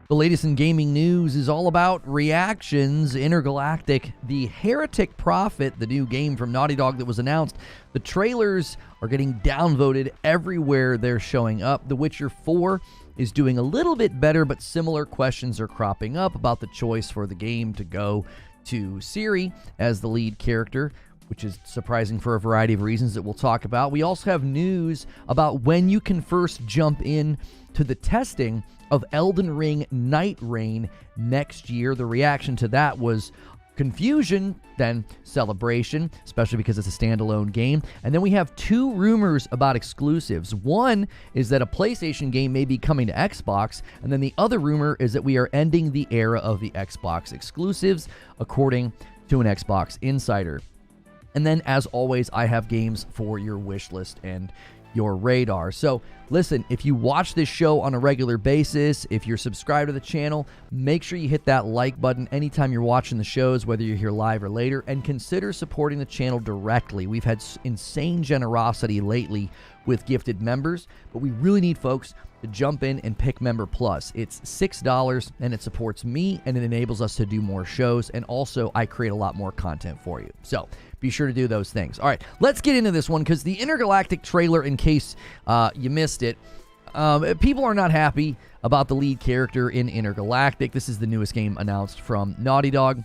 The latest in gaming news is all about reactions. Intergalactic The Heretic Prophet, the new game from Naughty Dog that was announced. The trailers are getting downvoted everywhere they're showing up. The Witcher 4 is doing a little bit better, but similar questions are cropping up about the choice for the game to go to Ciri as the lead character, which is surprising for a variety of reasons that we'll talk about. We also have news about when you can first jump in to the testing of Elden Ring Night Reign next year. The reaction to that was confusion, then celebration, especially because it's a standalone game. And then we have two rumors about exclusives. One is that a PlayStation game may be coming to Xbox, and then the other rumor is that we are ending the era of the Xbox exclusives, according to an Xbox insider. And then, as always, I have games for your wish list and your radar. So listen, if you watch this show on a regular basis, if you're subscribed to the channel, make sure you hit that like button anytime you're watching the shows, whether you're here live or later, and consider supporting the channel directly. We've had insane generosity lately with gifted members, but we really need folks to jump in and pick Member Plus. It's $6 and it supports me and it enables us to do more shows, and also I create a lot more content for you. So be sure to do those things. All right, let's get into this one because the Intergalactic trailer, in case you missed it, people are not happy about the lead character in Intergalactic. This is the newest game announced from Naughty Dog.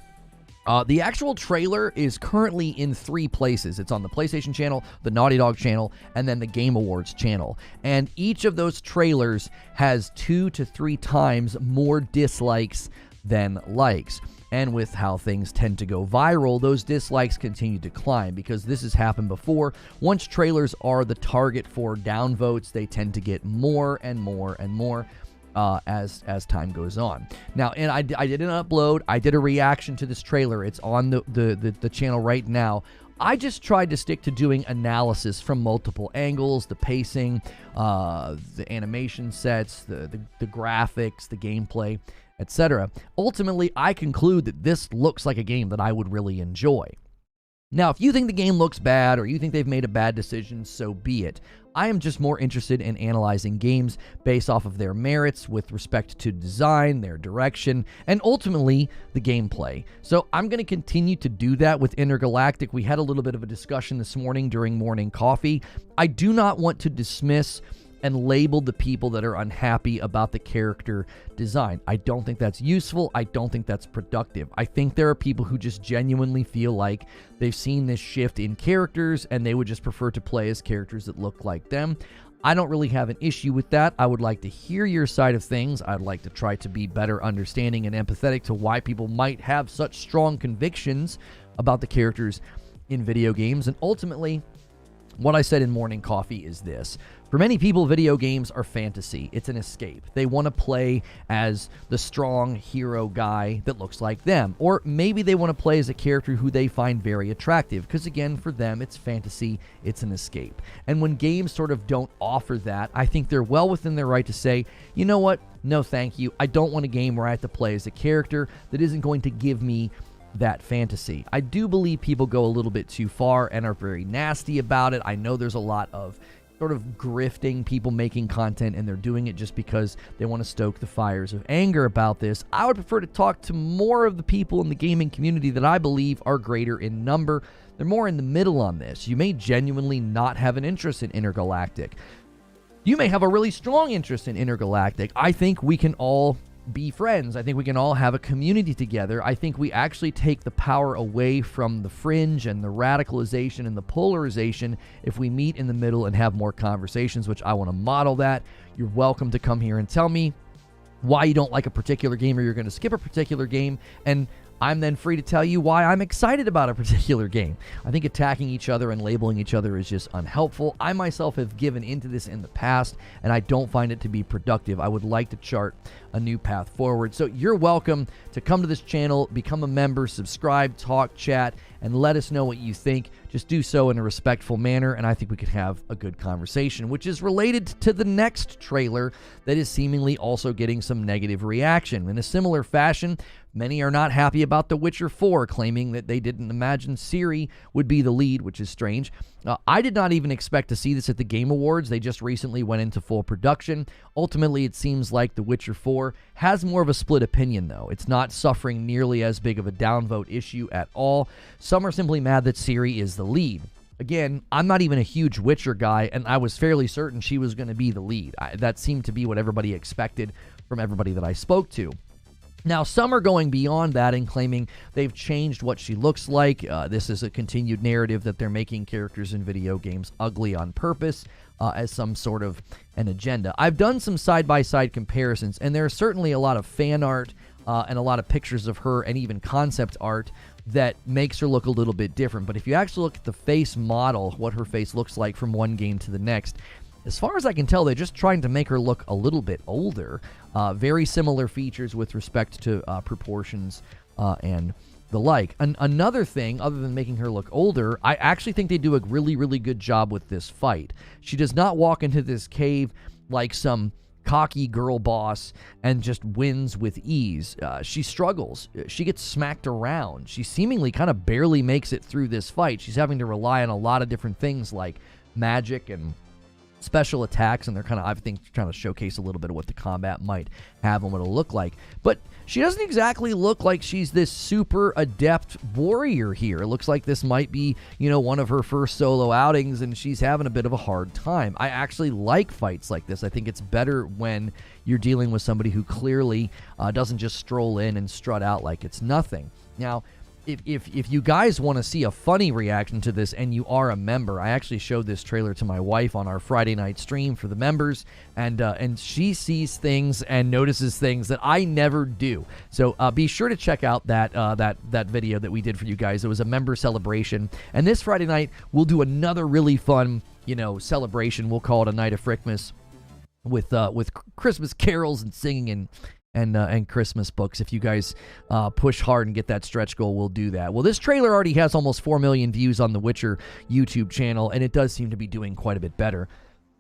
The actual trailer is currently in 3 places. It's on the PlayStation channel, the Naughty Dog channel, and then the Game Awards channel. And each of those trailers has 2 to 3 times more dislikes than likes. And with how things tend to go viral, those dislikes continue to climb because this has happened before. Once trailers are the target for downvotes, they tend to get more and more and more as time goes on. Now, and I did an upload. I did a reaction to this trailer. It's on the channel right now. I just tried to stick to doing analysis from multiple angles, the pacing, the animation sets, the graphics, the gameplay, etc. Ultimately, I conclude that this looks like a game that I would really enjoy. Now, if you think the game looks bad or you think they've made a bad decision, so be it. I am just more interested in analyzing games based off of their merits with respect to design, their direction, and ultimately the gameplay. So I'm going to continue to do that with Intergalactic. We had a little bit of a discussion this morning during morning coffee. I do not want to dismiss and label the people that are unhappy about the character design. I don't think that's useful. I don't think that's productive. I think there are people who just genuinely feel like they've seen this shift in characters and they would just prefer to play as characters that look like them. I don't really have an issue with that. I would like to hear your side of things. I'd like to try to be better understanding and empathetic to why people might have such strong convictions about the characters in video games. And ultimately, what I said in morning coffee is this. For many people, video games are fantasy. It's an escape. They want to play as the strong hero guy that looks like them. Or maybe they want to play as a character who they find very attractive. Because again, for them, it's fantasy. It's an escape. And when games sort of don't offer that, I think they're well within their right to say, you know what? No, thank you. I don't want a game where I have to play as a character that isn't going to give me that fantasy. I do believe people go a little bit too far and are very nasty about it. I know there's a lot of sort of grifting people making content, and they're doing it just because they want to stoke the fires of anger about this. I would prefer to talk to more of the people in the gaming community that I believe are greater in number. They're more in the middle on this. You may genuinely not have an interest in Intergalactic. You may have a really strong interest in Intergalactic. I think we can all be friends. I think we can all have a community together. I think we actually take the power away from the fringe and the radicalization and the polarization if we meet in the middle and have more conversations, which I want to model that. You're welcome to come here and tell me why you don't like a particular game or you're going to skip a particular game, and I'm then free to tell you why I'm excited about a particular game. I think attacking each other and labeling each other is just unhelpful. I myself have given into this in the past, and I don't find it to be productive. I would like to chart a new path forward. So you're welcome to come to this channel, become a member, subscribe, talk, chat, and let us know what you think. Just do so in a respectful manner, and I think we could have a good conversation, which is related to the next trailer that is seemingly also getting some negative reaction. In a similar fashion, many are not happy about The Witcher 4, claiming that they didn't imagine Ciri would be the lead, which is strange. I did not even expect to see this at the Game Awards. They just recently went into full production. Ultimately, it seems like The Witcher 4 has more of a split opinion, though. It's not suffering nearly as big of a downvote issue at all. Some are simply mad that Ciri is the lead. Again, I'm not even a huge Witcher guy, and I was fairly certain she was going to be the lead. That seemed to be what everybody expected from everybody that I spoke to. Now, some are going beyond that and claiming they've changed what she looks like. This is a continued narrative that they're making characters in video games ugly on purpose as some sort of an agenda. I've done some side-by-side comparisons, and there's certainly a lot of fan art and a lot of pictures of her and even concept art that makes her look a little bit different. But if you actually look at the face model, what her face looks like from one game to the next, as far as I can tell, they're just trying to make her look a little bit older. Very similar features with respect to proportions and the like. Another thing, other than making her look older, I actually think they do a really, really good job with this fight. She does not walk into this cave like some cocky girl boss and just wins with ease. She struggles. She gets smacked around. She seemingly kind of barely makes it through this fight. She's having to rely on a lot of different things like magic and special attacks, and they're kind of, I think, trying to showcase a little bit of what the combat might have and what it'll look like. But she doesn't exactly look like she's this super adept warrior here. It looks like this might be, one of her first solo outings, and she's having a bit of a hard time. I actually like fights like this. I think it's better when you're dealing with somebody who clearly doesn't just stroll in and strut out like it's nothing. Now, if you guys want to see a funny reaction to this and you are a member, I actually showed this trailer to my wife on our Friday night stream for the members, and she sees things and notices things that I never do. So be sure to check out that video that we did for you guys. It was a member celebration, and this Friday night we'll do another really fun celebration. We'll call it a night of Frickmas with Christmas carols and singing and Christmas books. If you guys push hard and get that stretch goal, we'll do that. Well, this trailer already has almost 4 million views on the Witcher YouTube channel, and it does seem to be doing quite a bit better.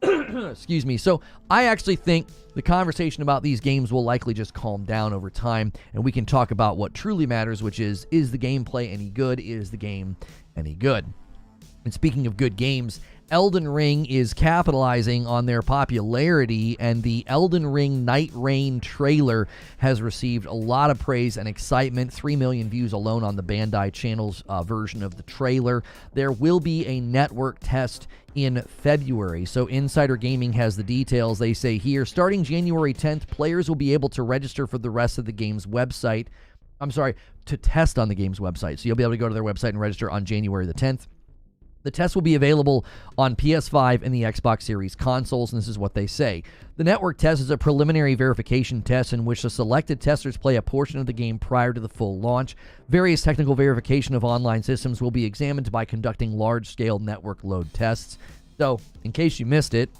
Excuse me. So I actually think the conversation about these games will likely just calm down over time, and we can talk about what truly matters, which is the gameplay any good? Is the game any good? And speaking of good games, Elden Ring is capitalizing on their popularity, and the Elden Ring Night Reign trailer has received a lot of praise and excitement. 3 million views alone on the Bandai channel's version of the trailer. There will be a network test in February. So Insider Gaming has the details. They say here, starting January 10th, players will be able to register for the rest of the game's website. To test on the game's website. So you'll be able to go to their website and register on January the 10th. The test will be available on PS5 and the Xbox Series consoles, and this is what they say. The network test is a preliminary verification test in which the selected testers play a portion of the game prior to the full launch. Various technical verification of online systems will be examined by conducting large-scale network load tests. So, in case you missed it,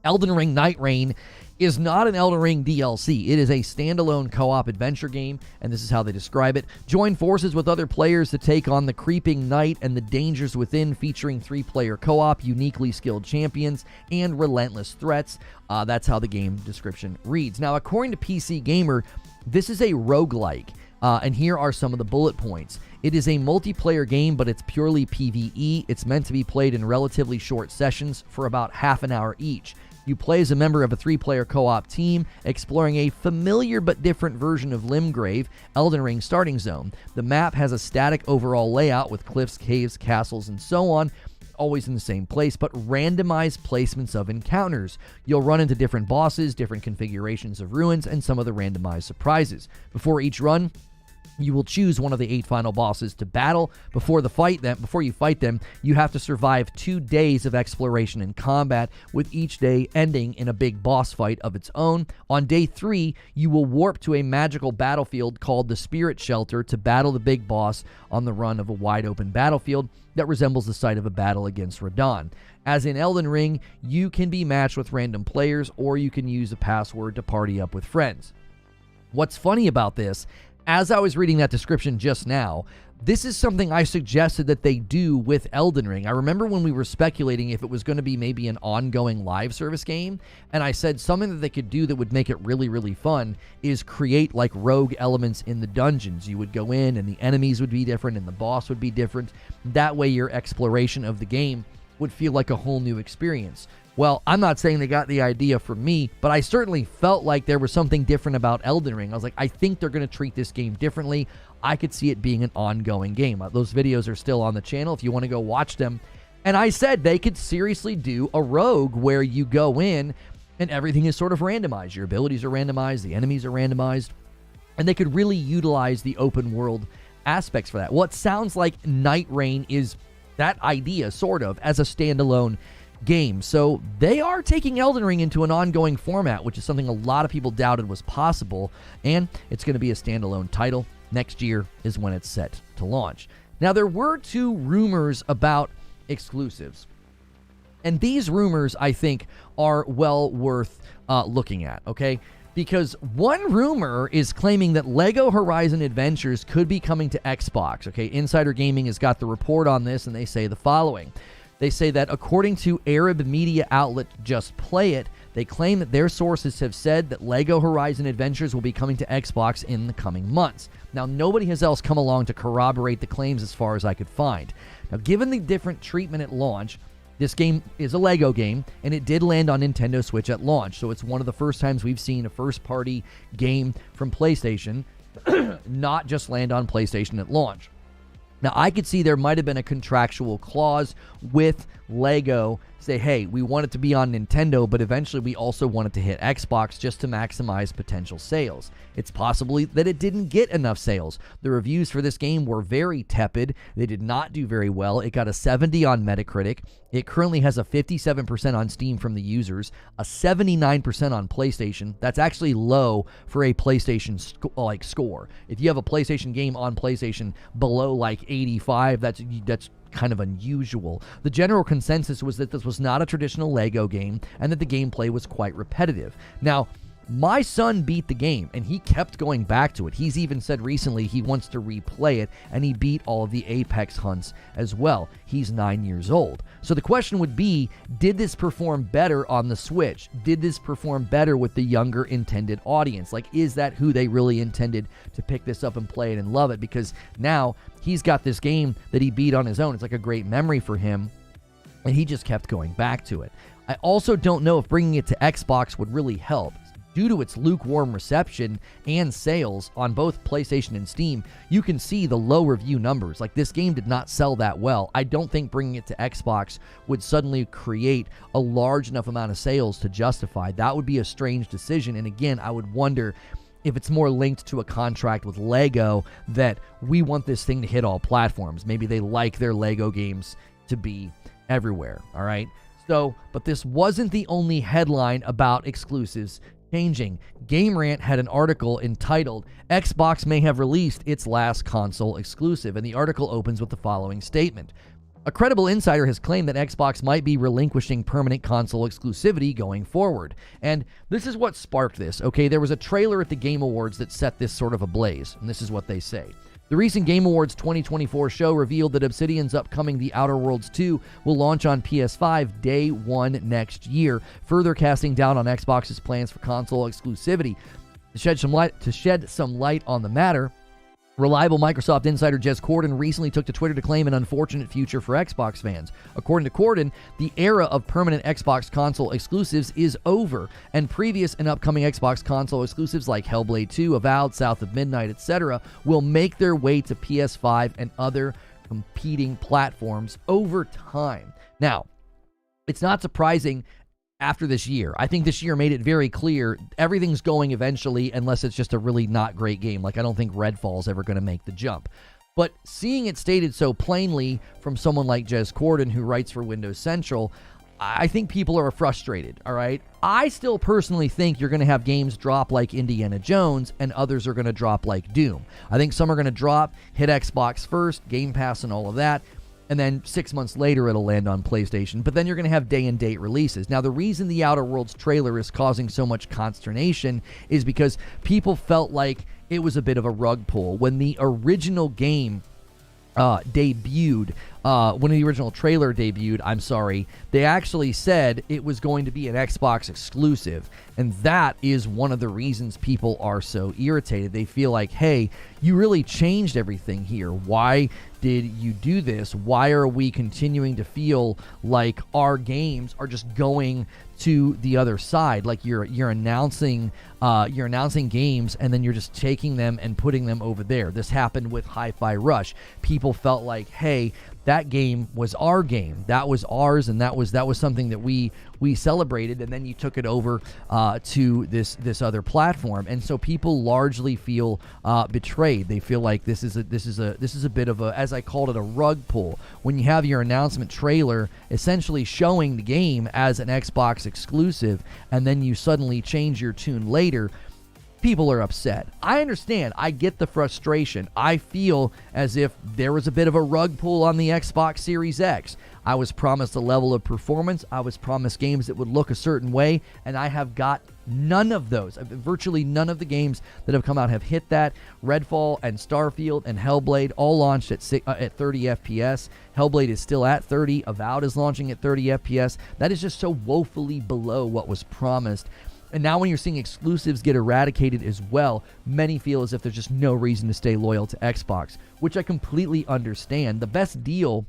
Elden Ring Night Reign is not an Elden Ring DLC. It is a standalone co-op adventure game, and this is how they describe it. Join forces with other players to take on the creeping night and the dangers within, featuring 3-player co-op, uniquely skilled champions, and relentless threats. That's how the game description reads. Now, according to PC Gamer, this is a roguelike. And here are some of the bullet points. It is a multiplayer game, but it's purely PvE. It's meant to be played in relatively short sessions for about half an hour each. You play as a member of a 3-player co-op team, exploring a familiar but different version of Limgrave, Elden Ring Starting Zone. The map has a static overall layout with cliffs, caves, castles, and so on, always in the same place, but randomized placements of encounters. You'll run into different bosses, different configurations of ruins, and some of the randomized surprises. Before each run, you will choose one of the 8 final bosses to battle. Before you fight them, you have to survive 2 days of exploration and combat, with each day ending in a big boss fight of its own. On day 3, you will warp to a magical battlefield called the Spirit Shelter to battle the big boss on the run of a wide-open battlefield that resembles the site of a battle against Radahn. As in Elden Ring, you can be matched with random players, or you can use a password to party up with friends. What's funny about this, as I was reading that description just now, This is something I suggested that they do with Elden Ring. I remember when we were speculating if it was going to be maybe an ongoing live service game, and I said something that they could do that would make it really, really fun is create like rogue elements in the dungeons. You would go in and the enemies would be different and the boss would be different. That way your exploration of the game would feel like a whole new experience. Well, I'm not saying they got the idea from me, but I certainly felt like there was something different about Elden Ring. I was like, I think they're going to treat this game differently. I could see it being an ongoing game. Those videos are still on the channel if you want to go watch them. And I said they could seriously do a rogue where you go in and everything is sort of randomized. Your abilities are randomized, the enemies are randomized, and they could really utilize the open world aspects for that. What sounds like Nightreign is that idea, sort of, as a standalone game. So they are taking Elden Ring into an ongoing format, which is something a lot of people doubted was possible, and it's going to be a standalone title. Next year is when it's set to launch. Now, there were 2 rumors about exclusives, and these rumors, I think, are well worth looking at, okay? Because one rumor is claiming that LEGO Horizon Adventures could be coming to Xbox, okay? Insider Gaming has got the report on this, and they say the following. They say that according to Arab media outlet Just Play It, they claim that their sources have said that LEGO Horizon Adventures will be coming to Xbox in the coming months. Now, nobody has else come along to corroborate the claims as far as I could find. Now, given the different treatment at launch, this game is a LEGO game, and it did land on Nintendo Switch at launch, so it's one of the first times we've seen a first-party game from PlayStation not just land on PlayStation at launch. Now, I could see there might have been a contractual clause with LEGO, say, hey, we want it to be on Nintendo, but eventually we also want it to hit Xbox just to maximize potential sales. It's possibly that it didn't get enough sales. The reviews for this game were very tepid. They did not do very well. It got a 70 on Metacritic. It currently has a 57% on Steam from the users, a 79% on PlayStation. That's actually low for a PlayStation score. If you have a PlayStation game on PlayStation below like 85, that's kind of unusual. The general consensus was that this was not a traditional LEGO game and that the gameplay was quite repetitive. Now, my son beat the game, and he kept going back to it. He's even said recently he wants to replay it, and he beat all of the Apex hunts as well. He's 9 years old. So the question would be, did this perform better on the Switch? Did this perform better with the younger intended audience? Like, is that who they really intended to pick this up and play it and love it? Because now he's got this game that he beat on his own. It's like a great memory for him, and he just kept going back to it. I also don't know if bringing it to Xbox would really help. Due to its lukewarm reception and sales on both PlayStation and Steam, you can see the low review numbers. Like, this game did not sell that well. I don't think bringing it to Xbox would suddenly create a large enough amount of sales to justify. That would be a strange decision, and again, I would wonder if it's more linked to a contract with LEGO that we want this thing to hit all platforms. Maybe they like their LEGO games to be everywhere, all right? So, but this wasn't the only headline about exclusives changing. Game Rant had an article entitled, Xbox may have released its last console exclusive, and the article opens with the following statement. A credible insider has claimed that Xbox might be relinquishing permanent console exclusivity going forward. And this is what sparked this, okay? There was a trailer at the Game Awards that set this sort of ablaze, and this is what they say. The recent Game Awards 2024 show revealed that Obsidian's upcoming The Outer Worlds 2 will launch on PS5 day 1 next year, further casting doubt on Xbox's plans for console exclusivity. To shed some light on the matter, reliable Microsoft insider Jez Corden recently took to Twitter to claim an unfortunate future for Xbox fans. According to Corden, the era of permanent Xbox console exclusives is over, and previous and upcoming Xbox console exclusives like Hellblade 2, Avowed, South of Midnight, etc. will make their way to PS5 and other competing platforms over time. Now, it's not surprising after this year. I think this year made it very clear everything's going eventually, unless it's just a really not great game. Like, I don't think Redfall's ever going to make the jump. But seeing it stated so plainly from someone like Jez Corden, who writes for Windows Central, I think people are frustrated, all right? I still personally think you're going to have games drop like Indiana Jones, and others are going to drop like Doom. I think some are going to drop, hit Xbox first, Game Pass and all of that, and then 6 months later it'll land on PlayStation. But then you're going to have day-and-date releases. Now, the reason the Outer Worlds trailer is causing so much consternation is because people felt like it was a bit of a rug pull. When the original game debuted, when the original trailer debuted, I'm sorry, they actually said it was going to be an Xbox exclusive. And that is one of the reasons people are so irritated. They feel like, hey, you really changed everything here. Why did you do this? Why are we continuing to feel like our games are just going to the other side? Like you're announcing games and then you're just taking them and putting them over there. This happened with Hi-Fi Rush. People felt like, hey, that game was our game. That was ours, and that was something that we celebrated, and then you took it over to this other platform. And so people largely feel betrayed. They feel like this is a bit of a, as I called it, a rug pull. When you have your announcement trailer essentially showing the game as an Xbox exclusive, and then you suddenly change your tune later, people are upset. I understand. I get the frustration. I feel as if there was a bit of a rug pull on the Xbox Series X. I was promised a level of performance. I was promised games that would look a certain way, and I have got none of those. Virtually none of the games that have come out have hit that. Redfall and Starfield and Hellblade all launched at 30 FPS. Hellblade is still at 30. Avowed is launching at 30 FPS. That is just so woefully below what was promised. And now when you're seeing exclusives get eradicated as well, many feel as if there's just no reason to stay loyal to Xbox, which I completely understand. The best deal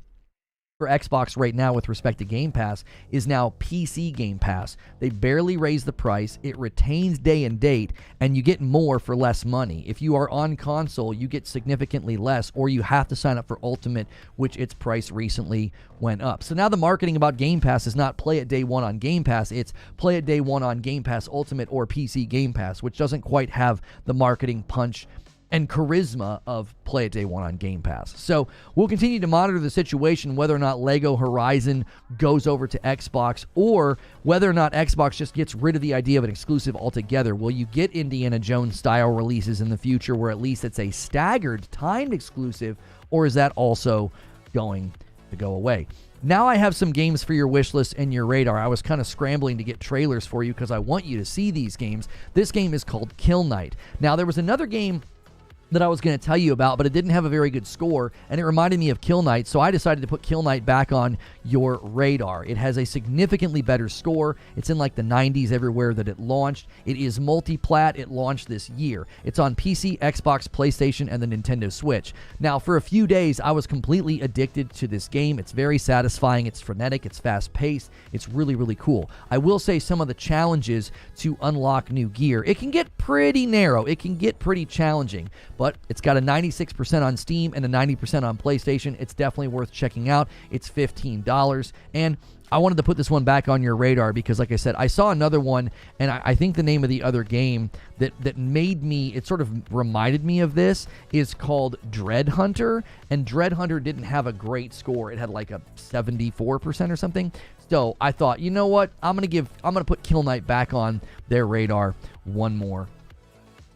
for Xbox right now with respect to Game Pass is now PC Game Pass. They barely raise the price, it retains day and date, and you get more for less money. If you are on console, you get significantly less, or you have to sign up for Ultimate, which its price recently went up. So now the marketing about Game Pass is not play it day one on Game Pass, it's play it day one on Game Pass Ultimate or PC Game Pass, which doesn't quite have the marketing punch and charisma of play it day one on Game Pass. So we'll continue to monitor the situation, whether or not Lego Horizon goes over to Xbox, or whether or not Xbox just gets rid of the idea of an exclusive altogether. Will you get Indiana Jones style releases in the future where at least it's a staggered timed exclusive, or is that also going to go away? Now I have some games for your wish list and your radar. I was kind of scrambling to get trailers for you because I want you to see these games. This game is called Kill Knight. Now there was another game that I was going to tell you about, but it didn't have a very good score, and it reminded me of Kill Knight, so I decided to put Kill Knight back on your radar. It has a significantly better score. It's in like the 90s everywhere that it launched. It is multi-plat. It launched this year. It's on PC, Xbox, PlayStation, and the Nintendo Switch. Now, for a few days, I was completely addicted to this game. It's very satisfying. It's frenetic. It's fast-paced. It's really, really cool. I will say some of the challenges to unlock new gear. It can get pretty narrow. It can get pretty challenging, but it's got a 96% on Steam and a 90% on PlayStation. It's definitely worth checking out. It's $15. And I wanted to put this one back on your radar because, like I said, I saw another one, and I think the name of the other game that made me, it sort of reminded me of this, is called Dread Hunter. And Dread Hunter didn't have a great score. It had like a 74% or something. So I thought, you know what? I'm gonna put Kill Knight back on their radar one more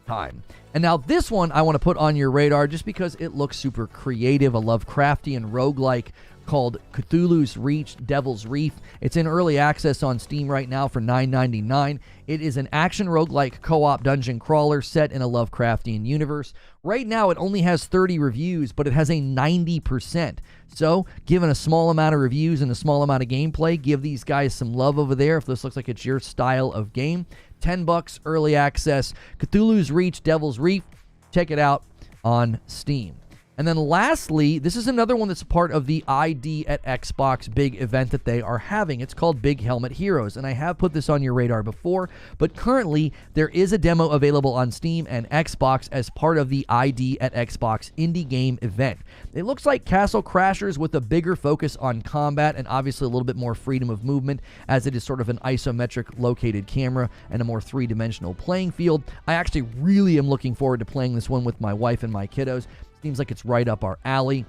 time. And now this one I want to put on your radar just because it looks super creative, a Lovecraftian roguelike called Cthulhu's Reach, Devil's Reef. It's in early access on Steam right now for $9.99. It is an action roguelike co-op dungeon crawler set in a Lovecraftian universe. Right now it only has 30 reviews, but it has a 90%. So, given a small amount of reviews and a small amount of gameplay, give these guys some love over there if this looks like it's your style of game. $10 early access. Cthulhu's Reach, Devil's Reef. Check it out on Steam. And then lastly, this is another one that's part of the ID at Xbox big event that they are having. It's called Big Helmet Heroes, and I have put this on your radar before, but currently there is a demo available on Steam and Xbox as part of the ID at Xbox indie game event. It looks like Castle Crashers with a bigger focus on combat and obviously a little bit more freedom of movement, as it is sort of an isometric located camera and a more three-dimensional playing field. I actually really am looking forward to playing this one with my wife and my kiddos. Seems like it's right up our alley.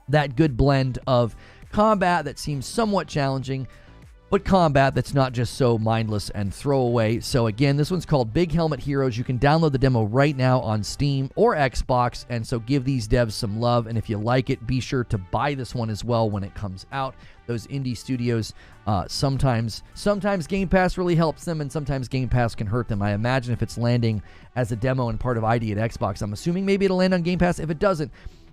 That good blend of combat that seems somewhat challenging, but combat that's not just so mindless and throwaway. So again, this one's called Big Helmet Heroes. You can download the demo right now on Steam or Xbox, and so give these devs some love. And if you like it, be sure to buy this one as well when it comes out. Those indie studios, sometimes Game Pass really helps them, and sometimes Game Pass can hurt them. I imagine if it's landing as a demo and part of ID at Xbox, I'm assuming maybe it'll land on Game Pass. If it doesn't,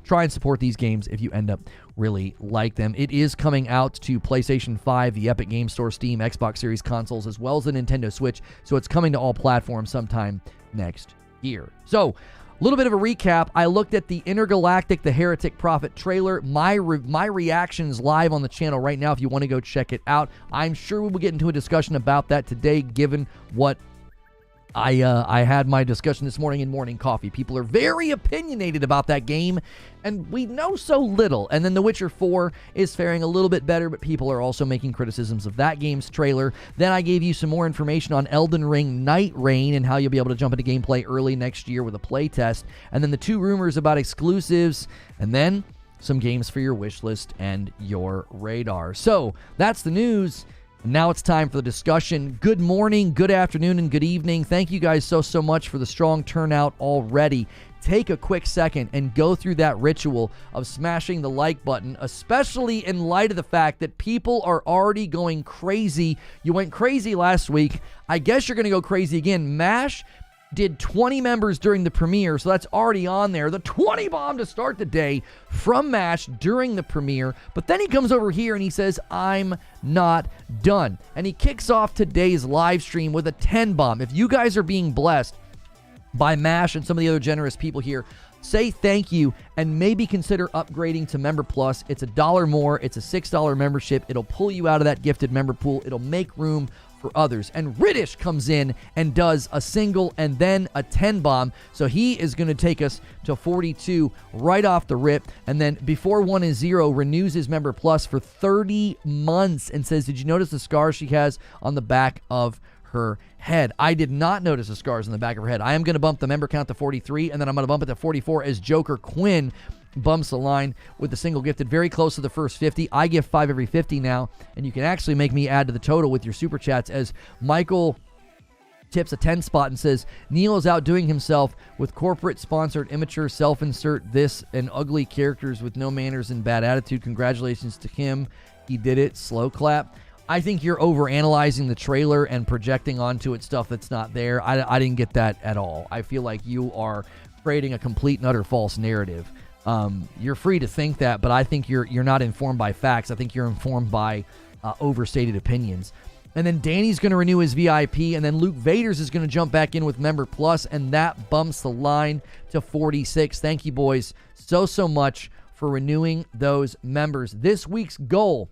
try and support these games if you end up really like them. It is coming out to PlayStation 5, the Epic Game Store, Steam, Xbox Series consoles, as well as the Nintendo Switch. So it's coming to all platforms sometime next year. So a little bit of a recap. I looked at the Intergalactic The Heretic Prophet trailer. My reactions live on the channel right now if you want to go check it out. I'm sure we will get into a discussion about that today, given what I had my discussion this morning in Morning Coffee. People are very opinionated about that game, and we know so little. And then The Witcher 4 is faring a little bit better, but people are also making criticisms of that game's trailer. Then I gave you some more information on Elden Ring Night Reign and how you'll be able to jump into gameplay early next year with a playtest. And then the 2 rumors about exclusives, and then some games for your wish list and your radar. So that's the news. Now it's time for the discussion. Good morning, good afternoon, and good evening. Thank you guys so much for the strong turnout already. Take a quick second and go through that ritual of smashing the like button, especially in light of the fact that people are already going crazy. You went crazy last week. I guess you're going to go crazy again. MASH did 20 members during the premiere, so that's already on there. The 20 bomb to start the day from MASH during the premiere. But then he comes over here and he says, I'm not done. And he kicks off today's live stream with a 10 bomb. If you guys are being blessed by MASH and some of the other generous people here, say thank you and maybe consider upgrading to Member Plus. It's $1 more. It's a $6 membership. It'll pull you out of that gifted member pool. It'll make room for others. And Riddish comes in and does a single and then a 10 bomb. So he is going to take us to 42 right off the rip. And then before 1 is 0, renews his Member Plus for 30 months and says, did you notice the scars she has on the back of her head? I did not notice the scars on the back of her head. I am going to bump the member count to 43, and then I'm going to bump it to 44 as Joker Quinn bumps the line with the single gifted, very close to the first 50. I give 5 every 50 now, and you can actually make me add to the total with your super chats as Michael tips a 10 spot and says, Neil is outdoing himself with corporate-sponsored immature self-insert this and ugly characters with no manners and bad attitude. Congratulations to him. He did it. Slow clap. I think you're overanalyzing the trailer and projecting onto it stuff that's not there. I didn't get that at all. I feel like you are creating a complete and utter false narrative. You're free to think that, but I think you're not informed by facts. I think you're informed by overstated opinions. And then Danny's going to renew his VIP, and then Luke Vaders is going to jump back in with Member Plus, and that bumps the line to 46. Thank you, boys, so much for renewing those members. This week's goal,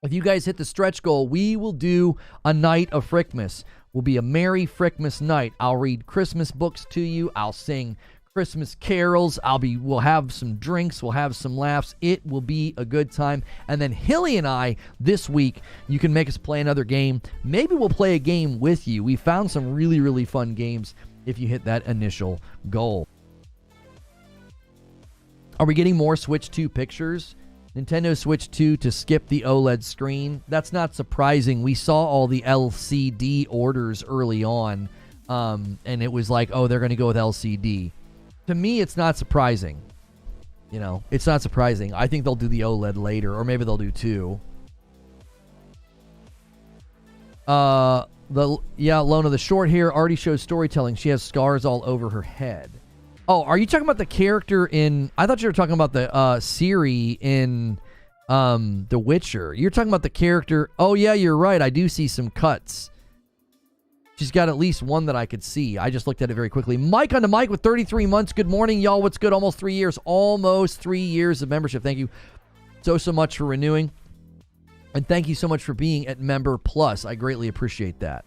if you guys hit the stretch goal, we will do a night of Frickmas. Will be a Merry Frickmas night. I'll read Christmas books to you. I'll sing Christmas carols. We'll have some drinks. We'll have some laughs. It will be a good time. And then Hilly and I, this week, you can make us play another game. Maybe we'll play a game with you. We found some really fun games if you hit that initial goal. Are we getting more Switch 2 pictures? Nintendo Switch 2 to skip the OLED screen. That's not surprising. We saw all the LCD orders early on, and it was like, oh, they're going to go with LCD. To me, it's not surprising. You know, it's not surprising. I think they'll do the OLED later, or maybe they'll do 2. Lona, the short hair already shows storytelling. She has scars all over her head. Oh, are you talking about the character in... I thought you were talking about the Ciri in The Witcher. You're talking about the character... Oh, yeah, you're right. I do see some cuts. She's got at least one that I could see. I just looked at it very quickly. Mike on the mic with 33 months. Good morning, y'all. What's good? Almost 3 years. Almost 3 years of membership. Thank you so much for renewing. And thank you so much for being at Member Plus. I greatly appreciate that.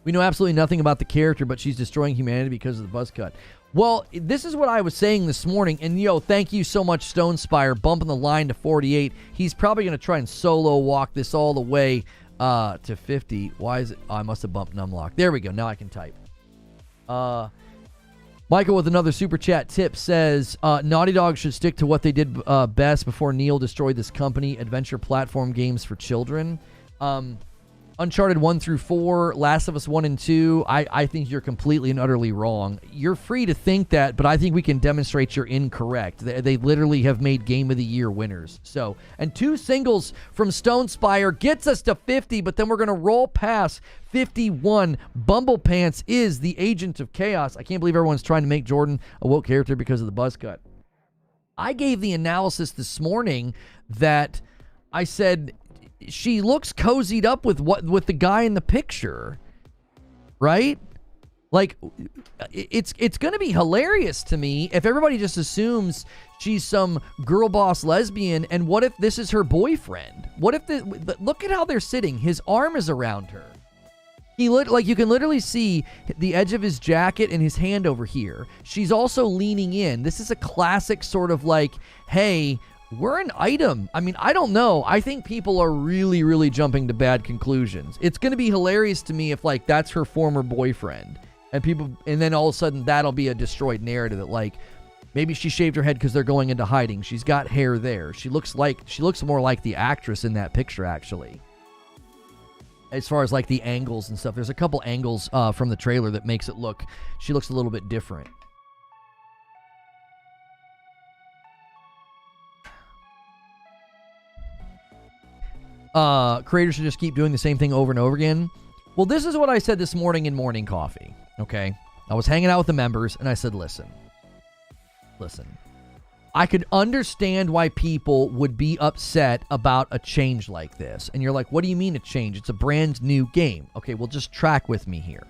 We know absolutely nothing about the character, but she's destroying humanity because of the buzz cut. Well, this is what I was saying this morning. And, thank you so much, Stone Spire, bumping the line to 48. He's probably going to try and solo walk this all the way to 50. Why is it? Oh, I must have bumped numlock. There we go. Now I can type. Michael with another super chat tip says, Naughty Dog should stick to what they did best before Neil destroyed this company, adventure platform games for children. Uncharted 1 through 4, Last of Us 1 and 2, I think you're completely and utterly wrong. You're free to think that, but I think we can demonstrate you're incorrect. They literally have made Game of the Year winners. So, and 2 singles from Stone Spire gets us to 50, but then we're going to roll past 51. Bumble Pants is the agent of chaos. I can't believe everyone's trying to make Jordan a woke character because of the buzz cut. I gave the analysis this morning that I said she looks cozied up with the guy in the picture, right? Like, it's going to be hilarious to me if everybody just assumes she's some girl boss lesbian. And what if this is her boyfriend? What if look at how they're sitting. His arm is around her. Like, you can literally see the edge of his jacket and his hand over here. She's also leaning in. This is a classic sort of like, hey, we're an item. I mean, I don't know. I think people are really, really jumping to bad conclusions. It's going to be hilarious to me if, like, that's her former boyfriend. And then all of a sudden that'll be a destroyed narrative that, like, maybe she shaved her head because they're going into hiding. She's got hair there. She looks more like the actress in that picture, actually. As far as, like, the angles and stuff. There's a couple angles from the trailer that makes it look, she looks a little bit different. Creators should just keep doing the same thing over and over again. Well, this is what I said this morning in Morning Coffee, okay? I was hanging out with the members, and I said, listen. I could understand why people would be upset about a change like this. And you're like, what do you mean a change? It's a brand new game. Okay, well, just track with me here.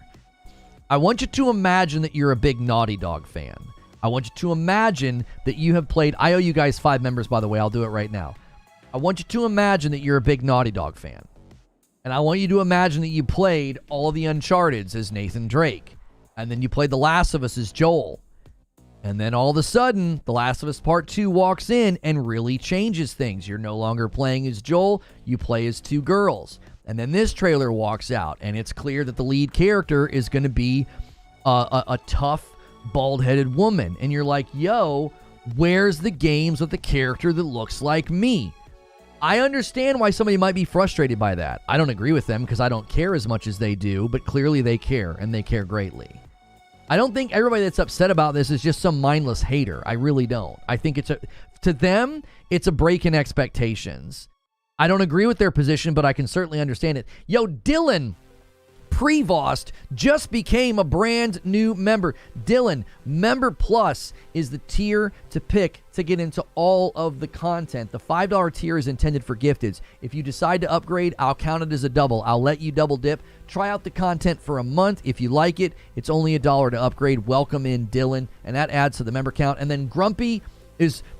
I want you to imagine that you're a big Naughty Dog fan. I want you to imagine that you have played... I owe you guys 5 members, by the way. I'll do it right now. I want you to imagine that you're a big Naughty Dog fan. And I want you to imagine that you played all the Uncharteds as Nathan Drake. And then you played The Last of Us as Joel. And then all of a sudden, The Last of Us Part 2 walks in and really changes things. You're no longer playing as Joel. You play as 2 girls. And then this trailer walks out. And it's clear that the lead character is going to be a tough, bald-headed woman. And you're like, yo, where's the games with the character that looks like me? I understand why somebody might be frustrated by that. I don't agree with them because I don't care as much as they do, but clearly they care, and they care greatly. I don't think everybody that's upset about this is just some mindless hater. I really don't. I think to them, it's a break in expectations. I don't agree with their position, but I can certainly understand it. Yo, Dylan Prevost just became a brand new member. Dylan, Member Plus is the tier to pick to get into all of the content. The $5 tier is intended for gifteds. If you decide to upgrade, I'll count it as a double. I'll let you double dip. Try out the content for a month. If you like it, it's only $1 to upgrade. Welcome in, Dylan. And that adds to the member count. And then Grumpy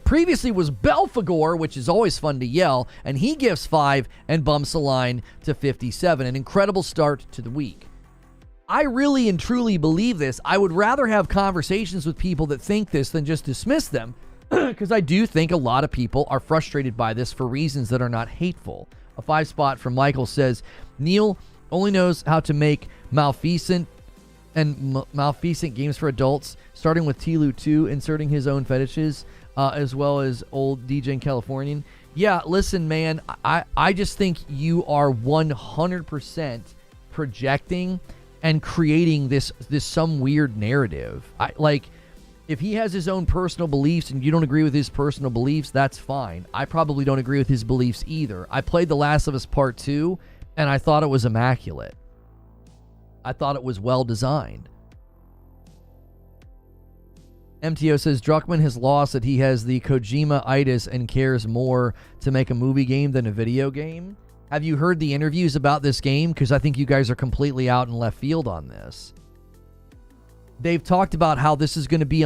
previously was Belphegor, which is always fun to yell, and he gives 5 and bumps the line to 57. An incredible start to the week. I really and truly believe this. I would rather have conversations with people that think this than just dismiss them, because I do think a lot of people are frustrated by this for reasons that are not hateful. A 5 spot from Michael says, Neil only knows how to make malfeasant games for adults, starting with Tlu 2, inserting his own fetishes, as well as old DJ in Californian. Yeah, listen, man, I just think you are 100% projecting and creating this some weird narrative. If he has his own personal beliefs and you don't agree with his personal beliefs, that's fine. I probably don't agree with his beliefs either. I played The Last of Us Part 2, and I thought it was immaculate. I thought it was well designed. MTO says Druckmann has lost that he has the Kojima-itis and cares more to make a movie game than a video game. Have you heard the interviews about this game? Because I think you guys are completely out in left field on this. They've talked about how this is going to be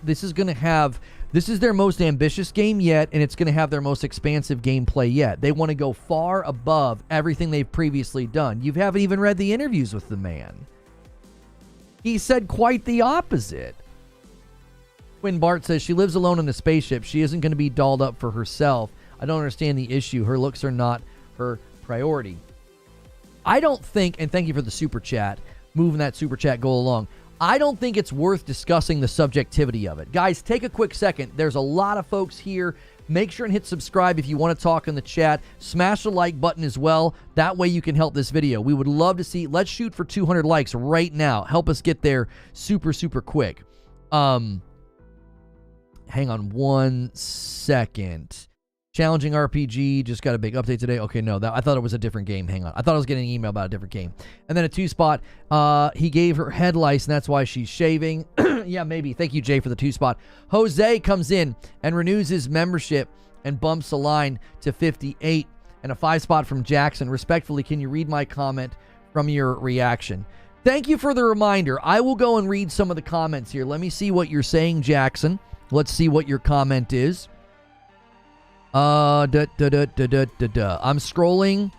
this is their most ambitious game yet, and it's going to have their most expansive gameplay yet. They want to go far above everything they've previously done. You haven't even read the interviews with the man. He said quite the opposite. When Bart says she lives alone in a spaceship, she isn't going to be dolled up for herself. I don't understand the issue. Her looks are not her priority. I don't think, and thank you for the super chat, moving that super chat goal along. I don't think it's worth discussing the subjectivity of it. Guys, take a quick second. There's a lot of folks here Make sure and hit subscribe if you want to talk in the chat. Smash the like button as well. That way you can help this video. We would love to see, let's shoot for 200 likes right now. Help us get there super, super quick. Hang on one second. Challenging RPG, just got a big update today. Okay, no, I thought it was a different game. Hang on. I thought I was getting an email about a different game. And then a 2-spot. He gave her head lice, and that's why she's shaving. Yeah, maybe. Thank you, Jay, for the 2-spot. Jose comes in and renews his membership and bumps the line to 58. And a 5-spot from Jackson. Respectfully, can you read my comment from your reaction? Thank you for the reminder. I will go and read some of the comments here. Let me see what you're saying, Jackson. Let's see what your comment is. I'm scrolling.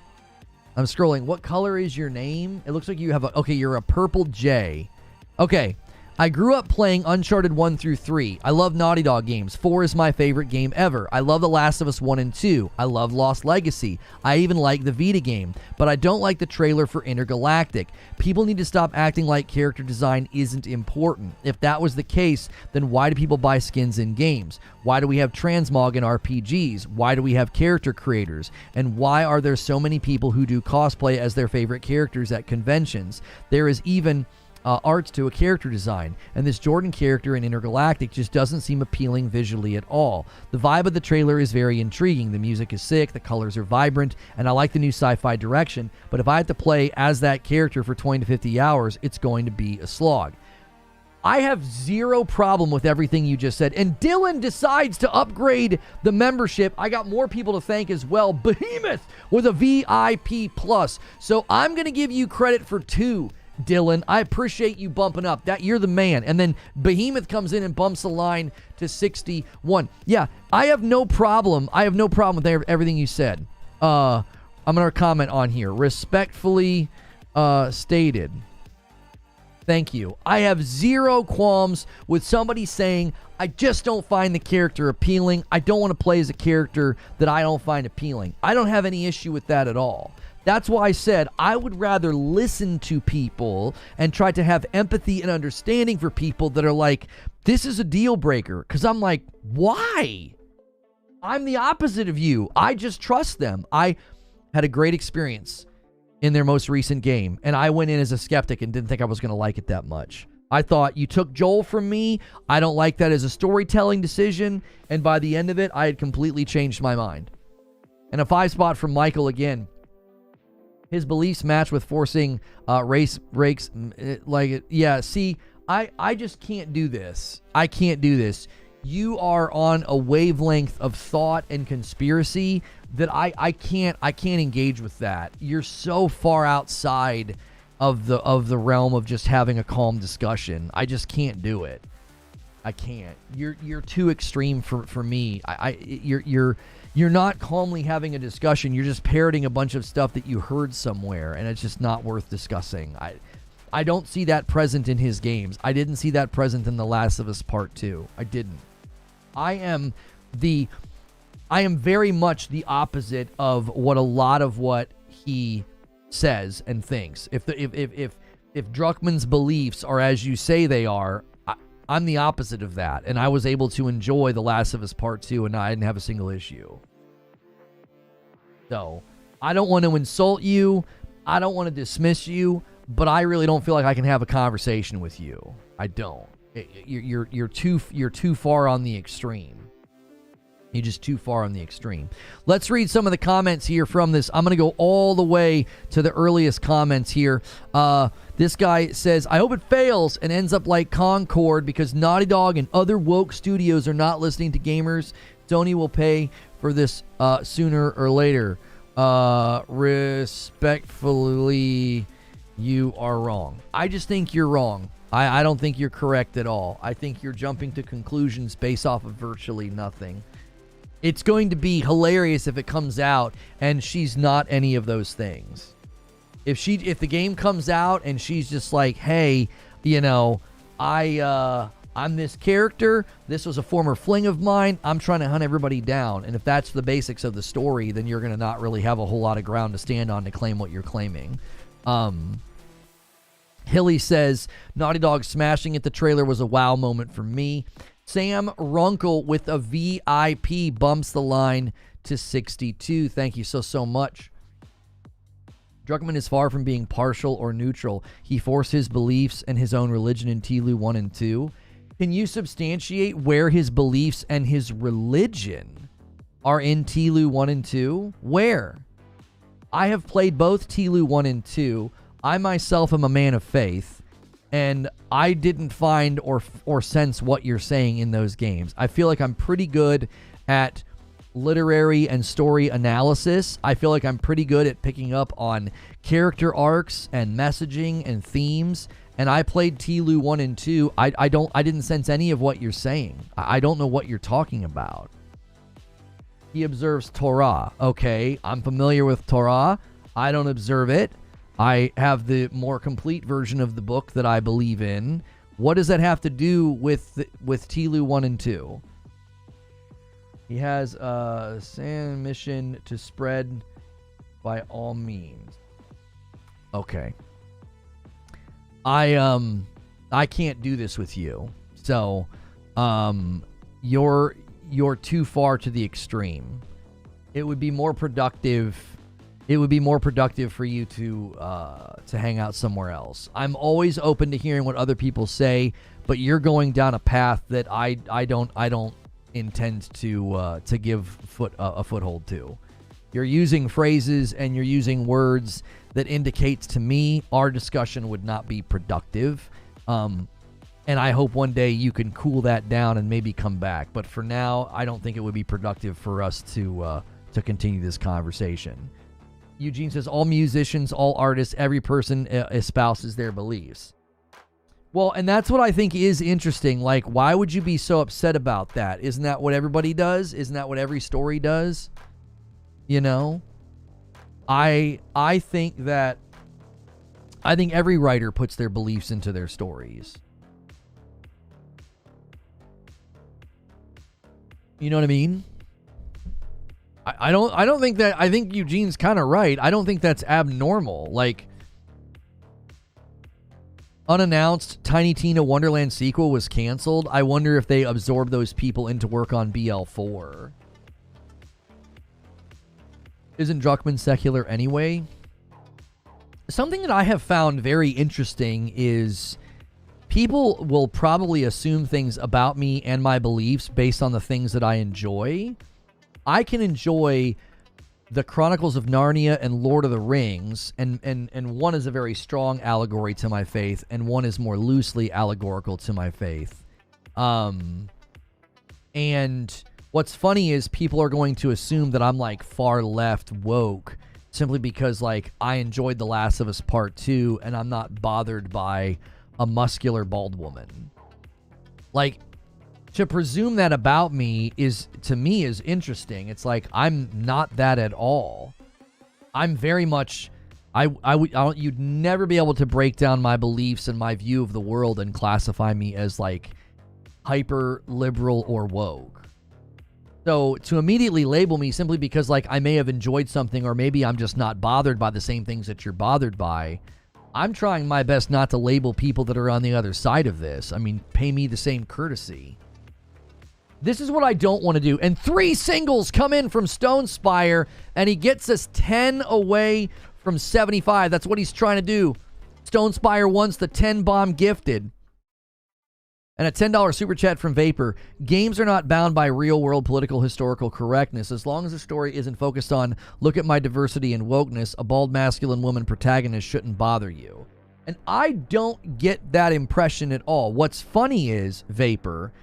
What color is your name? It looks like you have okay, you're a purple J. Okay. I grew up playing Uncharted 1 through 3. I love Naughty Dog games. 4 is my favorite game ever. I love The Last of Us 1 and 2. I love Lost Legacy. I even like the Vita game, but I don't like the trailer for Intergalactic. People need to stop acting like character design isn't important. If that was the case, then why do people buy skins in games? Why do we have transmog in RPGs? Why do we have character creators? And why are there so many people who do cosplay as their favorite characters at conventions? There is even arts to a character design, and this Jordan character in Intergalactic just doesn't seem appealing visually at all. The vibe of the trailer is very intriguing. The music is sick, the colors are vibrant, and I like the new sci-fi direction, but if I had to play as that character for 20 to 50 hours, it's going to be a slog. I have zero problem with everything you just said. And Dylan decides to upgrade the membership. I got more people to thank as well. Behemoth with a VIP+. So I'm going to give you credit for 2. Dylan, I appreciate you bumping up. That you're the man. And then Behemoth comes in and bumps the line to 61. Yeah, I have no problem. I have no problem with everything you said. I'm going to comment on here. Respectfully stated. Thank you. I have zero qualms with somebody saying, I just don't find the character appealing. I don't want to play as a character that I don't find appealing. I don't have any issue with that at all. That's why I said I would rather listen to people and try to have empathy and understanding for people that are like, this is a deal breaker. Because I'm like, why? I'm the opposite of you. I just trust them. I had a great experience in their most recent game, and I went in as a skeptic and didn't think I was going to like it that much. I thought, you took Joel from me. I don't like that as a storytelling decision. And by the end of it, I had completely changed my mind. And a 5-spot from Michael again. His beliefs match with forcing race breaks. Yeah, see, I just can't do this. I can't do this. You are on a wavelength of thought and conspiracy that I can't engage with that. You're so far outside of the realm of just having a calm discussion. I just can't do it. I can't. You're too extreme for me. You're not calmly having a discussion. You're just parroting a bunch of stuff that you heard somewhere, and it's just not worth discussing. I don't see that present in his games. I didn't see that present in The Last of Us Part 2. I didn't. I am very much the opposite of what a lot of what he says and thinks. If Druckmann's beliefs are as you say they are, I'm the opposite of that, and I was able to enjoy The Last of Us Part 2, and I didn't have a single issue. So, I don't want to insult you, I don't want to dismiss you, but I really don't feel like I can have a conversation with you. I don't. You're too far on the extreme. You're just too far on the extreme. Let's read some of the comments here from this. I'm going to go all the way to the earliest comments here. This guy says, I hope it fails and ends up like Concord because Naughty Dog and other woke studios are not listening to gamers. Sony will pay for this sooner or later. Respectfully, you are wrong. I just think you're wrong. I don't think you're correct at all. I think you're jumping to conclusions based off of virtually nothing. It's going to be hilarious if it comes out and she's not any of those things. If the game comes out and she's just like, hey, you know, I'm this character. This was a former fling of mine. I'm trying to hunt everybody down. And if that's the basics of the story, then you're going to not really have a whole lot of ground to stand on to claim what you're claiming. Hilly says, Naughty Dog smashing it. The trailer was a wow moment for me. Sam Runkle with a VIP bumps the line to 62. Thank you so much. Druckmann is far from being partial or neutral. He forced his beliefs and his own religion in TLU 1 and 2. Can you substantiate where his beliefs and his religion are in TLU 1 and 2? Where? I have played both TLU 1 and 2. I myself am a man of faith, and I didn't find or sense what you're saying in those games. I feel like I'm pretty good at literary and story analysis. I feel like I'm pretty good at picking up on character arcs and messaging and themes. And I played TLU 1 and 2. I didn't sense any of what you're saying. I don't know what you're talking about. He observes Torah. Okay, I'm familiar with Torah. I don't observe it. I have the more complete version of the book that I believe in. What does that have to do with TLU 1 and 2? He has a mission to spread by all means. Okay. I can't do this with you. So, you're too far to the extreme. It would be more productive. It would be more productive for you to hang out somewhere else. I'm always open to hearing what other people say, but you're going down a path that I don't intend to give a foothold to. You're using phrases and you're using words that indicates to me our discussion would not be productive. And I hope one day you can cool that down and maybe come back. But for now, I don't think it would be productive for us to continue this conversation. Eugene says, all musicians, all artists, every person espouses their beliefs. Well, and that's what I think is interesting. Like, why would you be so upset about that? Isn't that what everybody does? Isn't that what every story does? You know? I think every writer puts their beliefs into their stories. You know what I mean? I don't think that. I think Eugene's kind of right. I don't think that's abnormal. Like, unannounced Tiny Tina Wonderland sequel was canceled. I wonder if they absorbed those people into work on BL4. Isn't Druckmann secular anyway? Something that I have found very interesting is people will probably assume things about me and my beliefs based on the things that I enjoy. I can enjoy the Chronicles of Narnia and Lord of the Rings, and one is a very strong allegory to my faith, and one is more loosely allegorical to my faith. And what's funny is people are going to assume that I'm like far left woke simply because like I enjoyed The Last of Us Part 2 and I'm not bothered by a muscular bald woman. Like, to presume that about me is, to me, is interesting. It's like, I'm not that at all. I'm very much, you'd never be able to break down my beliefs and my view of the world and classify me as like hyper liberal or woke. So to immediately label me simply because like I may have enjoyed something, or maybe I'm just not bothered by the same things that you're bothered by, I'm trying my best not to label people that are on the other side of this. I mean, pay me the same courtesy. This is what I don't want to do. And 3 singles come in from Stone Spire, and he gets us 10 away from 75. That's what he's trying to do. Stone Spire wants the 10 bomb gifted. And a $10 super chat from Vapor. Games are not bound by real-world political historical correctness. As long as the story isn't focused on, look at my diversity and wokeness, a bald masculine woman protagonist shouldn't bother you. And I don't get that impression at all. What's funny is, Vapor,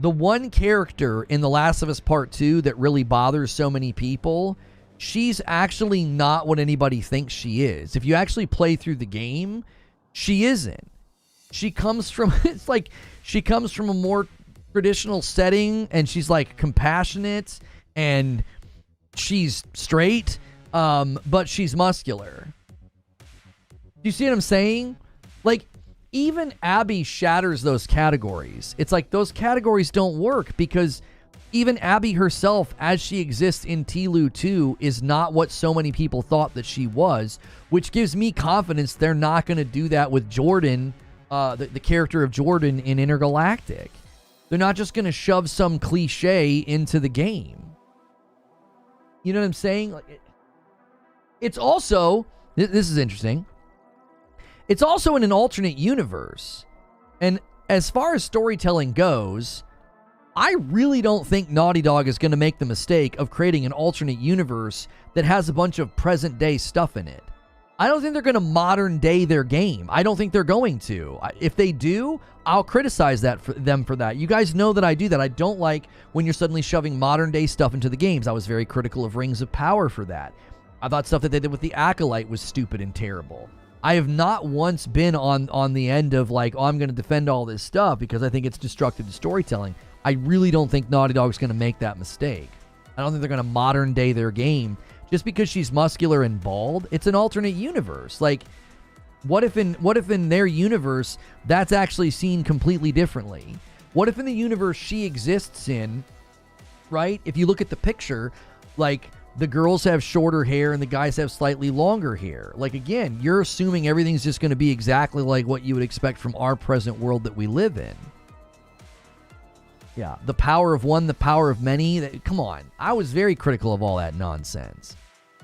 the one character in The Last of Us Part 2 that really bothers so many people, she's actually not what anybody thinks she is. If you actually play through the game, she isn't. She comes from, it's like, she comes from a more traditional setting, and she's like compassionate, and she's straight, but she's muscular. Do you see what I'm saying? Like, even Abby shatters those categories. It's like those categories don't work because even Abby herself, as she exists in TLU 2, is not what so many people thought that she was, which gives me confidence they're not going to do that with Jordan, the character of Jordan in Intergalactic. They're not just going to shove some cliche into the game. You know what I'm saying? It's also, this is interesting. It's also in an alternate universe. And as far as storytelling goes, I really don't think Naughty Dog is going to make the mistake of creating an alternate universe that has a bunch of present day stuff in it. I don't think they're going to modern day their game. I don't think they're going to. If they do, I'll criticize them for that. You guys know that I do that. I don't like when you're suddenly shoving modern day stuff into the games. I was very critical of Rings of Power for that. I thought stuff that they did with the Acolyte was stupid and terrible. I have not once been on the end of like, oh, I'm going to defend all this stuff because I think it's destructive to storytelling. I really don't think Naughty Dog's going to make that mistake. I don't think they're going to modern day their game just because she's muscular and bald. It's an alternate universe. Like, what if in their universe that's actually seen completely differently? What if in the universe she exists in, right? If you look at the picture, like, the girls have shorter hair and the guys have slightly longer hair. Like, again, you're assuming everything's just going to be exactly like what you would expect from our present world that we live in. Yeah, the power of one, the power of many. Come on. I was very critical of all that nonsense.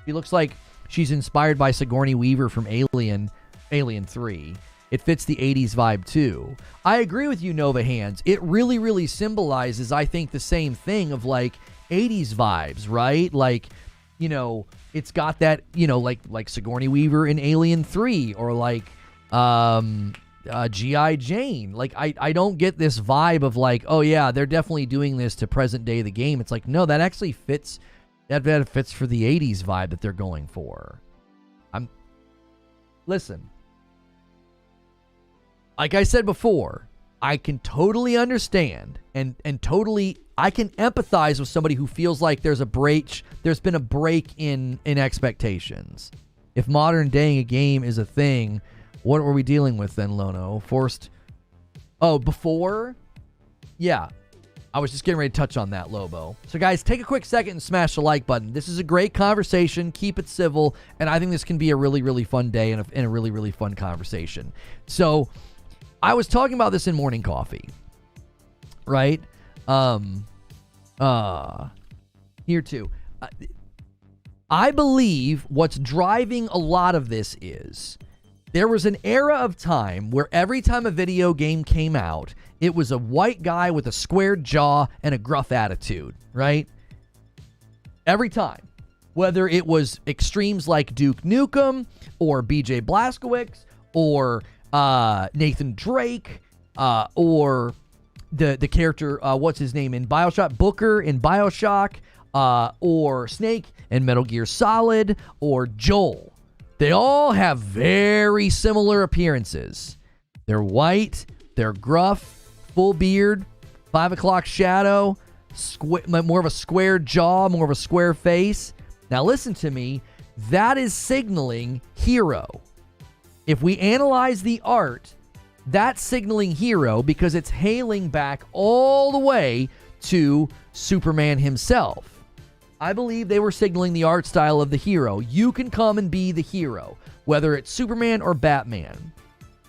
She looks like she's inspired by Sigourney Weaver from Alien 3. It fits the 80s vibe too. I agree with you, Nova Hands. It really, really symbolizes, I think, the same thing of like 80s vibes, right? Like, you know, it's got that, you know, like Sigourney Weaver in Alien 3 or like G.I. Jane. Like, I don't get this vibe of like, oh yeah, they're definitely doing this to present day the game. It's like, no, that actually fits. That fits for the 80s vibe that they're going for. Listen. Like I said before, I can totally understand and totally, I can empathize with somebody who feels like there's been a break in expectations. If modern daying a game is a thing, what were we dealing with then, Lono? Before? Yeah. I was just getting ready to touch on that, Lobo. So guys, take a quick second and smash the like button. This is a great conversation. Keep it civil. And I think this can be a really, really fun day and a really, really fun conversation. So I was talking about this in Morning Coffee, right? Here too. I believe what's driving a lot of this is there was an era of time where every time a video game came out, it was a white guy with a squared jaw and a gruff attitude, right? Every time. Whether it was extremes like Duke Nukem or BJ Blazkowicz or Nathan Drake or the character, what's his name in Bioshock, Booker in Bioshock, or Snake in Metal Gear Solid, or Joel. They all have very similar appearances. They're white, they're gruff, full beard, 5 o'clock shadow, more of a square jaw, more of a square face. Now listen to me, that is signaling hero. If we analyze the art, that's signaling hero because it's hailing back all the way to Superman himself. I believe they were signaling the art style of the hero. You can come and be the hero, whether it's Superman or Batman.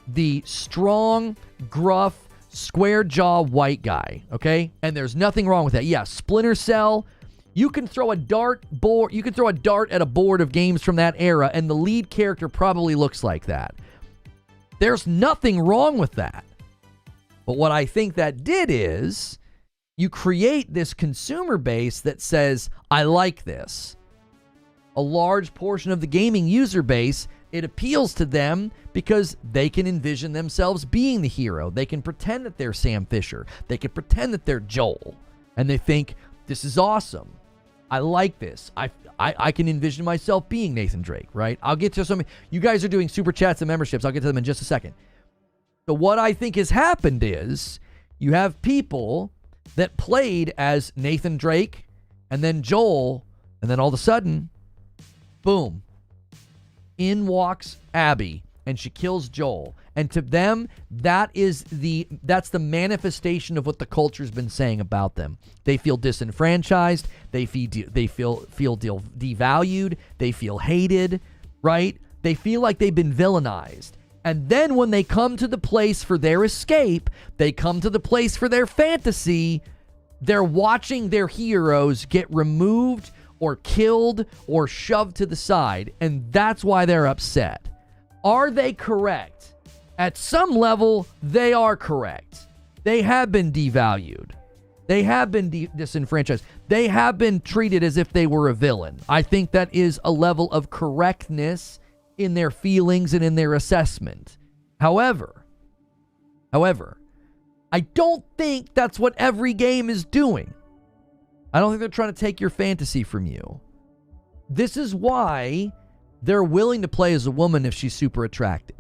The strong, gruff, square jaw white guy, okay? And there's nothing wrong with that. Yeah, Splinter Cell, you can throw a dart at a board of games from that era and the lead character probably looks like that. There's nothing wrong with that. But what I think that did is you create this consumer base that says, I like this. A large portion of the gaming user base, it appeals to them because they can envision themselves being the hero. They can pretend that they're Sam Fisher. They can pretend that they're Joel. And they think, this is awesome. I like this. I can envision myself being Nathan Drake, right? I'll get to some. You guys are doing super chats and memberships. I'll get to them in just a second. So what I think has happened is you have people that played as Nathan Drake and then Joel, and then all of a sudden, boom, in walks Abby and she kills Joel. And to them, that's the manifestation of what the culture's been saying about them. They feel disenfranchised, they feel devalued, they feel hated, right? They feel like they've been villainized. And then when they come to the place for their escape, they come to the place for their fantasy, they're watching their heroes get removed or killed or shoved to the side, and that's why they're upset. Are they correct? At some level, they are correct. They have been devalued. They have been disenfranchised. They have been treated as if they were a villain. I think that is a level of correctness in their feelings and in their assessment. However, I don't think that's what every game is doing. I don't think they're trying to take your fantasy from you. This is why they're willing to play as a woman if she's super attractive.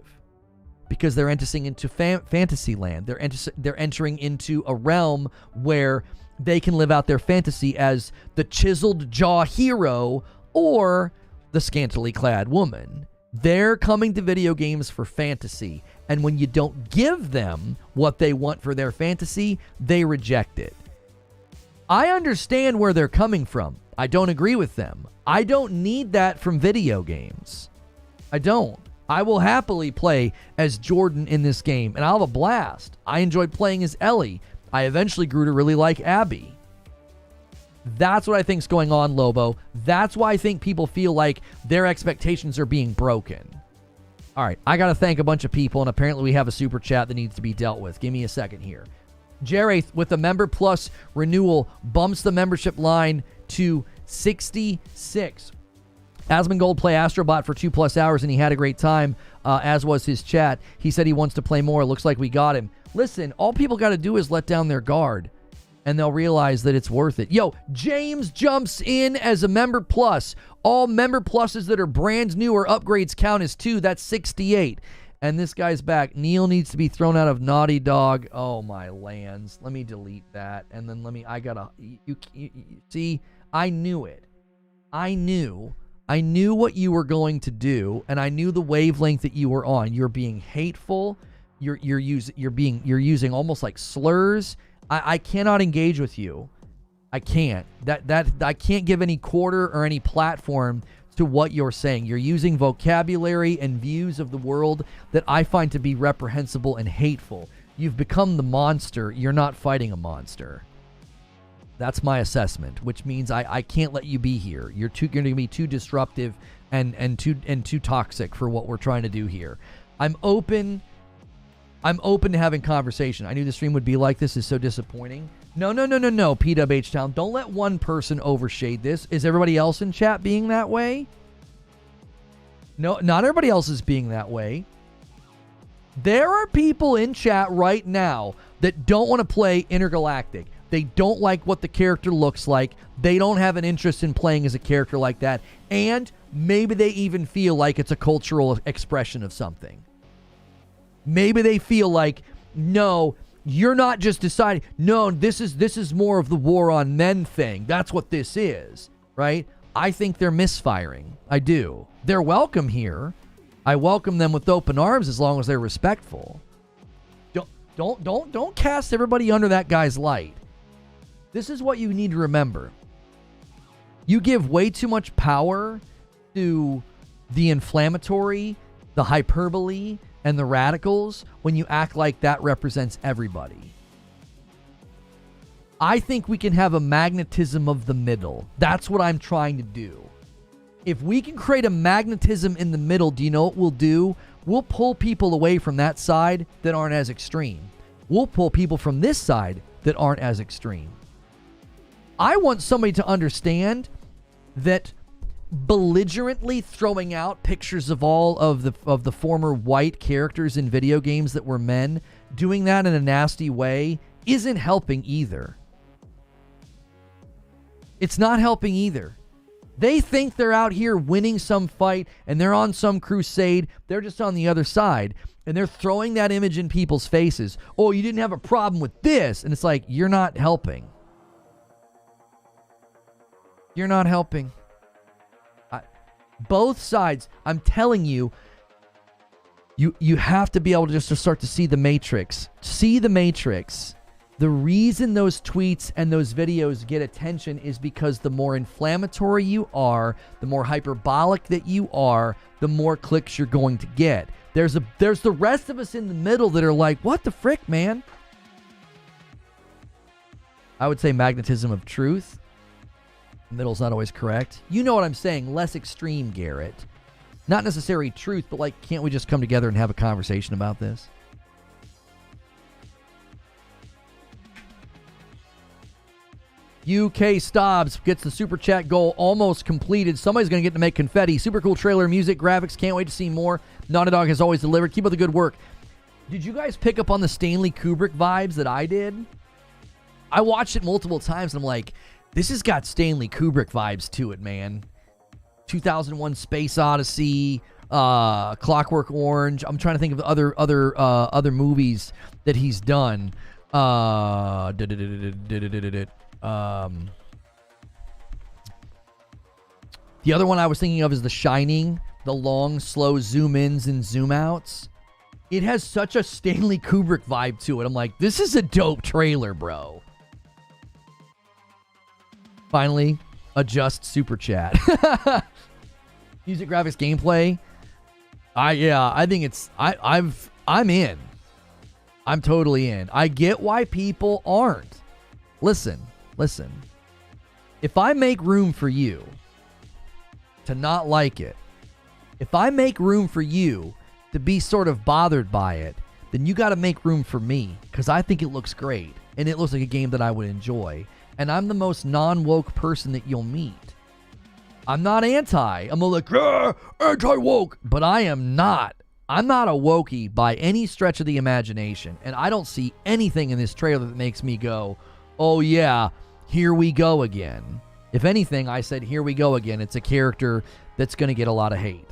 Because they're entering into fantasy land. They're entering into a realm where they can live out their fantasy as the chiseled jaw hero or the scantily clad woman. They're coming to video games for fantasy. And when you don't give them what they want for their fantasy, they reject it. I understand where they're coming from. I don't agree with them. I don't need that from video games. I don't. I will happily play as Jordan in this game, and I'll have a blast. I enjoyed playing as Ellie. I eventually grew to really like Abby. That's what I think's going on, Lobo. That's why I think people feel like their expectations are being broken. All right, I got to thank a bunch of people, and apparently we have a super chat that needs to be dealt with. Give me a second here. Jareth, with the Member Plus renewal, bumps the membership line to 66. Asmongold play Astrobot for 2+ hours, and he had a great time, as was his chat. He said he wants to play more. Looks like we got him. Listen, all people got to do is let down their guard, and they'll realize that it's worth it. Yo, James jumps in as a Member Plus. All Member Pluses that are brand new or upgrades count as 2. That's 68. And this guy's back. Neil needs to be thrown out of Naughty Dog. Oh, my lands. Let me delete that. And then see, I knew it. I knew what you were going to do, and I knew the wavelength that you were on. You're being hateful. You're using almost like slurs. I cannot engage with you. I can't. I can't give any quarter or any platform to what you're saying. You're using vocabulary and views of the world that I find to be reprehensible and hateful. You've become the monster. You're not fighting a monster. That's my assessment, which means I can't let you be here. You're going to be too disruptive and too toxic for what we're trying to do here. I'm open to having conversation. I knew the stream would be like this. Is so disappointing. No, PWH Town. Don't let one person overshade this. Is everybody else in chat being that way? No, not everybody else is being that way. There are people in chat right now that don't want to play Intergalactic. They don't like what the character looks like. They don't have an interest in playing as a character like that. And maybe they even feel like it's a cultural expression of something. Maybe they feel like, no, you're not just deciding, no, this is more of the war on men thing. That's what this is, right? I think they're misfiring. I do. They're welcome here. I welcome them with open arms as long as they're respectful. Don't cast everybody under that guy's light. This is what you need to remember. You give way too much power to the inflammatory, the hyperbole, and the radicals when you act like that represents everybody. I think we can have a magnetism of the middle. That's what I'm trying to do. If we can create a magnetism in the middle, do you know what we'll do? We'll pull people away from that side that aren't as extreme. We'll pull people from this side that aren't as extreme. I want somebody to understand that belligerently throwing out pictures of all of the former white characters in video games that were men, doing that in a nasty way, isn't helping either. It's not helping either. They think they're out here winning some fight and they're on some crusade. They're just on the other side. And they're throwing that image in people's faces. Oh, you didn't have a problem with this. And it's like, you're not helping. You're not helping. Both sides, I'm telling you, you have to be able to just to start to see the matrix. See the matrix. The reason those tweets and those videos get attention is because the more inflammatory you are, the more hyperbolic that you are, the more clicks you're going to get. There's the rest of us in the middle that are like, what the frick, man? I would say magnetism of truth. Middle's not always correct. You know what I'm saying. Less extreme, Garrett. Not necessarily truth, but like, can't we just come together and have a conversation about this? UK Stobbs gets the super chat goal almost completed. Somebody's going to get to make confetti. Super cool trailer, music, graphics. Can't wait to see more. Naughty Dog has always delivered. Keep up the good work. Did you guys pick up on the Stanley Kubrick vibes that I did? I watched it multiple times and I'm like, this has got Stanley Kubrick vibes to it, man. 2001 Space Odyssey, Clockwork Orange. I'm trying to think of other movies that he's done. The other one I was thinking of is The Shining, the long, slow zoom ins and zoom outs. It has such a Stanley Kubrick vibe to it. I'm like, this is a dope trailer, bro. Finally, adjust super chat. Music, graphics, gameplay. I think it's I'm in. I'm totally in. I get why people aren't. Listen. If I make room for you to not like it, if I make room for you to be sort of bothered by it, then you got to make room for me, because I think it looks great and it looks like a game that I would enjoy. And I'm the most non-woke person that you'll meet. I'm not anti. I'm like, anti-woke. But I am not. I'm not a wokey by any stretch of the imagination. And I don't see anything in this trailer that makes me go, oh yeah, here we go again. If anything, I said, here we go again. It's a character that's going to get a lot of hate.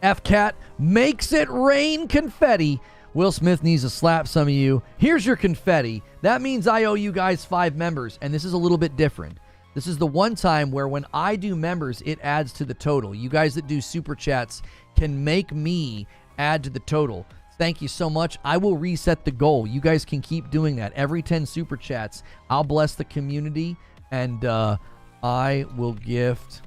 FCAT makes it rain confetti. Will Smith needs to slap some of you. Here's your confetti. That means I owe you guys 5 members, and this is a little bit different. This is the one time where when I do members, it adds to the total. You guys that do super chats can make me add to the total. Thank you so much. I will reset the goal. You guys can keep doing that. Every 10 super chats, I'll bless the community, and I will gift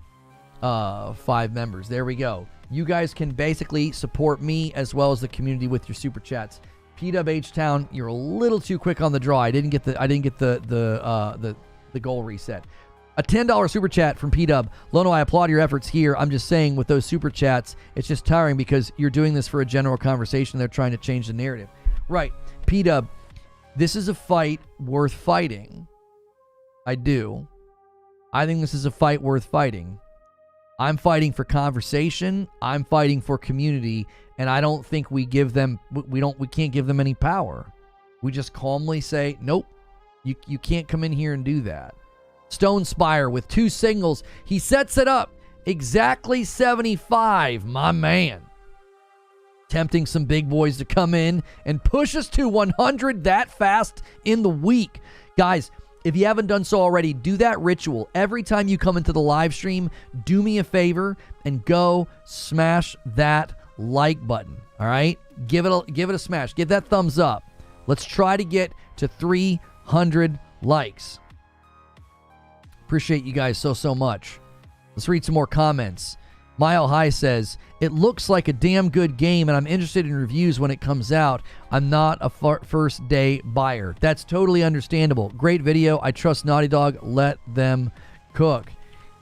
5 members. There we go. You guys can basically support me as well as the community with your super chats. PWH Town, you're a little too quick on the draw. I didn't get the goal reset. A $10 super chat from PW. Lono, I applaud your efforts here. I'm just saying with those super chats, it's just tiring because you're doing this for a general conversation. They're trying to change the narrative. Right. PW, this is a fight worth fighting. I do. I think this is a fight worth fighting. I'm fighting for conversation. I'm fighting for community, and I don't think we can't give them any power. We just calmly say, nope, you can't come in here and do that. Stone Spire with 2 singles. He sets it up. Exactly 75, my man. Tempting some big boys to come in and push us to 100 that fast in the week. Guys, if you haven't done so already, do that ritual. Every time you come into the live stream, do me a favor and go smash that like button. All right? Give it a smash. Give that thumbs up. Let's try to get to 300 likes. Appreciate you guys so much. Let's read some more comments. Mile High says, it looks like a damn good game and I'm interested in reviews when it comes out. I'm not a first day buyer. That's totally understandable. Great video. I trust Naughty Dog. Let them cook.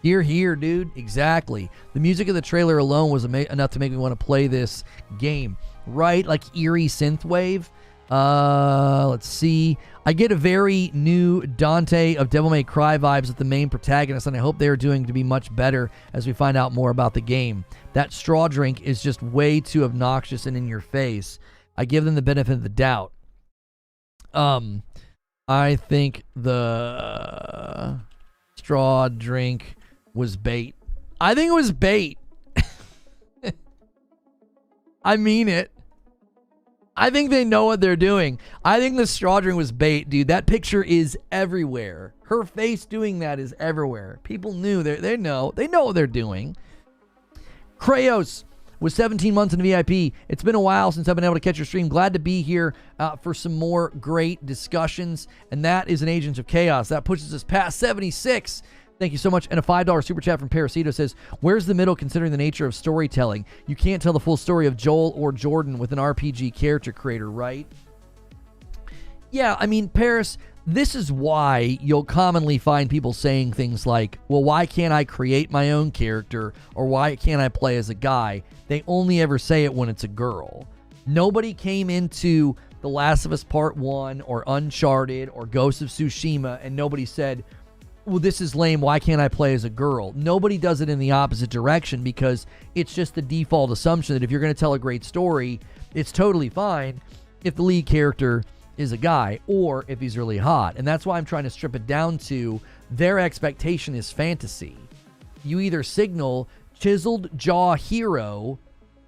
Here, dude. Exactly. The music of the trailer alone was enough to make me want to play this game. Right? Like eerie synthwave. Let's see. I get a very new Dante of Devil May Cry vibes with the main protagonist, and I hope they are doing to be much better as we find out more about the game. That straw drink is just way too obnoxious and in your face. I give them the benefit of the doubt. I think the straw drink was bait. I think it was bait. I mean it. I think they know what they're doing. I think the straw drink was bait, dude. That picture is everywhere. Her face doing that is everywhere. People knew. They know what they're doing. Krayos was 17 months in the VIP. It's been a while since I've been able to catch your stream. Glad to be here for some more great discussions. And that is an Agents of Chaos. That pushes us past 76. Thank you so much. And a $5 super chat from Parasito says, where's the middle considering the nature of storytelling? You can't tell the full story of Joel or Jordan with an RPG character creator, right? Yeah, I mean, Paris, this is why you'll commonly find people saying things like, well, why can't I create my own character? Or why can't I play as a guy? They only ever say it when it's a girl. Nobody came into The Last of Us Part 1 or Uncharted or Ghost of Tsushima and nobody said, well, this is lame, why can't I play as a girl? Nobody does it in the opposite direction because it's just the default assumption that if you're going to tell a great story, it's totally fine if the lead character is a guy or if he's really hot. And that's why I'm trying to strip it down to their expectation is fantasy. You either signal chiseled jaw hero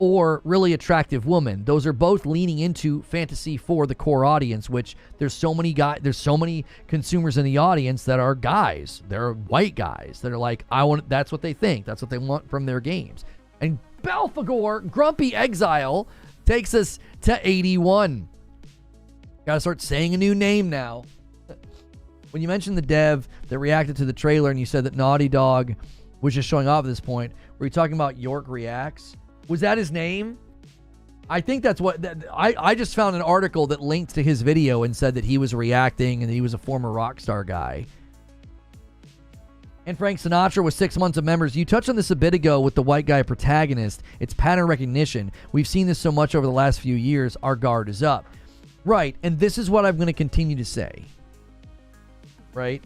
or really attractive woman. Those are both leaning into fantasy for the core audience, which there's so many consumers in the audience that are guys. They're white guys that are like, that's what they think. That's what they want from their games. And Belphegor, Grumpy Exile, takes us to 81. Gotta start saying a new name now. When you mentioned the dev that reacted to the trailer and you said that Naughty Dog was just showing off at this point, were you talking about York Reacts? Was that his name? I think that's what... I just found an article that linked to his video and said that he was reacting and he was a former Rockstar guy. And Frank Sinatra with 6 months of members. You touched on this a bit ago with the white guy protagonist. It's pattern recognition. We've seen this so much over the last few years. Our guard is up. Right, and this is what I'm going to continue to say. Right?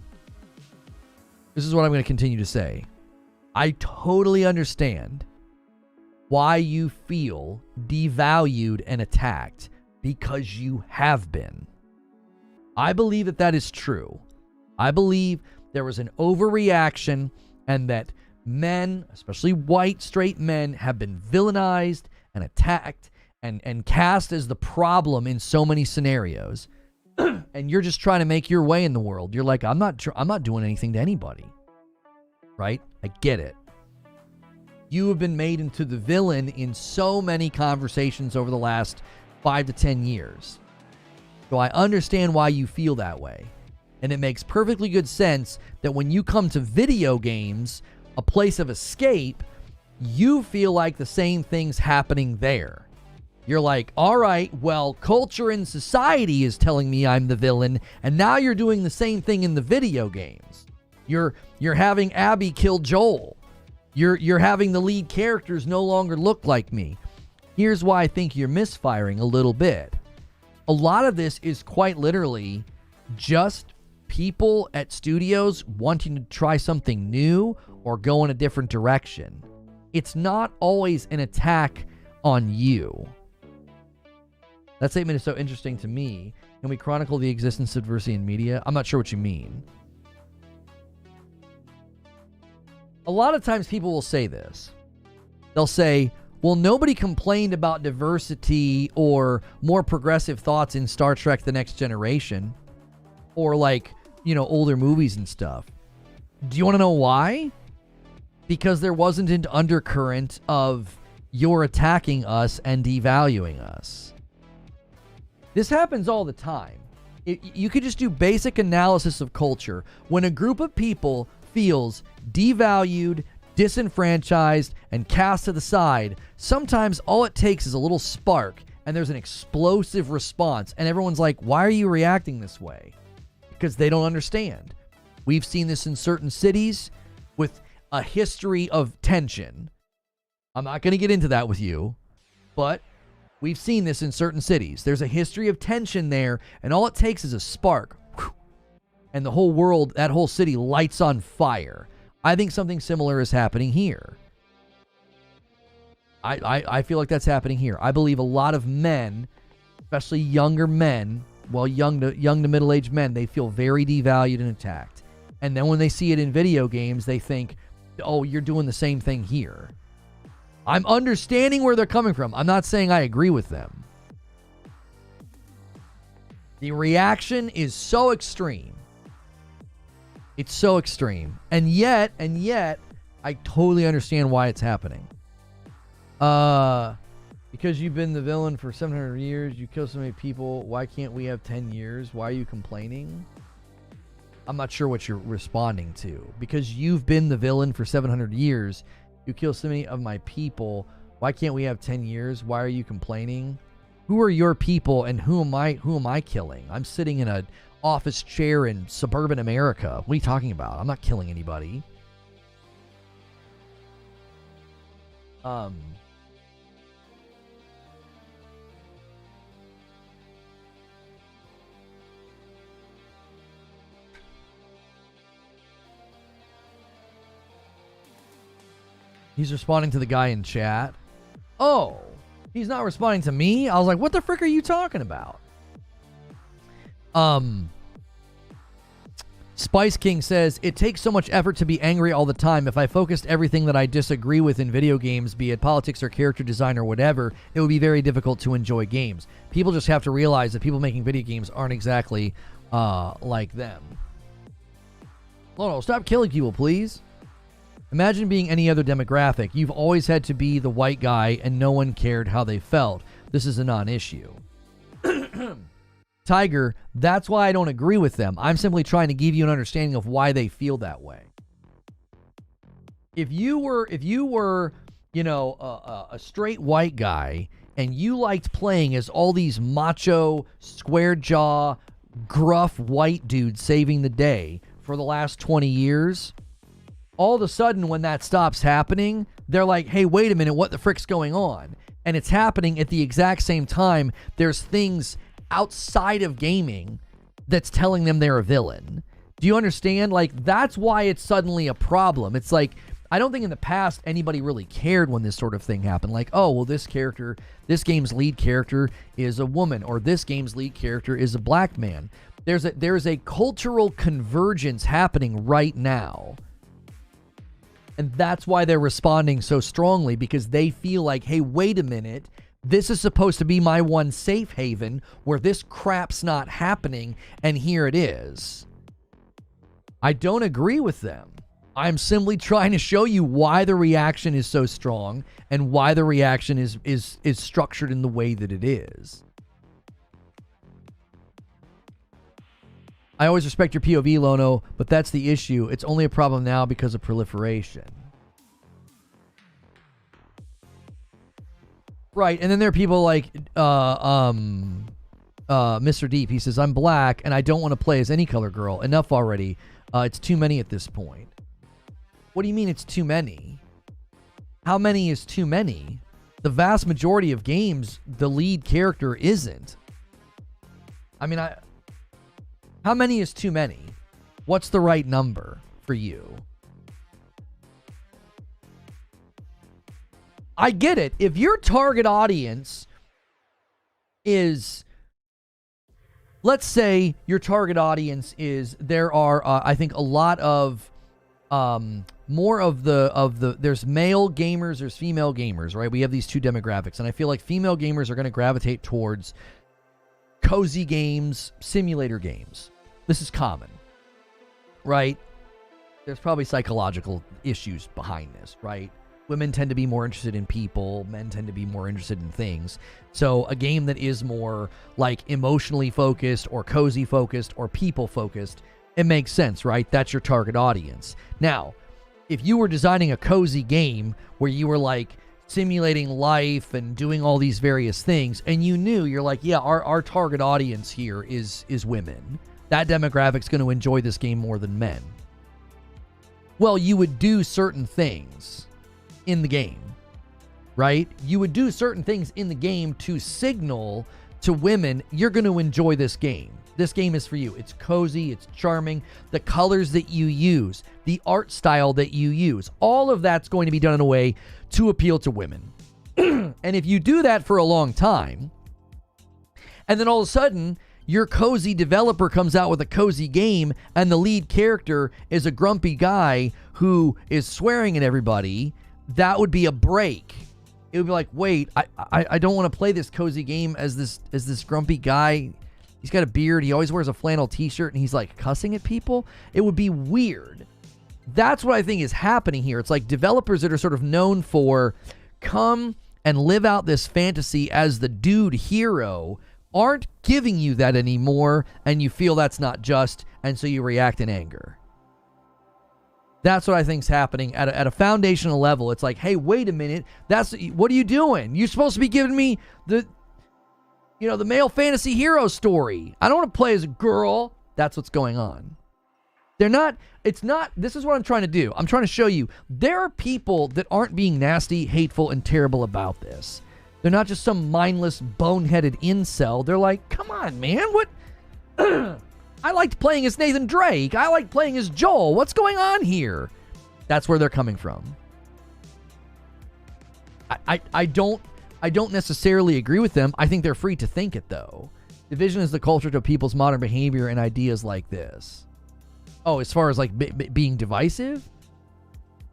This is what I'm going to continue to say. I totally understand why you feel devalued and attacked because you have been. I believe that that is true. I believe there was an overreaction and that men, especially white straight men, have been villainized and attacked and cast as the problem in so many scenarios. And you're just trying to make your way in the world. You're like, I'm not doing anything to anybody. Right? I get it. You have been made into the villain in so many conversations over the last 5 to 10 years. So I understand why you feel that way. And it makes perfectly good sense that when you come to video games, a place of escape, you feel like the same thing's happening there. You're like, all right, well, culture and society is telling me I'm the villain, and now you're doing the same thing in the video games. You're having Abby kill Joel. You're having the lead characters no longer look like me. Here's why I think you're misfiring a little bit. A lot of this is quite literally just people at studios wanting to try something new or go in a different direction. It's not always an attack on you. That statement is so interesting to me. Can we chronicle the existence of diversity in media? I'm not sure what you mean. A lot of times people will say this. They'll say, well, nobody complained about diversity or more progressive thoughts in Star Trek The Next Generation or older movies and stuff. Do you want to know why? Because there wasn't an undercurrent of you're attacking us and devaluing us. This happens all the time. You could just do basic analysis of culture. When a group of people feels devalued, disenfranchised, and cast to the side, sometimes all it takes is a little spark and there's an explosive response and everyone's like, why are you reacting this way? Because they don't understand. We've seen this in certain cities with a history of tension. I'm not going to get into that with you, but we've seen this in certain cities. There's a history of tension there, and all it takes is a spark. And the whole world, that whole city lights on fire. I think something similar is happening here. I feel like that's happening here. I believe a lot of men, especially younger men, young to middle-aged men, they feel very devalued and attacked. And then when they see it in video games, they think, oh, you're doing the same thing here. I'm understanding where they're coming from. I'm not saying I agree with them. The reaction is so extreme. It's so extreme. And yet, I totally understand why it's happening. Because you've been the villain for 700 years, you kill so many people, why can't we have 10 years? Why are you complaining? I'm not sure what you're responding to. Because you've been the villain for 700 years. You kill so many of my people. Why can't we have 10 years? Why are you complaining? Who are your people and who am I killing? I'm sitting in an office chair in suburban America. What are you talking about? I'm not killing anybody. He's responding to the guy in chat. Oh, he's not responding to me? I was like, what the frick are you talking about? Spice King says, it takes so much effort to be angry all the time. If I focused everything that I disagree with in video games, be it politics or character design or whatever, it would be very difficult to enjoy games. People just have to realize that people making video games aren't exactly like them. Lono, stop killing people, please. Imagine being any other demographic. You've always had to be the white guy and no one cared how they felt. This is a non-issue. Tiger, that's why I don't agree with them. I'm simply trying to give you an understanding of why they feel that way. If you were, you know, a straight white guy and you liked playing as all these macho, square jaw, gruff white dudes saving the day for the last 20 years, all of a sudden when that stops happening, they're like, hey, wait a minute, what the frick's going on? And it's happening at the exact same time. There's things outside of gaming that's telling them they're a villain. Do you understand? Like, that's why it's suddenly a problem. It's like, I don't think in the past anybody really cared when this sort of thing happened. Like, oh, well, this game's lead character is a woman, or this game's lead character is a black man. There's a cultural convergence happening right now. And that's why they're responding so strongly, because they feel like, hey, wait a minute, this is supposed to be my one safe haven where this crap's not happening, and here it is. I don't agree with them. I'm simply trying to show you why the reaction is so strong and why the reaction is structured in the way that it is. I always respect your POV, Lono, but that's the issue. It's only a problem now because of proliferation. Right, and then there are people like Mr. Deep. He says, I'm black, and I don't want to play as any color girl. Enough already. It's too many at this point. What do you mean it's too many? How many is too many? The vast majority of games, the lead character isn't. I mean, how many is too many? What's the right number for you? I get it. If your target audience is, let's say your target audience is, there are, I think, a lot of, more of the, there's male gamers, there's female gamers, right? We have these two demographics, and I feel like female gamers are going to gravitate towards cozy games, simulator games. This is common, right? There's probably psychological issues behind this, right? Women tend to be more interested in people. Men tend to be more interested in things. So a game that is more like emotionally focused or cozy focused or people focused, it makes sense, right? That's your target audience. Now, if you were designing a cozy game where you were like simulating life and doing all these various things, and you knew, you're like, yeah, our target audience here is women. That demographic's going to enjoy this game more than men. Well, you would do certain things in the game, right? You would do certain things in the game to signal to women, you're going to enjoy this game. This game is for you. It's cozy, it's charming. The colors that you use, the art style that you use, all of that's going to be done in a way to appeal to women. And if you do that for a long time, and then all of a sudden, your cozy developer comes out with a cozy game, and the lead character is a grumpy guy who is swearing at everybody, that would be a break. It would be like, wait, I don't want to play this cozy game as this grumpy guy. He's got a beard. He always wears a flannel t-shirt, and he's like cussing at people. It would be weird. That's what I think is happening here. It's like developers that are sort of known for come and live out this fantasy as the dude hero, aren't giving you that anymore, and you feel that's not just, and so you react in anger. That's what I think's happening at a foundational level. It's like, hey, wait a minute. What are you doing? You're supposed to be giving me the male fantasy hero story. I don't want to play as a girl. That's what's going on. This is what I'm trying to do. I'm trying to show you there are people that aren't being nasty, hateful, and terrible about this. They're not just some mindless, boneheaded incel. They're like, come on, man. What? I liked playing as Nathan Drake. I like playing as Joel. What's going on here? That's where they're coming from. I don't necessarily agree with them. I think they're free to think it, though. Division is the culture to people's modern behavior and ideas like this. Oh, as far as like being divisive?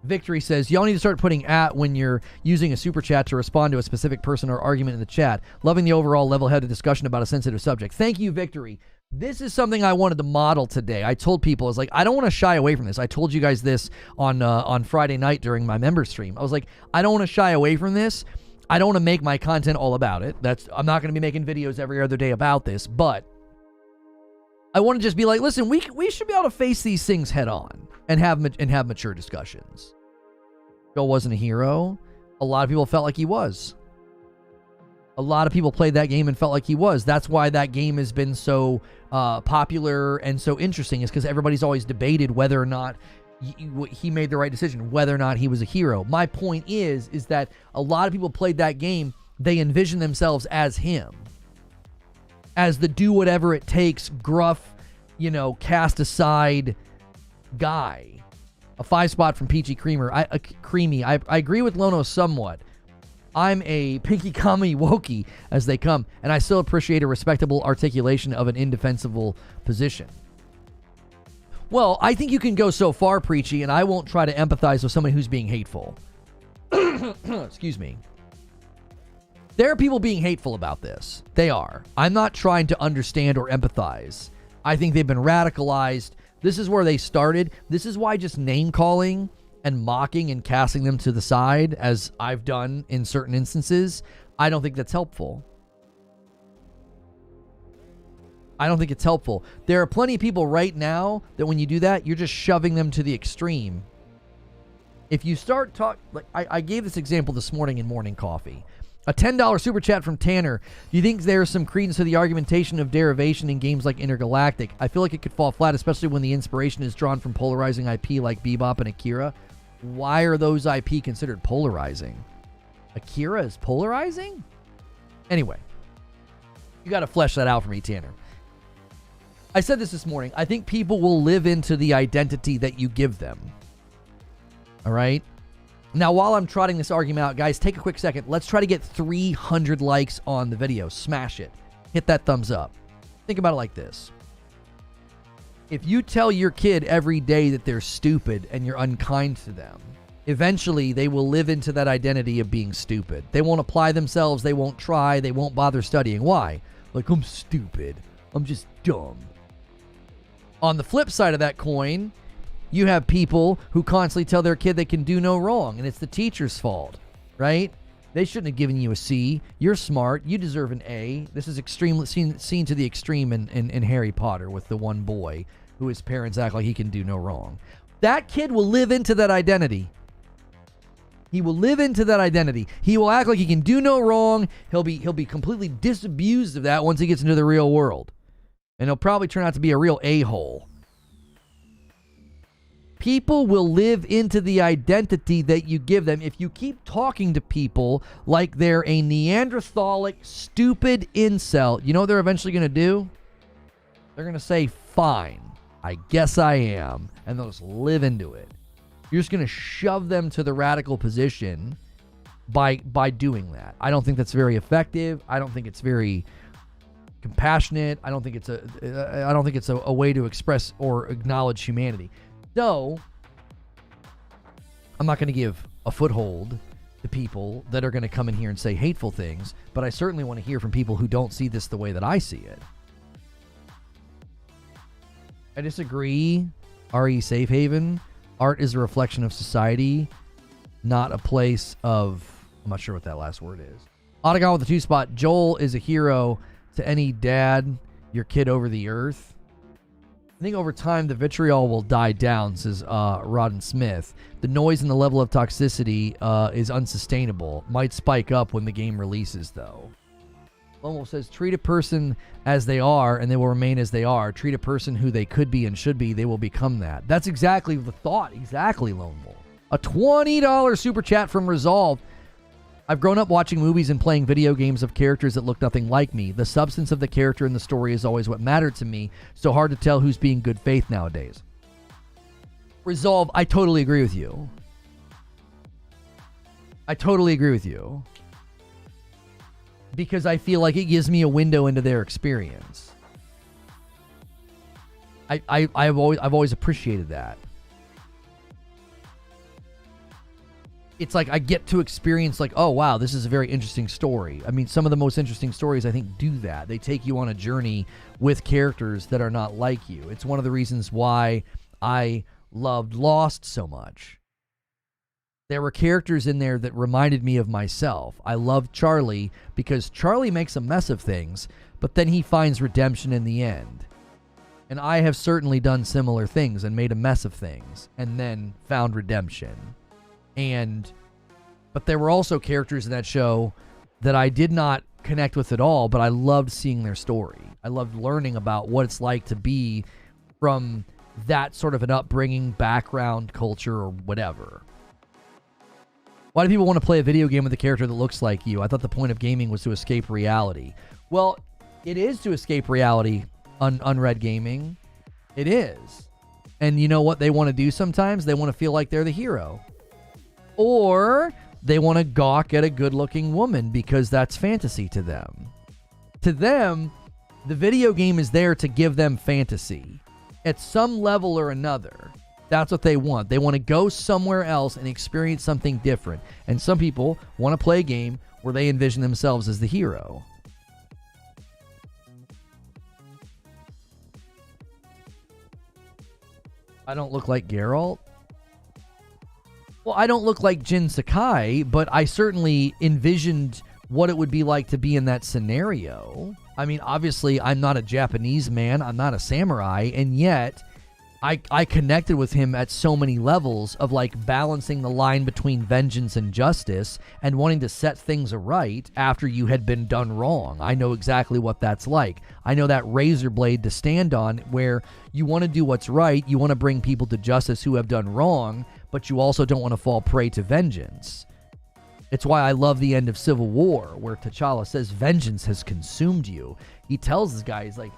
Victory says, y'all need to start putting at when you're using a super chat to respond to a specific person or argument in the chat. Loving the overall level-headed discussion about a sensitive subject. Thank you, Victory. This is something I wanted to model today. I told people, I was like, I don't want to shy away from this. I told you guys this on Friday night during my member stream. I was like, I don't want to shy away from this. I don't want to make my content all about it. I'm not going to be making videos every other day about this, but I want to just be like, listen, we should be able to face these things head on and have mature discussions. Joel wasn't a hero. A lot of people felt like he was. A lot of people played that game and felt like he was. That's why that game has been so popular and so interesting, is because everybody's always debated whether or not he made the right decision, whether or not he was a hero. My point is that a lot of people played that game, they envisioned themselves as him. As the do whatever it takes, gruff, cast aside guy. A 5-spot from Peachy Creamy. I agree with Lono somewhat. I'm a pinky kami wokey as they come, and I still appreciate a respectable articulation of an indefensible position. Well, I think you can go so far, Preachy, and I won't try to empathize with someone who's being hateful. Excuse me. There are people being hateful about this. They are. I'm not trying to understand or empathize. I think they've been radicalized. This is where they started. This is why just name-calling and mocking and casting them to the side, as I've done in certain instances, I don't think that's helpful. I don't think it's helpful. There are plenty of people right now that when you do that, you're just shoving them to the extreme. If you start like I gave this example this morning in Morning Coffee. A $10 super chat from Tanner. Do you think there's some credence to the argumentation of derivation in games like Intergalactic? I feel like it could fall flat, especially when the inspiration is drawn from polarizing IP like Bebop and Akira. Why are those IP considered polarizing? Akira is polarizing? Anyway, you got to flesh that out for me, Tanner. I said this morning. I think people will live into the identity that you give them. All right? Now, while I'm trotting this argument out, guys, take a quick second. Let's try to get 300 likes on the video. Smash it. Hit that thumbs up. Think about it like this. If you tell your kid every day that they're stupid and you're unkind to them, eventually they will live into that identity of being stupid. They won't apply themselves. They won't try. They won't bother studying. Why? Like, I'm stupid. I'm just dumb. On the flip side of that coin, you have people who constantly tell their kid they can do no wrong, and it's the teacher's fault, right? They shouldn't have given you a C. You're smart. You deserve an A. This is extremely seen to the extreme in Harry Potter with the one boy who his parents act like he can do no wrong. That kid will live into that identity. He will live into that identity. He will act like he can do no wrong. He'll be completely disabused of that once he gets into the real world. And he'll probably turn out to be a real a-hole. People will live into the identity that you give them. If you keep talking to people like they're a Neanderthalic, stupid incel, you know what they're eventually going to do? They're going to say, fine, I guess I am. And they'll just live into it. You're just going to shove them to the radical position by doing that. I don't think that's very effective. I don't think it's very compassionate. I don't think it's a way to express or acknowledge humanity. So, I'm not going to give a foothold to people that are going to come in here and say hateful things, but I certainly want to hear from people who don't see this the way that I see it. I disagree. R.E. Safe Haven. Art is a reflection of society, not a place of... I'm not sure what that last word is. Autogon with the 2-spot. Joel is a hero. to any dad your kid over the earth. I think over time the vitriol will die down, says Rodden Smith. The noise and the level of toxicity is unsustainable. Might spike up when the game releases, though. Lone Wolf says, treat a person as they are and they will remain as they are. Treat a person who they could be and should be, they will become that. That's exactly the thought. Exactly, Lone Wolf. A $20 super chat from Resolve. I've grown up watching movies and playing video games of characters that look nothing like me. The substance of the character and the story is always what mattered to me, so hard to tell who's being good faith nowadays. Resolve, I totally agree with you. I totally agree with you. Because I feel like it gives me a window into their experience. I've always appreciated that. It's like I get to experience like, oh, wow, this is a very interesting story. I mean, some of the most interesting stories, I think, do that. They take you on a journey with characters that are not like you. It's one of the reasons why I loved Lost so much. There were characters in there that reminded me of myself. I loved Charlie because Charlie makes a mess of things, but then he finds redemption in the end. And I have certainly done similar things and made a mess of things and then found redemption. But there were also characters in that show that I did not connect with at all, but I loved seeing their story. I loved learning about what it's like to be from that sort of an upbringing, background, culture, or whatever. Why do people want to play a video game with a character that looks like you? I thought the point of gaming was to escape reality. Well, it is to escape reality, Unread Gaming. It is. And you know what they want to do sometimes? They want to feel like they're the hero. Or they want to gawk at a good-looking woman because that's fantasy to them. To them, the video game is there to give them fantasy. At some level or another, that's what they want. They want to go somewhere else and experience something different. And some people want to play a game where they envision themselves as the hero. I don't look like Geralt. Well, I don't look like Jin Sakai, but I certainly envisioned what it would be like to be in that scenario. I mean, obviously, I'm not a Japanese man. I'm not a samurai. And yet, I connected with him at so many levels of like balancing the line between vengeance and justice and wanting to set things right after you had been done wrong. I know exactly what that's like. I know that razor blade to stand on where you want to do what's right. You want to bring people to justice who have done wrong, but you also don't want to fall prey to vengeance. It's why I love the end of Civil War, where T'Challa says, vengeance has consumed you. He tells this guy, he's like,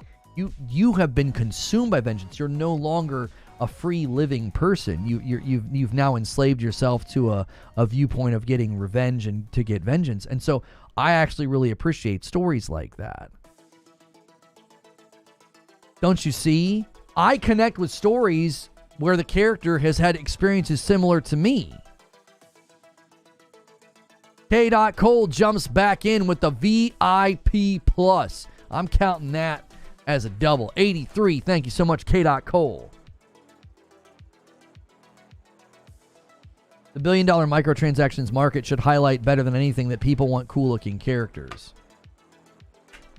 you have been consumed by vengeance. You're no longer a free living person. You've now enslaved yourself to a viewpoint of getting revenge and to get vengeance. And so I actually really appreciate stories like that. Don't you see? I connect with stories where the character has had experiences similar to me. K. Cole jumps back in with the VIP plus. I'm counting that as a double. 83. Thank you so much, K. Cole. The $1 billion microtransactions market should highlight better than anything that people want cool-looking characters.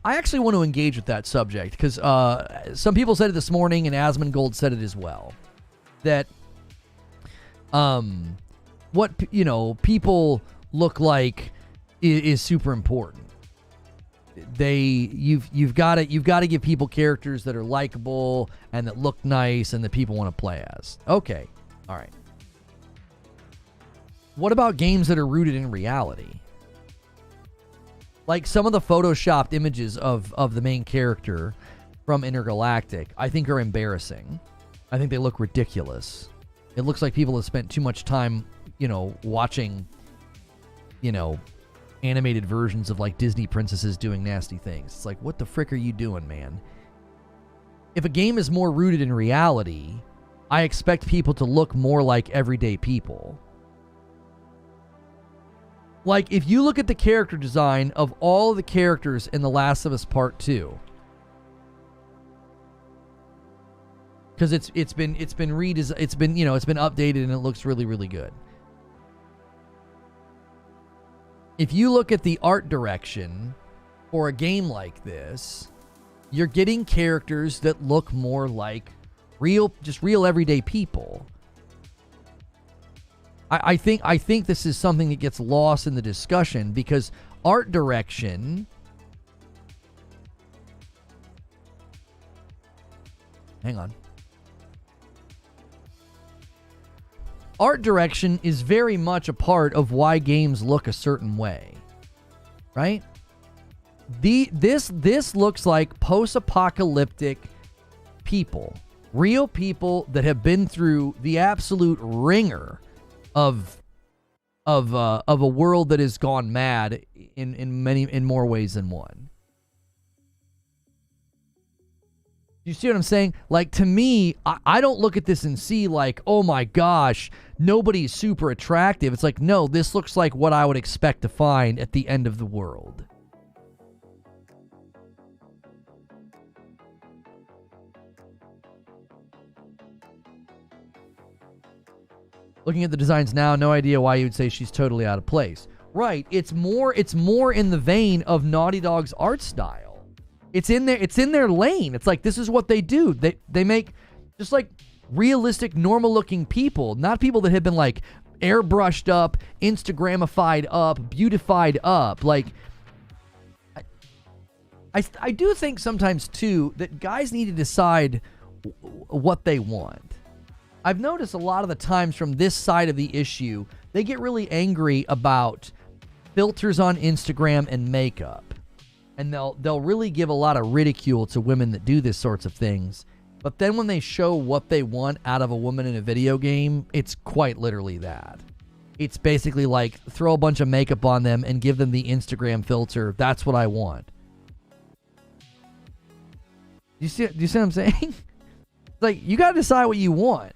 I actually want to engage with that subject because some people said it this morning, and Asmongold said it as well. That what people look like is super important. You've got to give people characters that are likable and that look nice and that people want to play as. Okay, all right. What about games that are rooted in reality? Like some of the photoshopped images of the main character from Intergalactic, I think are embarrassing. I think they look ridiculous. It looks like people have spent too much time, watching, animated versions of like Disney princesses doing nasty things. It's like, what the frick are you doing, man? If a game is more rooted in reality, I expect people to look more like everyday people. Like, if you look at the character design of all of the characters in The Last of Us Part 2, because it's been updated and it looks really, really good. If you look at the art direction for a game like this, you're getting characters that look more like just real everyday people. I think this is something that gets lost in the discussion because art direction. Hang on. Art direction is very much a part of why games look a certain way, right? This looks like post-apocalyptic people, real people that have been through the absolute ringer of a world that has gone mad in more ways than one. You see what I'm saying? Like, to me, I don't look at this and see like, oh my gosh, nobody's super attractive. It's like, no, this looks like what I would expect to find at the end of the world. Looking at the designs now, no idea why you would say she's totally out of place. Right, it's more in the vein of Naughty Dog's art style. It's in their lane. It's like, this is what they do. They make just like realistic, normal looking people, not people that have been like airbrushed up, Instagramified up, beautified up. Like, I do think sometimes too that guys need to decide what they want. I've noticed a lot of the times from this side of the issue, they get really angry about filters on Instagram and makeup. And they'll really give a lot of ridicule to women that do this sorts of things. But then when they show what they want out of a woman in a video game, it's quite literally that. It's basically like, throw a bunch of makeup on them and give them the Instagram filter. That's what I want. Do you see what I'm saying? It's like, you got to decide what you want.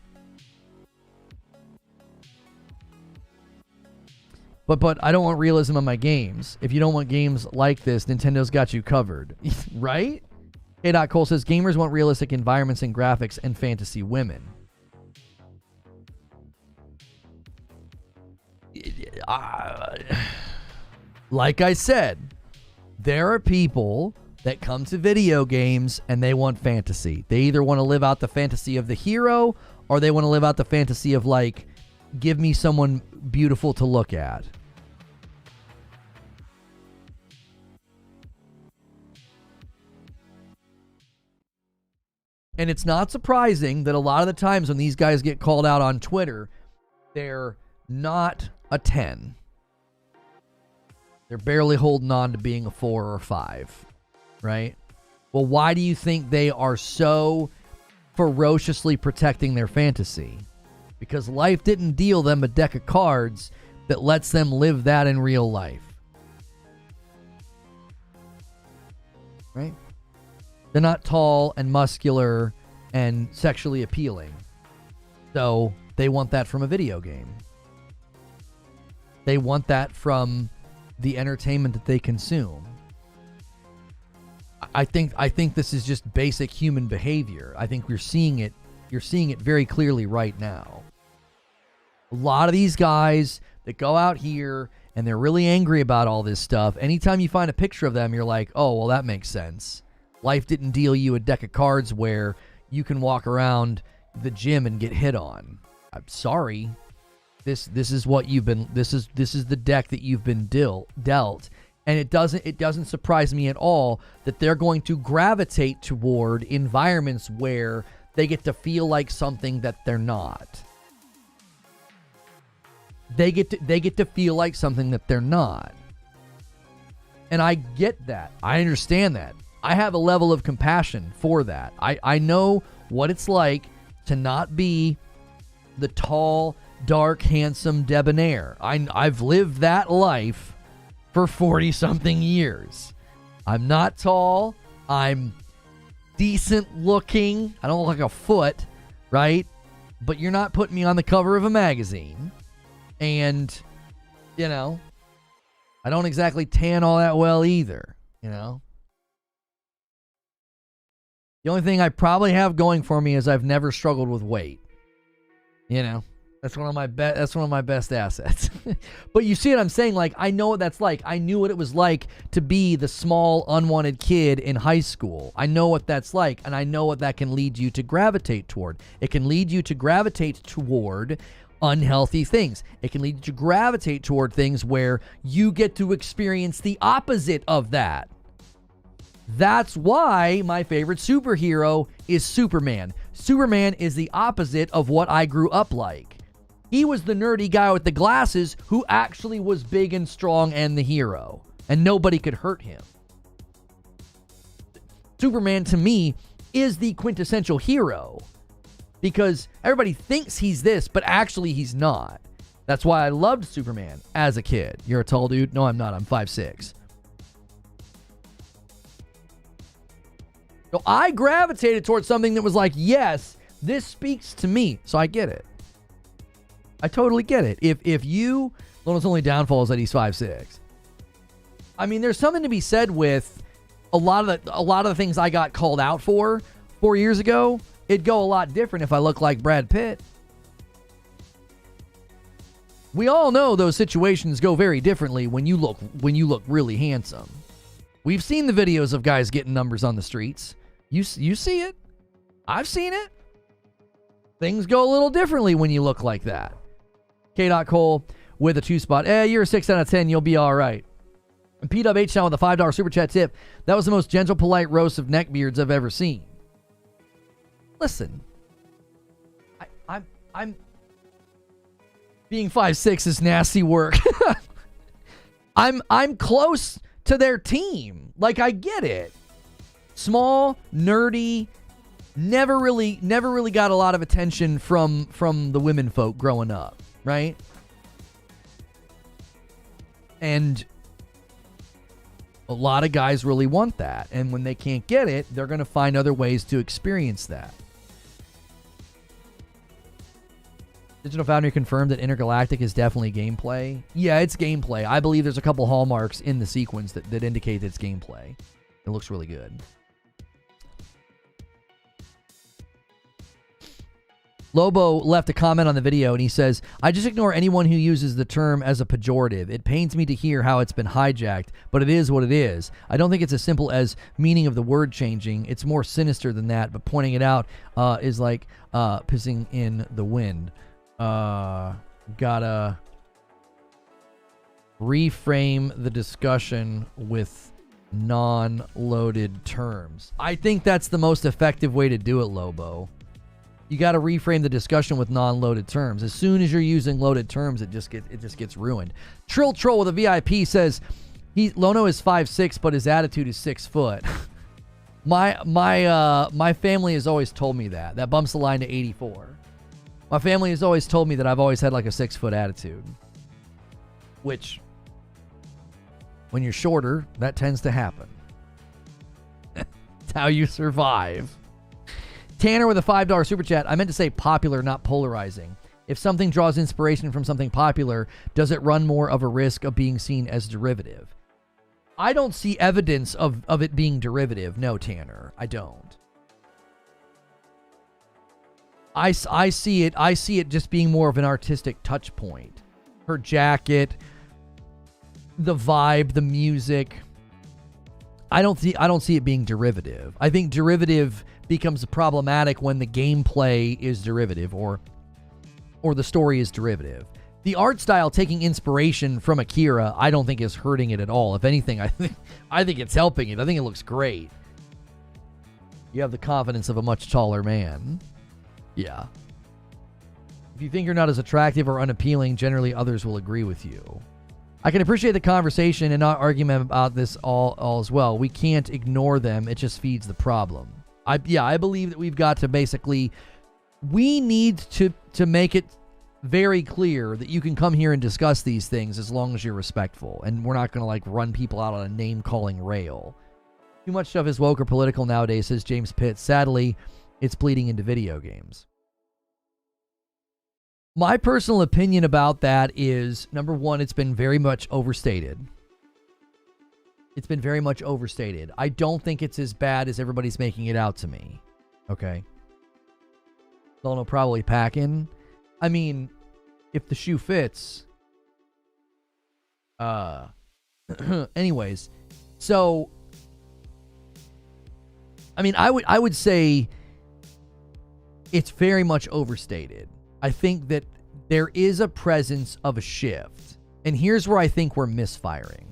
But I don't want realism in my games. If you don't want games like this, Nintendo's got you covered. Right? K. Cole says, gamers want realistic environments and graphics and fantasy women. Like I said, there are people that come to video games and they want fantasy. They either want to live out the fantasy of the hero or they want to live out the fantasy of, like, give me someone beautiful to look at. And it's not surprising that a lot of the times when these guys get called out on Twitter, they're not a 10. They're barely holding on to being a 4 or a 5, right? Well, why do you think they are so ferociously protecting their fantasy? Because life didn't deal them a deck of cards that lets them live that in real life. Right? They're not tall and muscular and sexually appealing. So they want that from a video game. They want that from the entertainment that they consume. I think this is just basic human behavior. I think you're seeing it very clearly right now. A lot of these guys that go out here and they're really angry about all this stuff, anytime you find a picture of them, you're like, oh, well, that makes sense. Life didn't deal you a deck of cards where you can walk around the gym and get hit on. I'm sorry. This is what you've been, this is the deck that you've been dealt. And it doesn't surprise me at all that they're going to gravitate toward environments where they get to feel like something that they're not. They get to feel like something that they're not. And I get that. I understand that. I have a level of compassion for that. I know what it's like to not be the tall, dark, handsome debonair. I've lived that life for 40-something years. I'm not tall. I'm decent looking. I don't look like a foot, right? But you're not putting me on the cover of a magazine. And, you know, I don't exactly tan all that well either, you know? The only thing I probably have going for me is I've never struggled with weight. You know, That's one of my best assets. But you see what I'm saying? Like, I know what that's like. I knew what it was like to be the small, unwanted kid in high school. I know what that's like, and I know what that can lead you to gravitate toward. It can lead you to gravitate toward unhealthy things. It can lead you to gravitate toward things where you get to experience the opposite of that. That's why my favorite superhero is Superman. Superman is the opposite of what I grew up like. He was the nerdy guy with the glasses who actually was big and strong and the hero, and nobody could hurt him. Superman, to me, is the quintessential hero because everybody thinks he's this, but actually he's not. That's why I loved Superman as a kid. You're a tall dude? No, I'm not. I'm 5'6". So I gravitated towards something that was like, yes, this speaks to me. So I get it. I totally get it. If you, Lono's only downfall is that he's 5'6". I mean, there's something to be said with a lot of the things I got called out for 4 years ago. It'd go a lot different if I looked like Brad Pitt. We all know those situations go very differently when you look really handsome. We've seen the videos of guys getting numbers on the streets. You see it. I've seen it. Things go a little differently when you look like that. K. Cole with a 2-spot. You're a 6 out of 10. You'll be all right. And P.H. now with a $5 super chat tip. That was the most gentle, polite roast of neckbeards I've ever seen. Listen, I'm being 5'6" is nasty work. I'm close to their team. Like, I get it. Small, nerdy, never really got a lot of attention from the women folk growing up, right? And a lot of guys really want that. And when they can't get it, they're going to find other ways to experience that. Digital Foundry confirmed that Intergalactic is definitely gameplay. Yeah, it's gameplay. I believe there's a couple hallmarks in the sequence that indicate that it's gameplay. It looks really good. Lobo left a comment on the video and he says, I just ignore anyone who uses the term as a pejorative. It pains me to hear how it's been hijacked, but it is what it is. I don't think it's as simple as meaning of the word changing. It's more sinister than that, but pointing it out is like pissing in the wind. Gotta reframe the discussion with non-loaded terms. I think that's the most effective way to do it, Lobo. You got to reframe the discussion with non-loaded terms. As soon as you're using loaded terms, it just gets ruined. Trill Troll with a VIP says, Lono is 5'6", but his attitude is 6 foot. My family has always told me that. That bumps the line to 84. My family has always told me that I've always had like a 6 foot attitude. Which, when you're shorter, that tends to happen. It's how you survive. Tanner with a $5 super chat. I meant to say popular, not polarizing. If something draws inspiration from something popular, does it run more of a risk of being seen as derivative? I don't see evidence of it being derivative. No, Tanner, I don't. I see it just being more of an artistic touch point. Her jacket, the vibe, the music. I don't see it being derivative. I think derivative becomes problematic when the gameplay is derivative or the story is derivative. The art style taking inspiration from Akira, I don't think is hurting it at all. If anything, I think it's helping it. I think it looks great. You have the confidence of a much taller man. Yeah. If you think you're not as attractive or unappealing, generally others will agree with you. I can appreciate the conversation and not argument about this all as well. We can't ignore them. It just feeds the problem. I believe that we've got to basically, we need to make it very clear that you can come here and discuss these things as long as you're respectful. And we're not going to like run people out on a name-calling rail. Too much stuff is woke or political nowadays, says James Pitt. Sadly, it's bleeding into video games. My personal opinion about that is, number one, it's been very much overstated. It's been very much overstated. I don't think it's as bad as everybody's making it out to me. Okay. Lono probably packing. I mean, if the shoe fits. Anyways, so I mean, I would say it's very much overstated. I think that there is a presence of a shift. And here's where I think we're misfiring.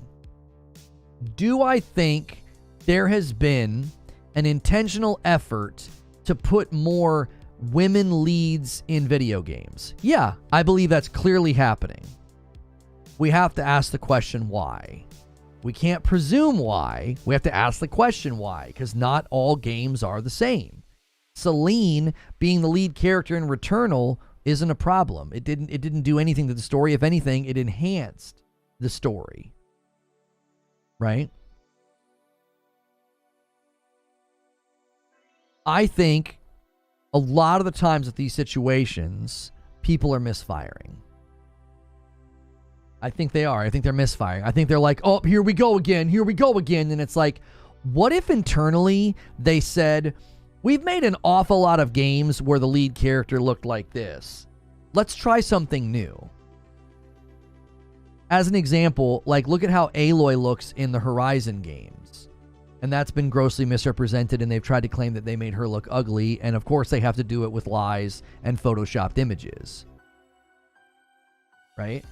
Do I think there has been an intentional effort to put more women leads in video games? Yeah, I believe that's clearly happening. We have to ask the question why. We can't presume why. We have to ask the question why, because not all games are the same. Celine being the lead character in Returnal isn't a problem. It didn't do anything to the story. If anything, it enhanced the story. Right? I think a lot of the times with these situations, people are misfiring. I think they are. I think they're misfiring. I think they're like, oh, here we go again. Here we go again. And it's like, what if internally they said, we've made an awful lot of games where the lead character looked like this. Let's try something new. As an example, like, look at how Aloy looks in the Horizon games. And that's been grossly misrepresented, and they've tried to claim that they made her look ugly. And of course, they have to do it with lies and photoshopped images. Right?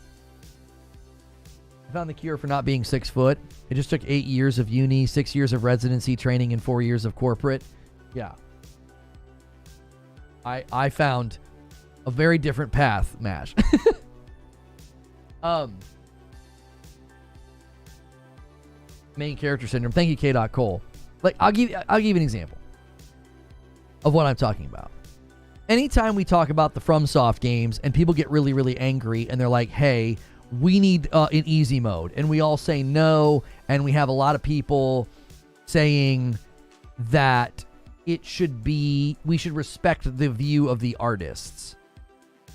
I found the cure for not being 6 foot. It just took 8 years of uni, 6 years of residency training, and 4 years of corporate. Yeah. I found a very different path, Mash. Main character syndrome. Thank you, K.Cole. Like, I'll give you an example of what I'm talking about. Anytime we talk about the FromSoft games and people get really, really angry and they're like, hey, we need an easy mode. And we all say no. And we have a lot of people saying that we should respect the view of the artists.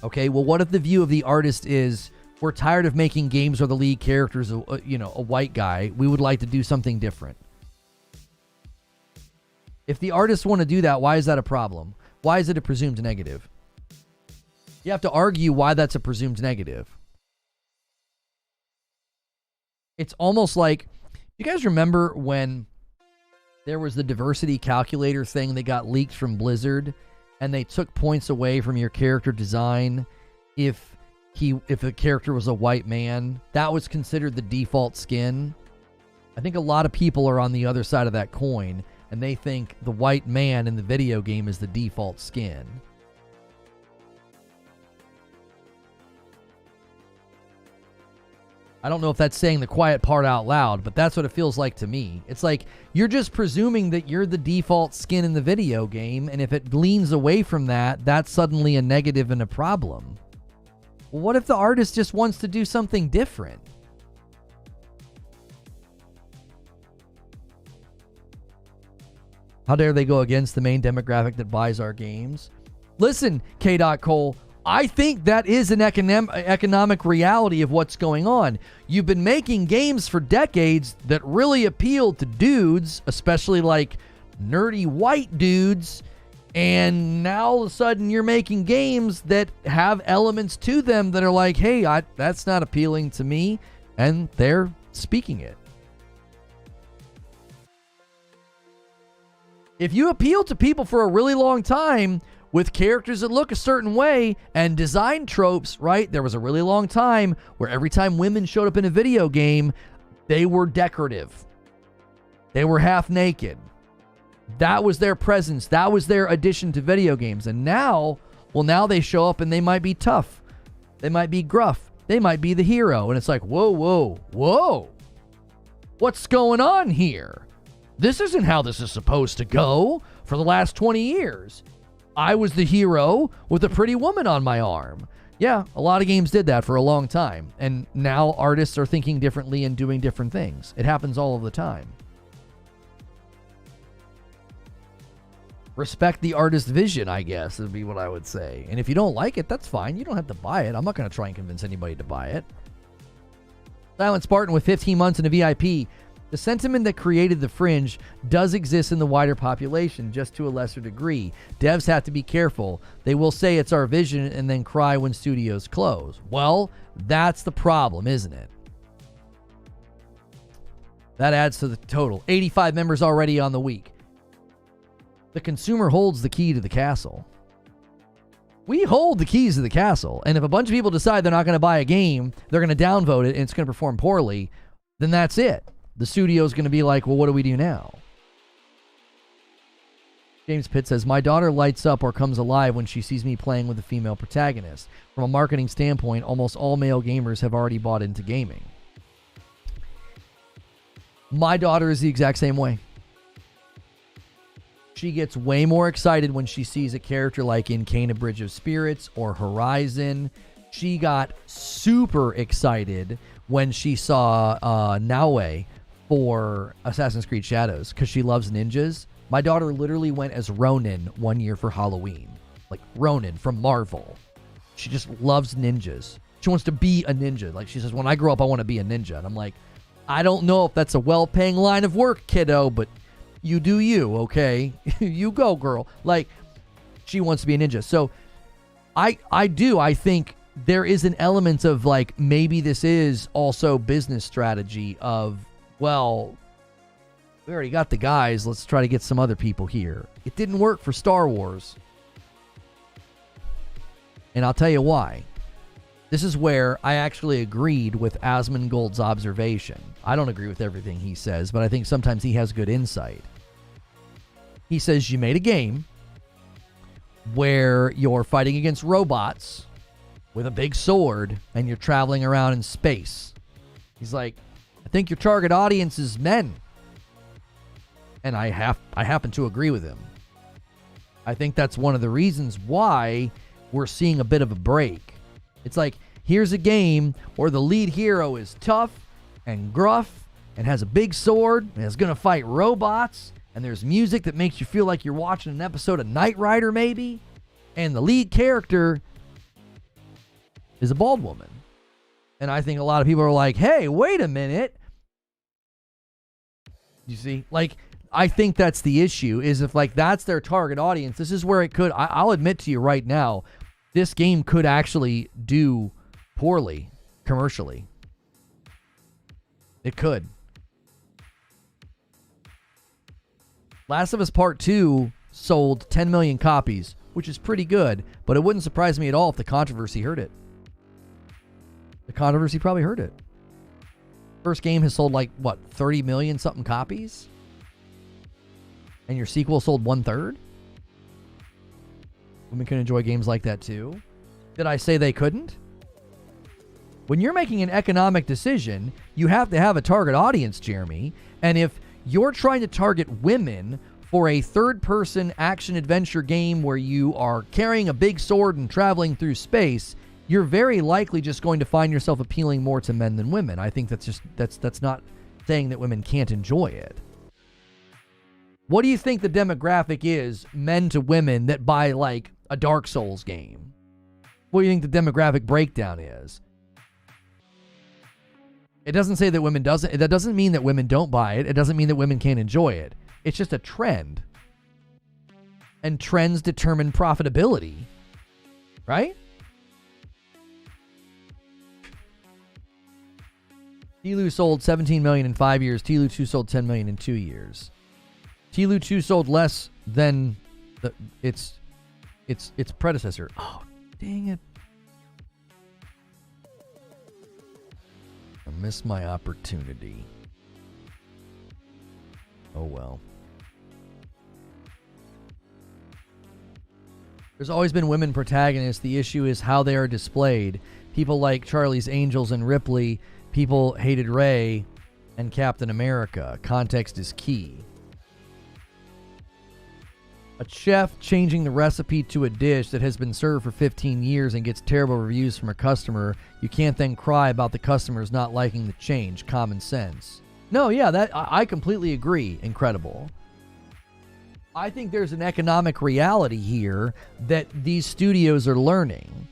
Okay, well, what if the view of the artist is, we're tired of making games where the lead character is a white guy. We would like to do something different. If the artists want to do that, why is that a problem? Why is it a presumed negative? You have to argue why that's a presumed negative. It's almost like, you guys remember when there was the diversity calculator thing that got leaked from Blizzard, and they took points away from your character design if the character was a white man? That was considered the default skin. I think a lot of people are on the other side of that coin, and they think the white man in the video game is the default skin. I don't know if that's saying the quiet part out loud, but that's what it feels like to me. It's like you're just presuming that you're the default skin in the video game, and if it leans away from that, that's suddenly a negative and a problem. Well, what if the artist just wants to do something different? How dare they go against the main demographic that buys our games? Listen, K.Cole, I think that is an economic reality of what's going on. You've been making games for decades that really appeal to dudes, especially like nerdy white dudes, and now all of a sudden you're making games that have elements to them that are like, hey, that's not appealing to me, and they're speaking it. If you appeal to people for a really long time with characters that look a certain way and design tropes, right? There was a really long time where every time women showed up in a video game, they were decorative. They were half naked. That was their presence. That was their addition to video games. And now they show up and they might be tough. They might be gruff. They might be the hero. And it's like, whoa, whoa, whoa. What's going on here? This isn't how this is supposed to go for the last 20 years. I was the hero with a pretty woman on my arm. Yeah, a lot of games did that for a long time. And now artists are thinking differently and doing different things. It happens all of the time. Respect the artist's vision, I guess, would be what I would say. And if you don't like it, that's fine. You don't have to buy it. I'm not going to try and convince anybody to buy it. Silent Spartan with 15 months in a VIP. The sentiment that created the fringe does exist in the wider population, just to a lesser degree. Devs have to be careful. They will say it's our vision and then cry when studios close. Well, that's the problem, isn't it? That adds to the total. 85 members already on the week. The consumer holds the key to the castle. We hold the keys to the castle, and if a bunch of people decide they're not going to buy a game, they're going to downvote it, and it's going to perform poorly, then that's it. The studio's going to be like, well, what do we do now? James Pitt says, my daughter lights up or comes alive when she sees me playing with a female protagonist. From a marketing standpoint, almost all male gamers have already bought into gaming. My daughter is the exact same way. She gets way more excited when she sees a character like in Kena Bridge of Spirits or Horizon. She got super excited when she saw Naue for Assassin's Creed Shadows because she loves ninjas. My daughter literally went as Ronin one year for Halloween. Like Ronin from Marvel. She just loves ninjas. She wants to be a ninja. Like she says, when I grow up, I want to be a ninja. And I'm like, I don't know if that's a well-paying line of work, kiddo, but you do you, okay? You go, girl. Like, she wants to be a ninja. So I think there is an element of like, maybe this is also business strategy of, well, we already got the guys. Let's try to get some other people here. It didn't work for Star Wars. And I'll tell you why. This is where I actually agreed with Asmongold's observation. I don't agree with everything he says, but I think sometimes he has good insight. He says you made a game where you're fighting against robots with a big sword and you're traveling around in space. He's like, I think your target audience is men. And I happen to agree with him. I think that's one of the reasons why we're seeing a bit of a break. It's like, here's a game where the lead hero is tough and gruff and has a big sword and is going to fight robots, and there's music that makes you feel like you're watching an episode of Knight Rider maybe, and the lead character is a bald woman. And I think a lot of people are like, hey, wait a minute. You see? Like, I think that's the issue, is if like that's their target audience, this is where it could, I'll admit to you right now, this game could actually do poorly commercially. It could. Last of Us Part 2 sold 10 million copies, which is pretty good, but it wouldn't surprise me at all if the controversy heard it. The controversy probably heard it. First game has sold like, what, 30 million something copies? And your sequel sold 1/3? Women can enjoy games like that too. Did I say they couldn't? When you're making an economic decision, you have to have a target audience, Jeremy. And if you're trying to target women for a third-person action-adventure game where you are carrying a big sword and traveling through space, you're very likely just going to find yourself appealing more to men than women. I think that's not saying that women can't enjoy it. What do you think the demographic is, men to women, that buy like a Dark Souls game? What do you think the demographic breakdown is? It doesn't say that women doesn't. That doesn't mean that women don't buy it. It doesn't mean that women can't enjoy it. It's just a trend. And trends determine profitability. Right? TLU sold 17 million in 5 years. TLU 2 sold 10 million in 2 years. TLU 2 sold less than its predecessor. Oh, dang it. I missed my opportunity. Oh well. There's always been women protagonists. The issue is how they are displayed. People like Charlie's Angels and Ripley. People hated Rey and Captain America. Context is key. A chef changing the recipe to a dish that has been served for 15 years and gets terrible reviews from a customer, you can't then cry about the customers not liking the change. Common sense. No, yeah, that I completely agree. Incredible. I think there's an economic reality here that these studios are learning.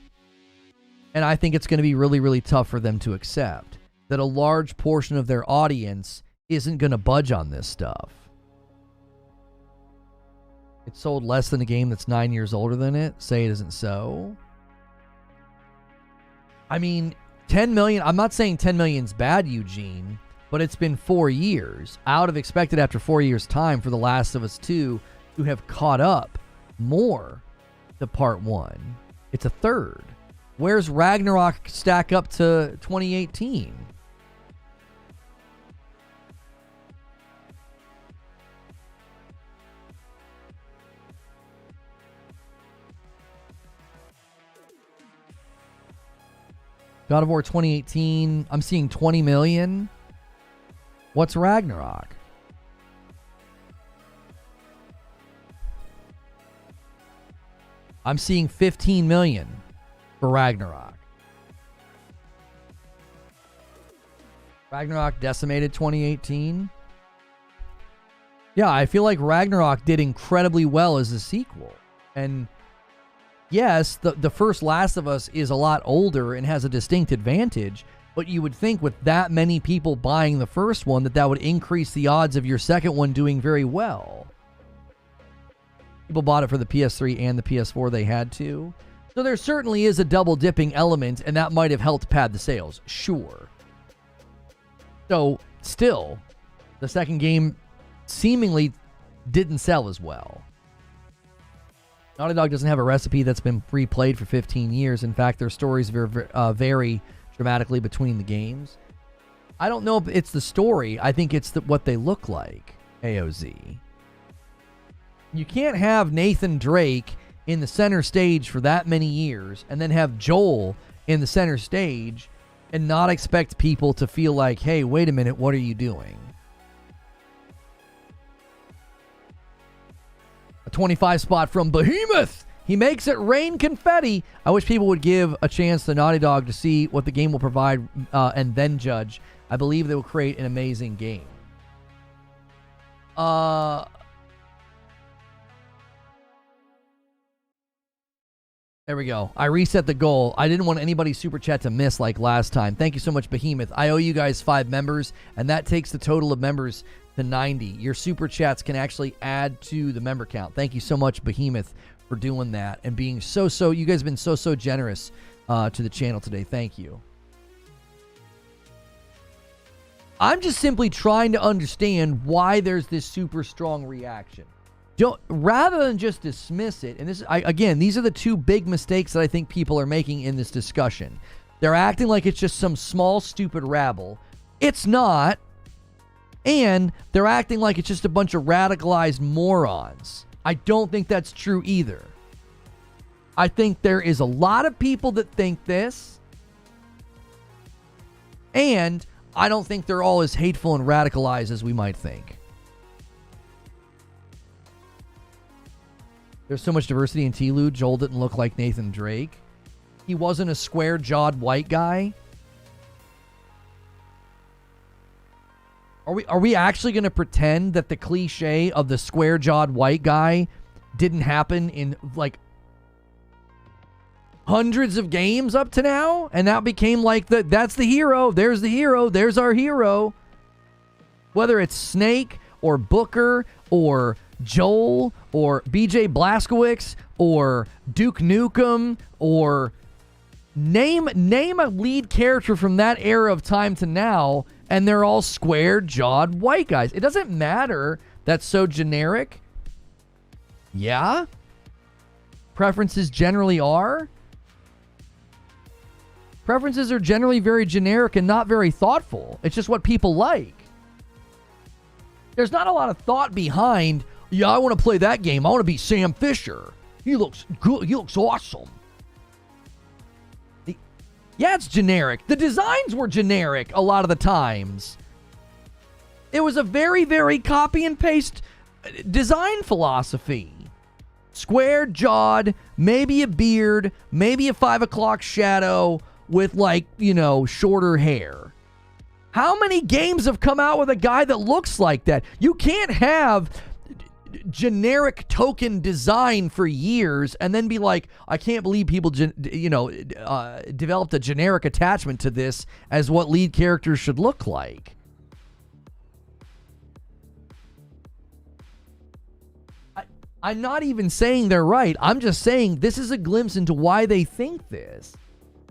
And I think it's going to be really, really tough for them to accept that a large portion of their audience isn't going to budge on this stuff. It sold less than a game that's 9 years older than it. Say it isn't so. I mean, 10 million. I'm not saying 10 million's bad, Eugene, but it's been 4 years. I would have expected after 4 years' time for The Last of Us 2 to have caught up more to part 1. It's a third. Where's Ragnarok stack up to 2018? God of War 2018, I'm seeing 20 million. What's Ragnarok? I'm seeing 15 million for Ragnarok. Ragnarok decimated 2018. Yeah, I feel like Ragnarok did incredibly well as a sequel. And yes, the first Last of Us is a lot older and has a distinct advantage, but you would think with that many people buying the first one that would increase the odds of your second one doing very well. People bought it for the PS3 and the PS4, they had to. So there certainly is a double dipping element, and that might have helped pad the sales, sure. So still, the second game seemingly didn't sell as well. Naughty Dog doesn't have a recipe that's been replayed for 15 years. In fact, their stories vary dramatically between the games. I don't know if it's the story. I think it's what they look like, AOZ. You can't have Nathan Drake in the center stage for that many years and then have Joel in the center stage and not expect people to feel like, hey, wait a minute, what are you doing? A 25 spot from Behemoth. He makes it rain confetti. I wish people would give a chance to Naughty Dog to see what the game will provide and then judge. I believe they will create an amazing game. There we go. I reset the goal. I didn't want anybody's super chat to miss like last time. Thank you so much, Behemoth. I owe you guys 5 members, and that takes the total of members to 90. Your super chats can actually add to the member count. Thank you so much, Behemoth, for doing that and being you guys have been so generous to the channel today. Thank you. I'm just simply trying to understand why there's this super strong reaction. Rather than just dismiss it, and again, these are the two big mistakes that I think people are making in this discussion. They're acting like it's just some small, stupid rabble. It's not. And they're acting like it's just a bunch of radicalized morons. I don't think that's true either. I think there is a lot of people that think this. And I don't think they're all as hateful and radicalized as we might think. There's so much diversity in T-Lou. Joel didn't look like Nathan Drake. He wasn't a square-jawed white guy. Are we actually going to pretend that the cliche of the square-jawed white guy didn't happen in, like, hundreds of games up to now? And that became like, that's the hero. There's the hero. There's our hero. Whether it's Snake or Booker or Joel or BJ Blazkowicz or Duke Nukem or name a lead character from that era of time to now, and they're all square-jawed white guys. It doesn't matter. That's so generic. Yeah? Preferences generally are. Preferences are generally very generic and not very thoughtful. It's just what people like. There's not a lot of thought behind, yeah, I want to play that game. I want to be Sam Fisher. He looks good. He looks awesome. Yeah, it's generic. The designs were generic a lot of the times. It was a very, very copy and paste design philosophy. Square-jawed, maybe a beard, maybe a 5 o'clock shadow with, like, shorter hair. How many games have come out with a guy that looks like that? You can't have generic token design for years and then be like, I can't believe people developed a generic attachment to this as what lead characters should look like. I'm not even saying they're right. I'm just saying this is a glimpse into why they think this.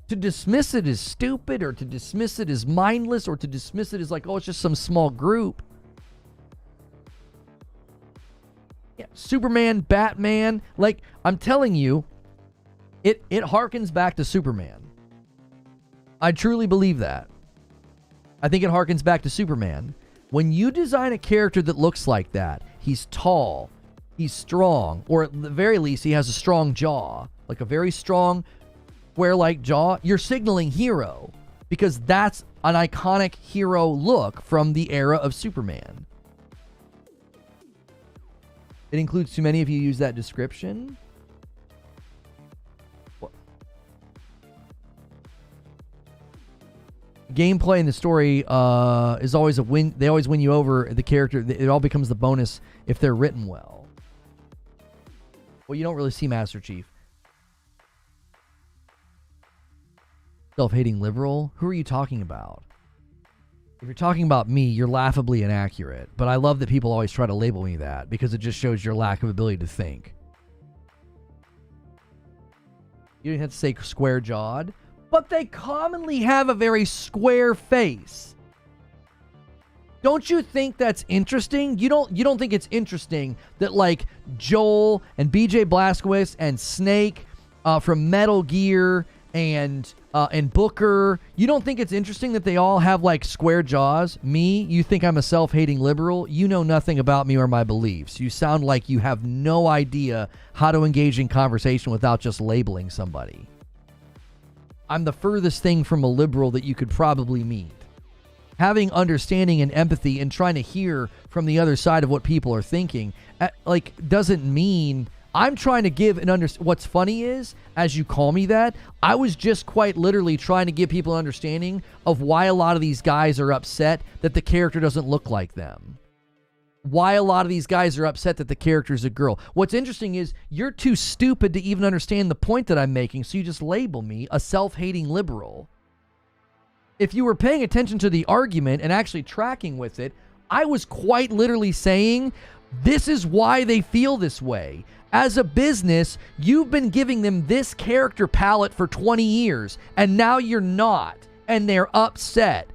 To dismiss it as stupid, or to dismiss it as mindless, or to dismiss it as like, oh, it's just some small group. Yeah, Superman, Batman, like, I'm telling you, it harkens back to Superman. I truly believe that. I think it harkens back to Superman. When you design a character that looks like that, he's tall, he's strong, or at the very least, he has a strong jaw, like a very strong, square-like jaw, you're signaling hero, because that's an iconic hero look from the era of Superman. It includes too many of you use that description. What? Gameplay and the story is always a win. They always win you over. The character, it all becomes the bonus if they're written well. Well, you don't really see Master Chief. Self-hating liberal? Who are you talking about? If you're talking about me, you're laughably inaccurate. But I love that people always try to label me that, because it just shows your lack of ability to think. You didn't have to say square-jawed, but they commonly have a very square face. Don't you think that's interesting? You don't think it's interesting that, like, Joel and BJ Blazkowicz and Snake from Metal Gear and Booker, you don't think it's interesting that they all have like square jaws? Me, you think I'm a self-hating liberal? You know nothing about me or my beliefs. You sound like you have no idea how to engage in conversation without just labeling somebody. I'm the furthest thing from a liberal that you could probably meet. Having understanding and empathy and trying to hear from the other side of what people are thinking, like, doesn't mean I'm trying to give an What's funny is, as you call me that, I was just quite literally trying to give people an understanding of why a lot of these guys are upset that the character doesn't look like them. Why a lot of these guys are upset that the character's a girl. What's interesting is you're too stupid to even understand the point that I'm making, so you just label me a self-hating liberal. If you were paying attention to the argument and actually tracking with it, I was quite literally saying, this is why they feel this way. As a business, you've been giving them this character palette for 20 years, and now you're not, and they're upset.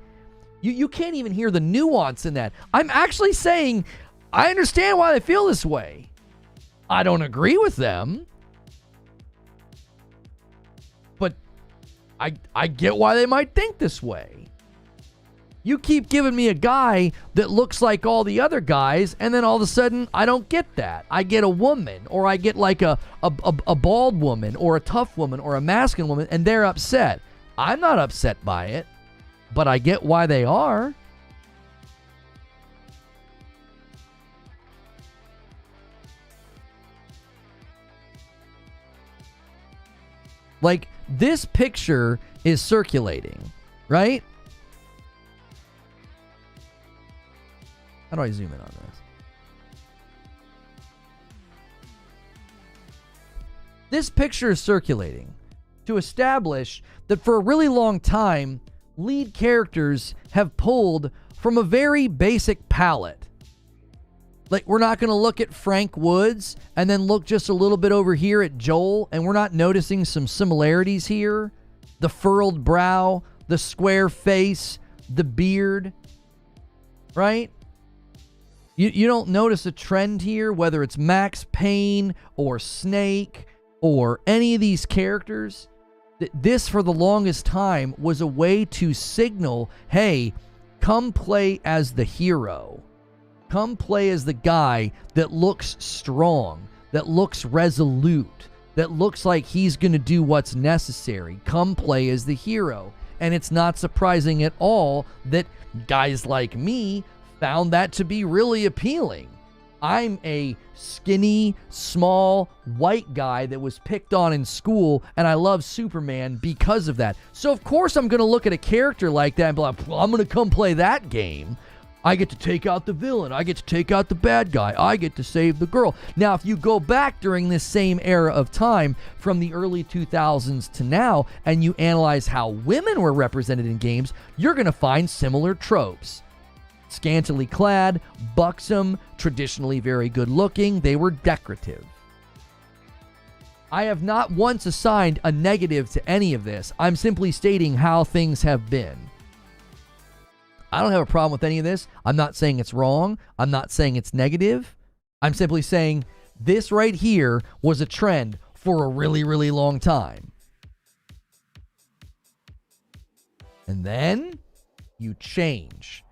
You can't even hear the nuance in that. I'm actually saying, I understand why they feel this way. I don't agree with them, but I get why they might think this way. You keep giving me a guy that looks like all the other guys, and then all of a sudden, I don't get that. I get a woman, or I get like a bald woman, or a tough woman, or a masculine woman, and they're upset. I'm not upset by it, but I get why they are. Like, this picture is circulating, right? How do I zoom in on this? This picture is circulating to establish that for a really long time, lead characters have pulled from a very basic palette. Like, we're not going to look at Frank Woods and then look just a little bit over here at Joel, and we're not noticing some similarities here. The furrowed brow, the square face, the beard, right? You don't notice a trend here, whether it's Max Payne or Snake or any of these characters. This, for the longest time, was a way to signal, hey, come play as the hero. Come play as the guy that looks strong, that looks resolute, that looks like he's going to do what's necessary. Come play as the hero. And it's not surprising at all that guys like me found that to be really appealing. I'm a skinny, small, white guy that was picked on in school, and I love Superman because of that. So of course I'm going to look at a character like that and be like, well, I'm going to come play that game. I get to take out the villain. I get to take out the bad guy. I get to save the girl. Now, if you go back during this same era of time from the early 2000s to now, and you analyze how women were represented in games, you're going to find similar tropes. scantily clad, buxom, traditionally very good looking. They were decorative. I have not once assigned a negative to any of this. I'm simply stating how things have been. I don't have a problem with any of this. I'm not saying it's wrong. I'm not saying it's negative. I'm simply saying this right here was a trend for a really, really long time. And then you change.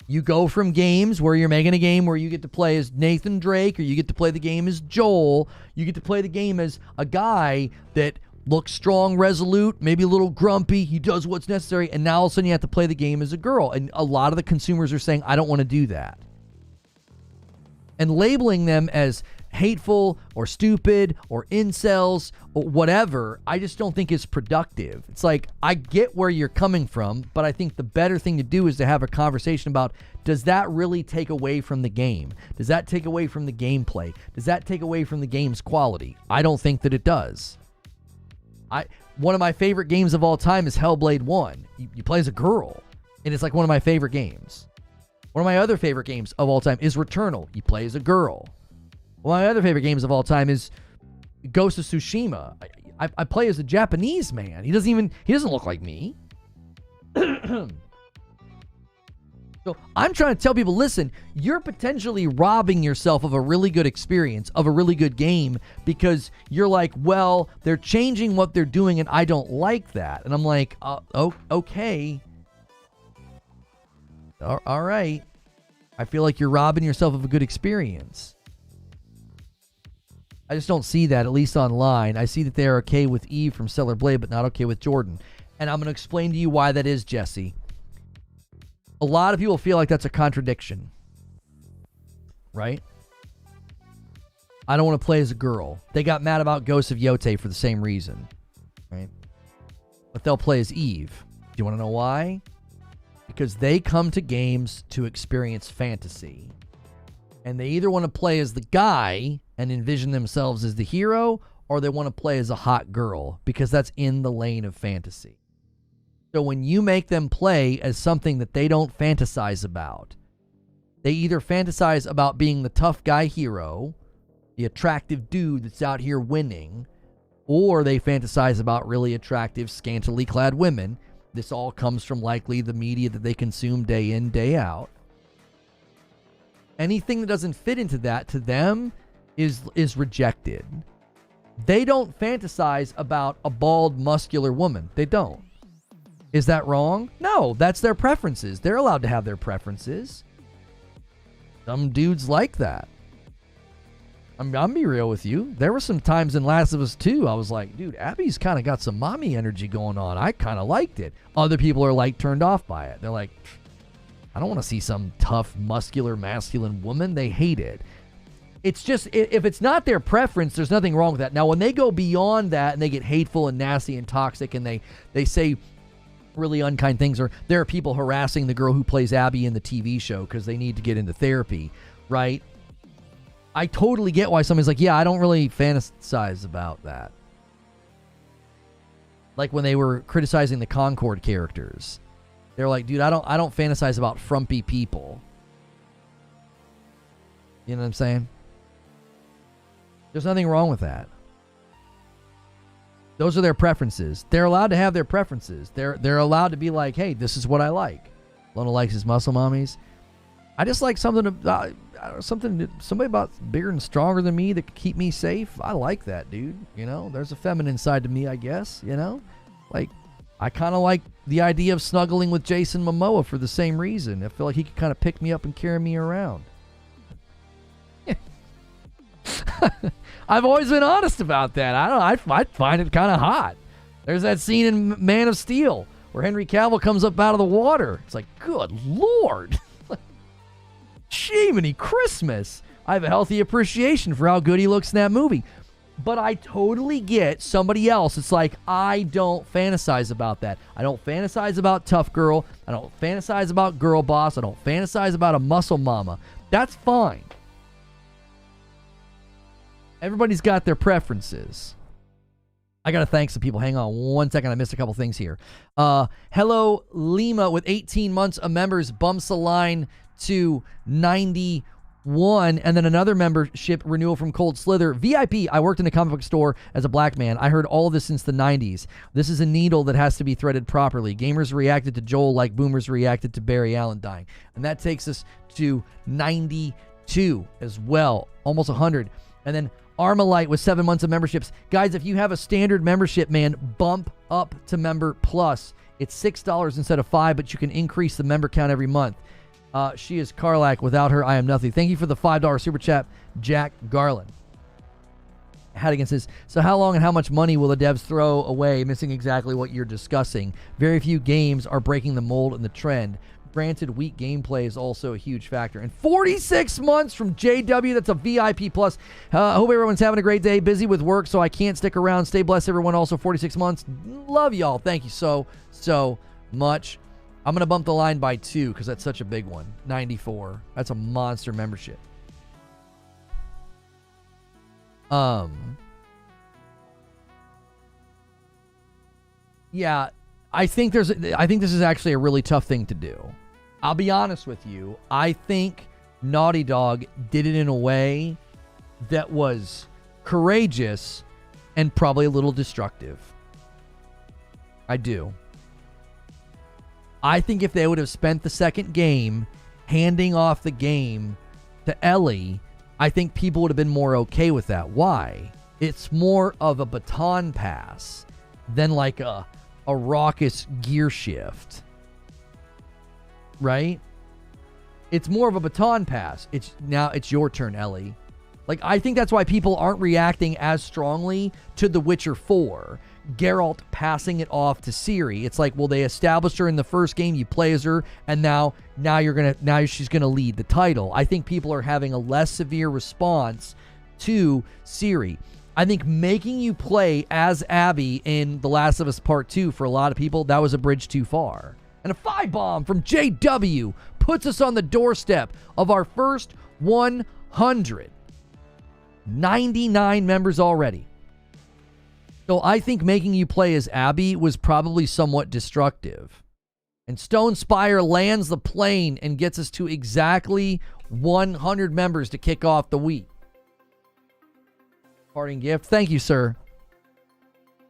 You go from games where you're making a game where you get to play as Nathan Drake, or you get to play the game as Joel. You get to play the game as a guy that looks strong, resolute, maybe a little grumpy. He does what's necessary. And now all of a sudden you have to play the game as a girl. And a lot of the consumers are saying, I don't want to do that. And labeling them as hateful or stupid or incels or whatever, I just don't think is productive. It's like, I get where you're coming from, but I think the better thing to do is to have a conversation about, does that really take away from the game? Does that take away from the gameplay? Does that take away from the game's quality? I don't think that it does. One of my favorite games of all time is Hellblade 1. You play as a girl, and it's like one of my favorite games. One of my other favorite games of all time is Returnal. You play as a girl. One of my other favorite games of all time is Ghost of Tsushima. I play as a Japanese man. He doesn't look like me. So I'm trying to tell people, listen, you're potentially robbing yourself of a really good experience, of a really good game, because you're like, well, they're changing what they're doing and I don't like that. And I'm like, okay. All right. I feel like you're robbing yourself of a good experience. I just don't see that, at least online. I see that they're okay with Eve from Stellar Blade, but not okay with Jordan. And I'm going to explain to you why that is, Jesse. A lot of people feel like that's a contradiction. Right? I don't want to play as a girl. They got mad about Ghost of Yote for the same reason. Right? But they'll play as Eve. Do you want to know why? Because they come to games to experience fantasy. And they either want to play as the guy and envision themselves as the hero, or they want to play as a hot girl, because that's in the lane of fantasy. So when you make them play as something that they don't fantasize about, they either fantasize about being the tough guy hero, the attractive dude that's out here winning, or they fantasize about really attractive, scantily clad women. This all comes from likely the media that they consume day in, day out. Anything that doesn't fit into that, to them, is rejected. They don't fantasize about a bald, muscular woman. They don't. Is that wrong? No, that's their preferences. They're allowed to have their preferences. Some dudes like that. I'll be real with you. There were some times in Last of Us 2, I was like, dude, Abby's kind of got some mommy energy going on. I kind of liked it. Other people are like turned off by it. They're like, I don't want to see some tough, muscular, masculine woman. They hate it. It's just, if it's not their preference, there's nothing wrong with that. Now, when they go beyond that and they get hateful and nasty and toxic and they say really unkind things, or there are people harassing the girl who plays Abby in the TV show because they need to get into therapy, right? I totally get why somebody's like, yeah, I don't really fantasize about that. Like when they were criticizing the Concord characters. They're like, dude, I don't fantasize about frumpy people. You know what I'm saying? There's nothing wrong with that. Those are their preferences. They're allowed to have their preferences. They're allowed to be like, hey, this is what I like. Lona likes his muscle mommies. I just like somebody about bigger and stronger than me that can keep me safe. I like that, dude. You know, there's a feminine side to me, I guess. You know, like I kind of like the idea of snuggling with Jason Momoa for the same reason. I feel like he could kind of pick me up and carry me around. I've always been honest about that. I find it kind of hot. There's that scene in Man of Steel where Henry Cavill comes up out of the water. It's like, good Lord. Jiminy Christmas. I have a healthy appreciation for how good he looks in that movie. But I totally get somebody else. It's like, I don't fantasize about that. I don't fantasize about tough girl. I don't fantasize about girl boss. I don't fantasize about a muscle mama. That's fine. Everybody's got their preferences. I got to thank some people. Hang on 1 second. I missed a couple things here. Hello, Lima with 18 months of members bumps the line to 91. And then another membership renewal from Cold Slither. VIP, I worked in a comic book store as a black man. I heard all of this since the 90s. This is a needle that has to be threaded properly. Gamers reacted to Joel like boomers reacted to Barry Allen dying. And that takes us to 92 as well. Almost 100. And then Armalite with 7 months of memberships. Guys, if you have a standard membership, man, bump up to Member Plus. It's $6 instead of $5, but you can increase the member count every month. She is Karlak. Without her, I am nothing. Thank you for the $5 super chat, Jack Garland. Hadigan says, so how long and how much money will the devs throw away missing exactly what you're discussing? Very few games are breaking the mold and the trend. Granted, weak gameplay is also a huge factor. And 46 months from JW, that's a VIP plus. Hope everyone's having a great day. Busy with work, so I can't stick around. Stay blessed, everyone. Also, 46 months. Love y'all. Thank you so much. I'm going to bump the line by 2 because that's such a big one. 94. That's a monster membership. Yeah, I think this is actually a really tough thing to do. I'll be honest with you. I think Naughty Dog did it in a way that was courageous and probably a little destructive. I do. I think if they would have spent the second game handing off the game to Ellie, I think people would have been more okay with that. Why? It's more of a baton pass than like a raucous gear shift. Right? It's more of a baton pass. It's your turn, Ellie. Like, I think that's why people aren't reacting as strongly to The Witcher 4. Geralt passing it off to Ciri. It's like, well, they established her in the first game, you play as her, and now she's gonna lead the title. I think people are having a less severe response to Ciri. I think making you play as Abby in The Last of Us Part 2 for a lot of people, that was a bridge too far. And a 5-bomb from JW puts us on the doorstep of our first 100. 99 members already. So I think making you play as Abby was probably somewhat destructive. And Stone Spire lands the plane and gets us to exactly 100 members to kick off the week. Parting gift. Thank you, sir.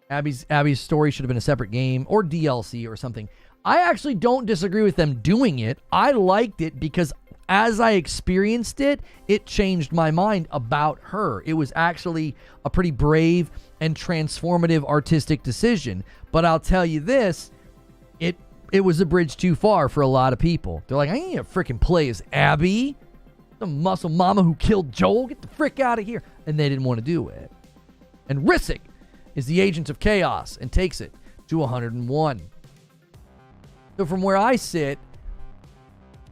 Abby's story should have been a separate game or DLC or something. I actually don't disagree with them doing it. I liked it because as I experienced it, it changed my mind about her. It was actually a pretty brave and transformative artistic decision. But I'll tell you this, it was a bridge too far for a lot of people. They're like, I ain't gonna freaking play as Abby, the muscle mama who killed Joel. Get the frick out of here. And they didn't want to do it. And Risic is the agent of chaos and takes it to 101. So from where I sit,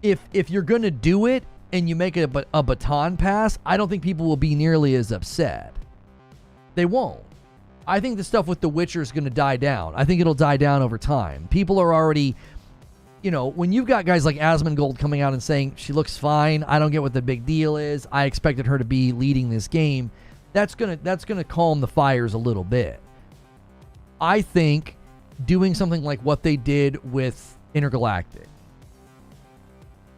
if you're going to do it and you make a baton pass, I don't think people will be nearly as upset. They won't. I think the stuff with The Witcher is going to die down. I think it'll die down over time. People are already, when you've got guys like Asmongold coming out and saying, she looks fine, I don't get what the big deal is, I expected her to be leading this game, that's gonna calm the fires a little bit. I think doing something like what they did with Intergalactic,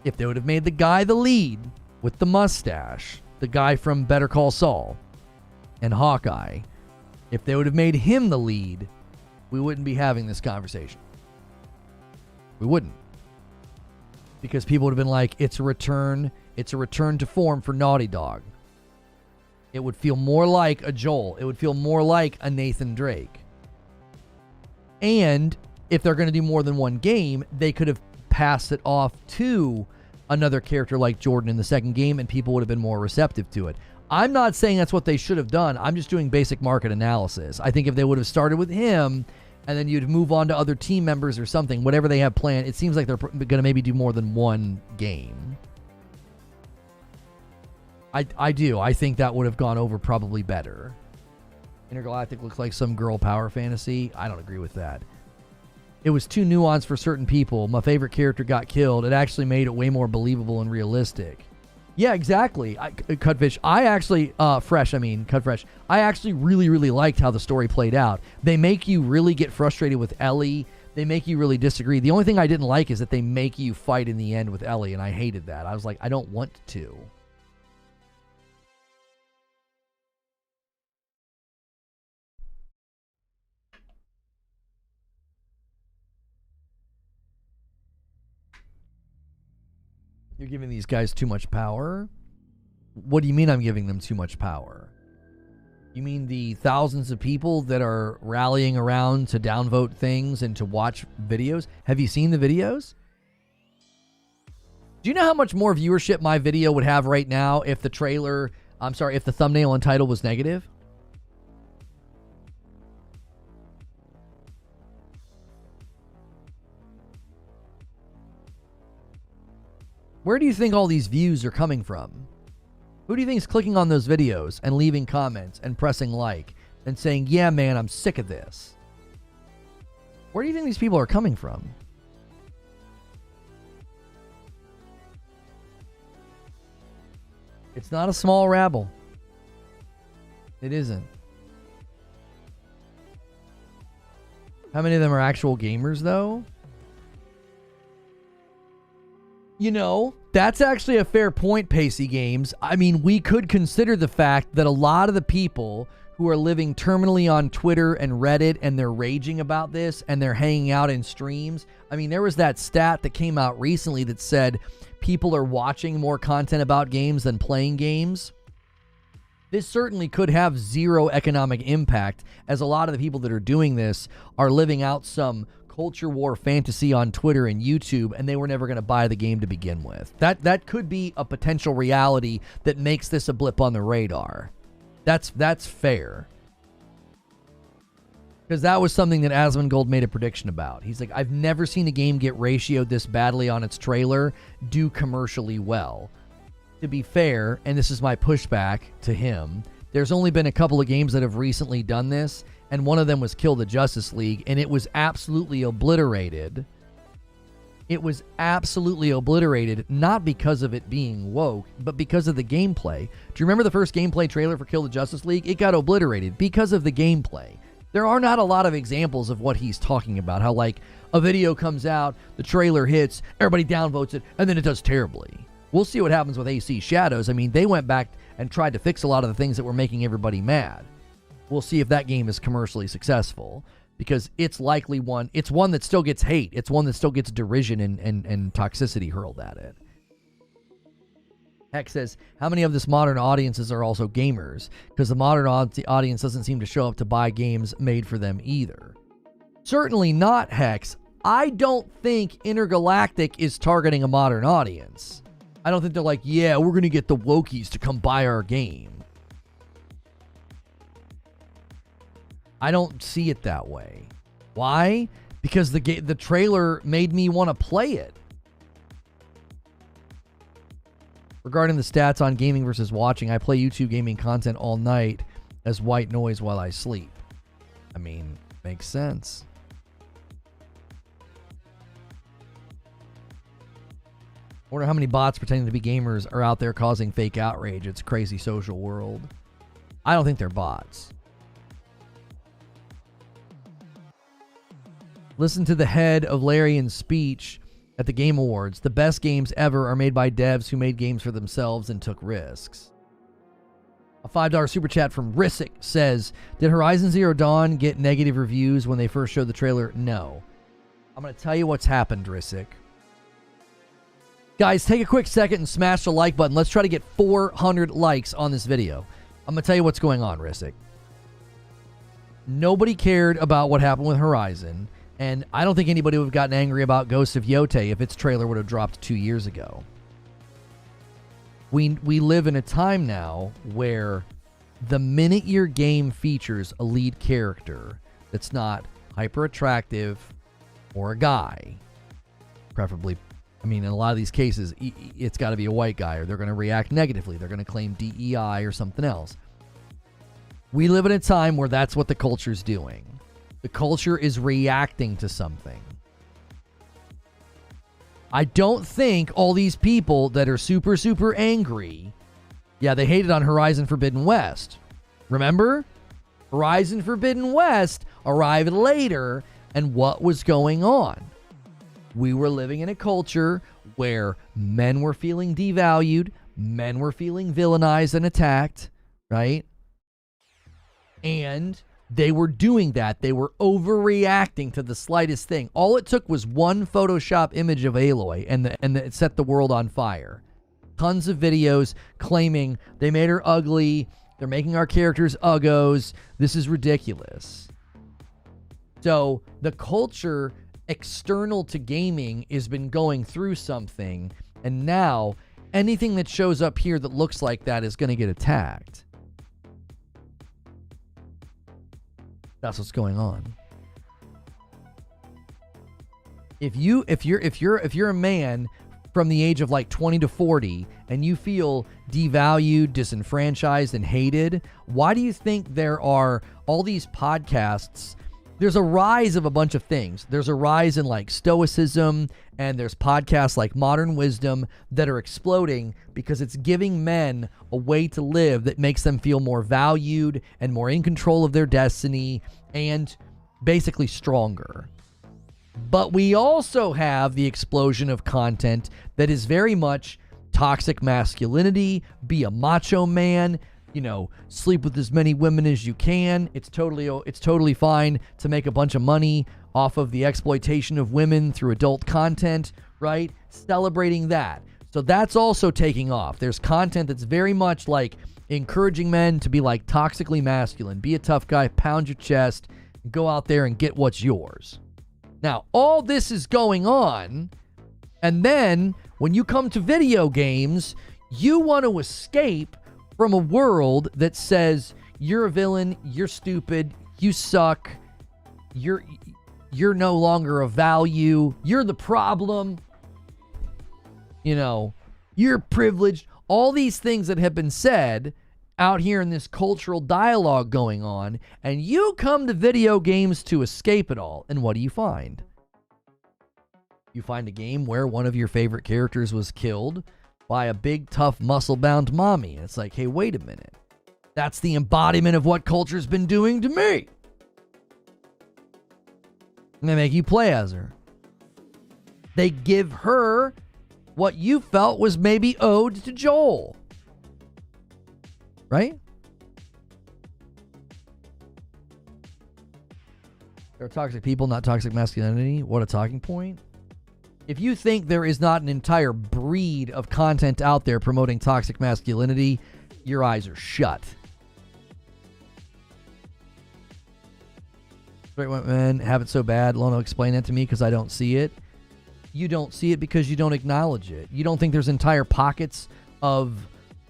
if they would have made the guy the lead with the mustache, the guy from Better Call Saul and Hawkeye, if they would have made him the lead, we wouldn't be having this conversation. We wouldn't. Because people would have been like, it's a return to form for Naughty Dog. It would feel more like a Joel. It would feel more like a Nathan Drake. And if they're going to do more than one game, they could have passed it off to another character like Jordan in the second game, and people would have been more receptive to it. I'm not saying that's what they should have done. I'm just doing basic market analysis. I think if they would have started with him, and then you'd move on to other team members or something, whatever they have planned, it seems like they're going to maybe do more than one game. I do. I think that would have gone over probably better. Intergalactic looks like some girl power fantasy. I don't agree with that. It was too nuanced for certain people. My favorite character got killed. It actually made it way more believable and realistic. Yeah, exactly. Cutfish. I actually, Cutfresh. I actually really, really liked how the story played out. They make you really get frustrated with Ellie. They make you really disagree. The only thing I didn't like is that they make you fight in the end with Ellie, and I hated that. I was like, I don't want to. You're giving these guys too much power? What do you mean I'm giving them too much power? You mean the thousands of people that are rallying around to downvote things and to watch videos? Have you seen the videos? Do you know how much more viewership my video would have right now if the if the thumbnail and title was negative? Where do you think all these views are coming from? Who do you think is clicking on those videos and leaving comments and pressing like and saying, yeah, man, I'm sick of this? Where do you think these people are coming from? It's not a small rabble. It isn't. How many of them are actual gamers, though? You know, that's actually a fair point, Pacey Games. I mean, we could consider the fact that a lot of the people who are living terminally on Twitter and Reddit and they're raging about this and they're hanging out in streams. I mean, there was that stat that came out recently that said people are watching more content about games than playing games. This certainly could have zero economic impact, as a lot of the people that are doing this are living out some culture war fantasy on Twitter and YouTube, and they were never going to buy the game to begin with. That could be a potential reality that makes this a blip on the radar. That's fair. Because that was something that Asmongold made a prediction about. He's like, I've never seen a game get ratioed this badly on its trailer do commercially well. To be fair, and this is my pushback to him, there's only been a couple of games that have recently done this, and one of them was Kill the Justice League, and it was absolutely obliterated. It was absolutely obliterated, not because of it being woke, but because of the gameplay. Do you remember the first gameplay trailer for Kill the Justice League? It got obliterated because of the gameplay. There are not a lot of examples of what he's talking about, how like a video comes out, the trailer hits, everybody downvotes it, and then it does terribly. We'll see what happens with AC Shadows. I mean, they went back and tried to fix a lot of the things that were making everybody mad. We'll see if that game is commercially successful, because it's likely one that still gets hate. It's one that still gets derision and toxicity hurled at it. Heck says, how many of this modern audiences are also gamers? Because the modern audience doesn't seem to show up to buy games made for them either. Certainly not, Hex. I don't think Intergalactic is targeting a modern audience. I don't think they're like, yeah, we're going to get the wokies to come buy our game. I don't see it that way. Why? Because the trailer made me want to play it. Regarding the stats on gaming versus watching, I play YouTube gaming content all night as white noise while I sleep. I mean, makes sense. I wonder how many bots pretending to be gamers are out there causing fake outrage. It's a crazy social world. I don't think they're bots. Listen to the head of Larian's speech at the Game Awards. The best games ever are made by devs who made games for themselves and took risks. A $5 super chat from Rissick says, did Horizon Zero Dawn get negative reviews when they first showed the trailer? No. I'm going to tell you what's happened, Rissick. Guys, take a quick second and smash the like button. Let's try to get 400 likes on this video. I'm going to tell you what's going on, Rissick. Nobody cared about what happened with Horizon. And I don't think anybody would have gotten angry about Ghost of Yotei if its trailer would have dropped 2 years ago. We live in a time now where the minute your game features a lead character that's not hyper attractive or a guy, preferably, I mean, in a lot of these cases, it's got to be a white guy or they're going to react negatively. They're going to claim DEI or something else. We live in a time where that's what the culture's doing. The culture is reacting to something. I don't think all these people that are super, super angry, yeah, they hated on Horizon Forbidden West. Remember? Horizon Forbidden West arrived later, and what was going on? We were living in a culture where men were feeling devalued, men were feeling villainized and attacked, right? And they were doing that. They were overreacting to the slightest thing. All it took was one Photoshop image of Aloy, and it set the world on fire. Tons of videos claiming they made her ugly. They're making our characters uggos. This is ridiculous. So the culture external to gaming has been going through something, and now anything that shows up here that looks like that is going to get attacked. That's what's going on. If you're a man from the age of like 20 to 40 and you feel devalued, disenfranchised, and hated, why do you think there are all these podcasts? There's a rise of a bunch of things. There's a rise in like stoicism, and there's podcasts like Modern Wisdom that are exploding because it's giving men a way to live that makes them feel more valued and more in control of their destiny and basically stronger. But we also have the explosion of content that is very much toxic masculinity, be a macho man, you know, sleep with as many women as you can. It's totally fine to make a bunch of money off of the exploitation of women through adult content, right? Celebrating that. So that's also taking off. There's content that's very much like encouraging men to be like toxically masculine, be a tough guy, pound your chest, go out there and get what's yours. Now, all this is going on, and then when you come to video games, you want to escape from a world that says you're a villain, you're stupid, you suck, you're no longer a value, you're the problem, you know, you're privileged. All these things that have been said out here in this cultural dialogue going on, and you come to video games to escape it all. And what do you find? You find a game where one of your favorite characters was killed by a big, tough, muscle-bound mommy. And it's like, hey, wait a minute. That's the embodiment of what culture's been doing to me. And they make you play as her. They give her what you felt was maybe owed to Joel. Right? There are toxic people, not toxic masculinity. What a talking point. If you think there is not an entire breed of content out there promoting toxic masculinity, your eyes are shut. Straight white men have it so bad. Lono, explain that to me because I don't see it. You don't see it because you don't acknowledge it. You don't think there's entire pockets of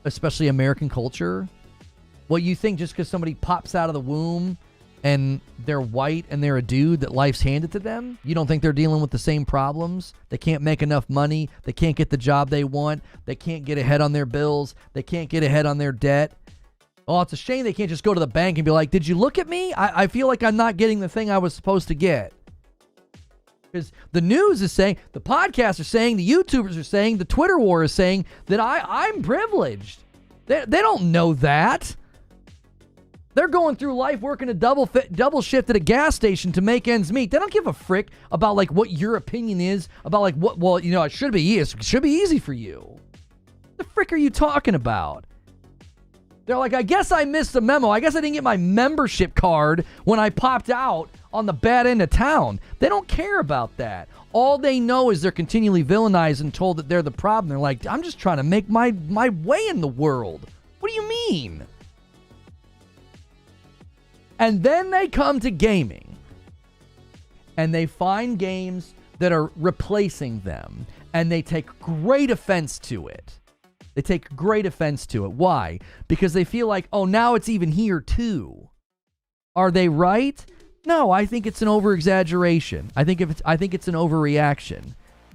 especially American culture. Well, you think just because somebody pops out of the womb and they're white and they're a dude that life's handed to them, you don't think they're dealing with the same problems? They can't make enough money. They can't get the job they want. They can't get ahead on their bills. They can't get ahead on their debt. Oh, it's a shame they can't just go to the bank and be like, did you look at me? I feel like I'm not getting the thing I was supposed to get. Because the news is saying, the podcasts are saying, the YouTubers are saying, the Twitter war is saying that I'm privileged. They don't know that. They're going through life working a double shift at a gas station to make ends meet. They don't give a frick about like what your opinion is about like what. Well, you know, it should be easy for you. What the frick are you talking about? They're like, I guess I missed the memo. I guess I didn't get my membership card when I popped out on the bad end of town. They don't care about that. All they know is they're continually villainized and told that they're the problem. They're like, I'm just trying to make my way in the world. What do you mean? And then they come to gaming and they find games that are replacing them, and they take great offense to it. They take great offense to it. Why? Because they feel like, oh, now it's even here too. Are they right? No, I think it's an over-exaggeration. I think it's an overreaction.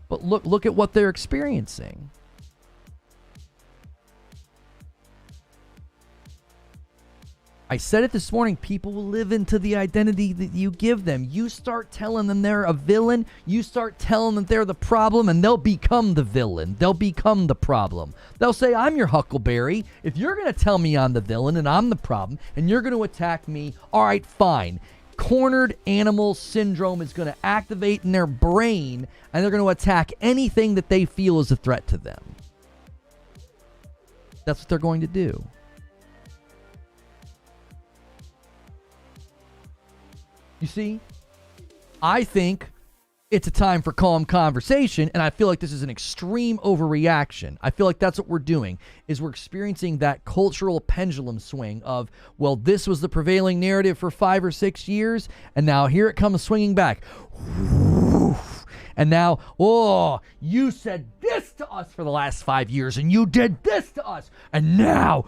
But look at what they're experiencing. I said it this morning, people will live into the identity that you give them. You start telling them they're a villain, you start telling them they're the problem, and they'll become the villain. They'll become the problem. They'll say, I'm your Huckleberry. If you're going to tell me I'm the villain and I'm the problem, and you're going to attack me, all right, fine. Cornered animal syndrome is going to activate in their brain, and they're going to attack anything that they feel is a threat to them. That's what they're going to do. You see, I think it's a time for calm conversation, and I feel like this is an extreme overreaction. I feel like that's what we're doing, is we're experiencing that cultural pendulum swing of, well, this was the prevailing narrative for 5 or 6 years, and now here it comes swinging back. And now, oh, you said this to us for the last 5 years, and you did this to us, and now,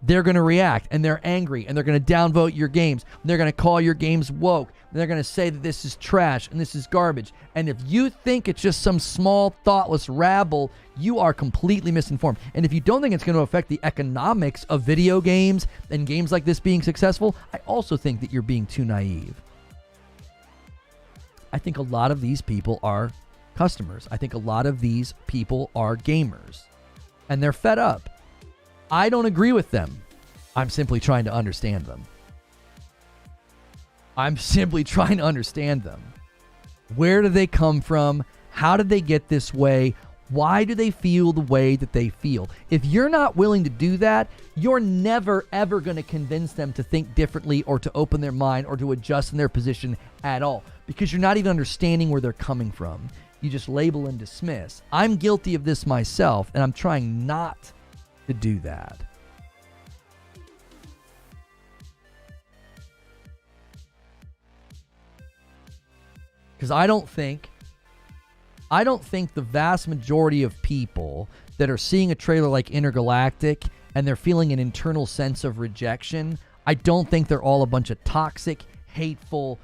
they're going to react, and they're angry, and they're going to downvote your games, and they're going to call your games woke, and they're going to say that this is trash, and this is garbage. And if you think it's just some small, thoughtless rabble, you are completely misinformed. And if you don't think it's going to affect the economics of video games and games like this being successful, I also think that you're being too naive. I think a lot of these people are customers. I think a lot of these people are gamers, and they're fed up. I don't agree with them. I'm simply trying to understand them. Where do they come from? How did they get this way? Why do they feel the way that they feel? If you're not willing to do that, you're never, ever going to convince them to think differently or to open their mind or to adjust in their position at all, because you're not even understanding where they're coming from. You just label and dismiss. I'm guilty of this myself, and I'm trying not to do that. Because I don't think the vast majority of people that are seeing a trailer like Intergalactic and they're feeling an internal sense of rejection, I don't think they're all a bunch of toxic, hateful,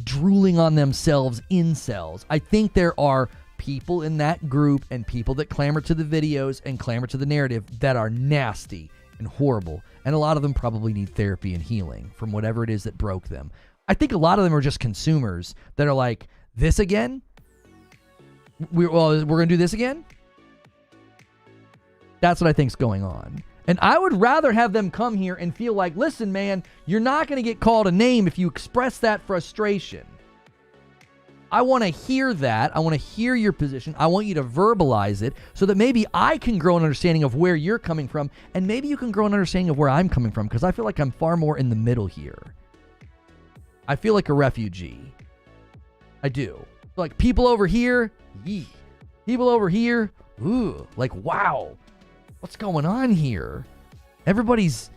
drooling on themselves incels. I think there are people in that group and people that clamor to the videos and clamor to the narrative that are nasty and horrible. And a lot of them probably need therapy and healing from whatever it is that broke them. I think a lot of them are just consumers that are like, this again? We're going to do this again? That's what I think's going on. And I would rather have them come here and feel like, listen, man, you're not going to get called a name if you express that frustration. I want to hear that. I want to hear your position. I want you to verbalize it so that maybe I can grow an understanding of where you're coming from, and maybe you can grow an understanding of where I'm coming from, because I feel like I'm far more in the middle here. I feel like a refugee. I do. Like, people over here, yee. People over here, ooh. Like, wow. What's going on here? Everybody's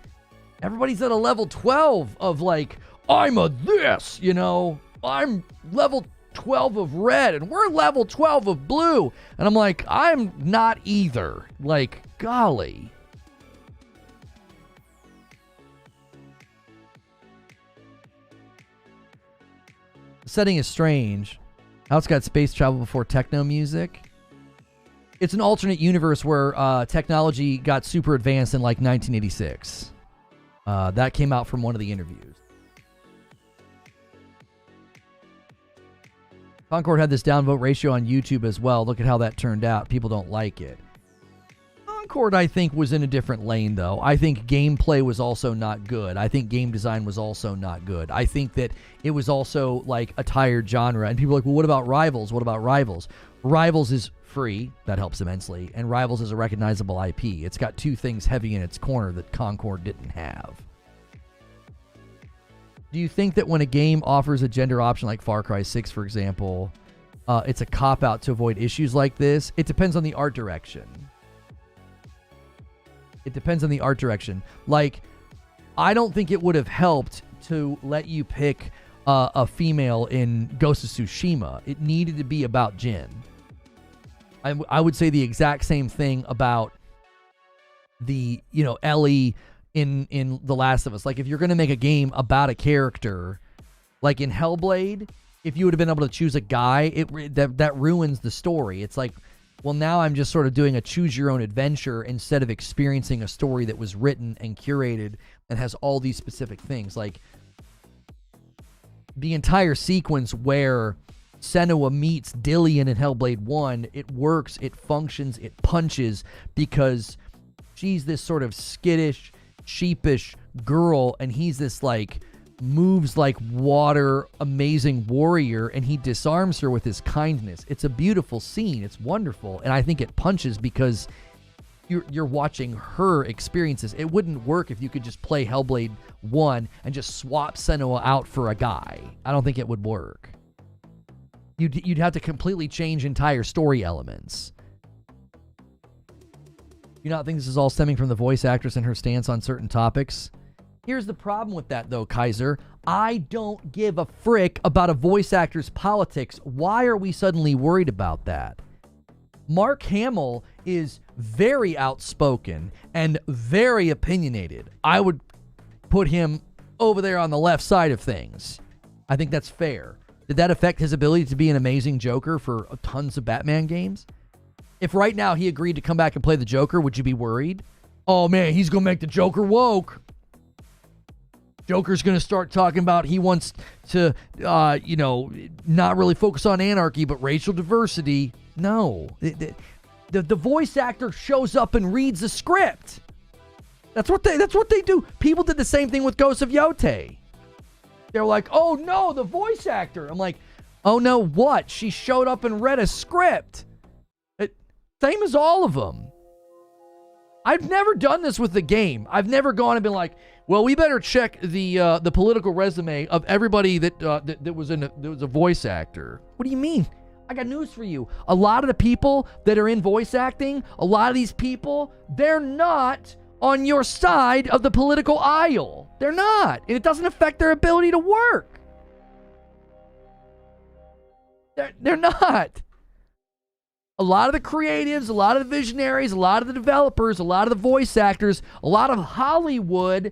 at a level 12 of like, I'm a this, you know. I'm level 12 of red, and we're level 12 of blue. And I'm like, I'm not either. Like, golly. The setting is strange. How it's got space travel before techno music. It's an alternate universe where technology got super advanced in like 1986. That came out from one of the interviews. Concord had this downvote ratio on YouTube as well. Look at how that turned out. People don't like it. Concord, I think, was in a different lane, though. I think gameplay was also not good. I think game design was also not good. I think that it was also like a tired genre. And people are like, well, what about Rivals? What about Rivals? Rivals is free. That helps immensely. And Rivals is a recognizable IP. It's got two things heavy in its corner that Concord didn't have. Do you think that when a game offers a gender option like Far Cry 6, for example, it's a cop-out to avoid issues like this? It depends on the art direction. It depends on the art direction. Like, I don't think it would have helped to let you pick a female in Ghost of Tsushima. It needed to be about Jin. I would say the exact same thing about the, Ellie in The Last of Us. Like, if you're going to make a game about a character, like in Hellblade, if you would have been able to choose a guy, that ruins the story. It's like, well, now I'm just sort of doing a choose your own adventure instead of experiencing a story that was written and curated and has all these specific things. Like the entire sequence where Senua meets Dillion in Hellblade 1, it works, it functions, it punches because she's this sort of skittish, sheepish girl, and he's this like moves like water, amazing warrior, and he disarms her with his kindness. It's a beautiful scene. It's wonderful, and I think it punches because you're watching her experiences. It wouldn't work if you could just play Hellblade 1 and just swap Senua out for a guy. I don't think it would work. You'd have to completely change entire story elements. You not think this is all stemming from the voice actress and her stance on certain topics? Here's the problem with that, though, Kaiser. I don't give a frick about a voice actor's politics. Why are we suddenly worried about that? Mark Hamill is very outspoken and very opinionated. I would put him over there on the left side of things. I think that's fair. Did that affect his ability to be an amazing Joker for tons of Batman games? If right now he agreed to come back and play the Joker, would you be worried? Oh man, he's going to make the Joker woke. Joker's going to start talking about he wants to, not really focus on anarchy, but racial diversity. No. The voice actor shows up and reads the script. That's what they do. People did the same thing with Ghost of Yote. They're like, oh no, the voice actor. I'm like, oh no, what? She showed up and read a script. Same as all of them. I've never done this with the game. I've never gone and been like, well, we better check the political resume of everybody that was a voice actor. What do you mean? I got news for you. A lot of the people that are in voice acting, a lot of these people, they're not on your side of the political aisle. They're not. And it doesn't affect their ability to work. They're not. A lot of the creatives, a lot of the visionaries, a lot of the developers, a lot of the voice actors, a lot of Hollywood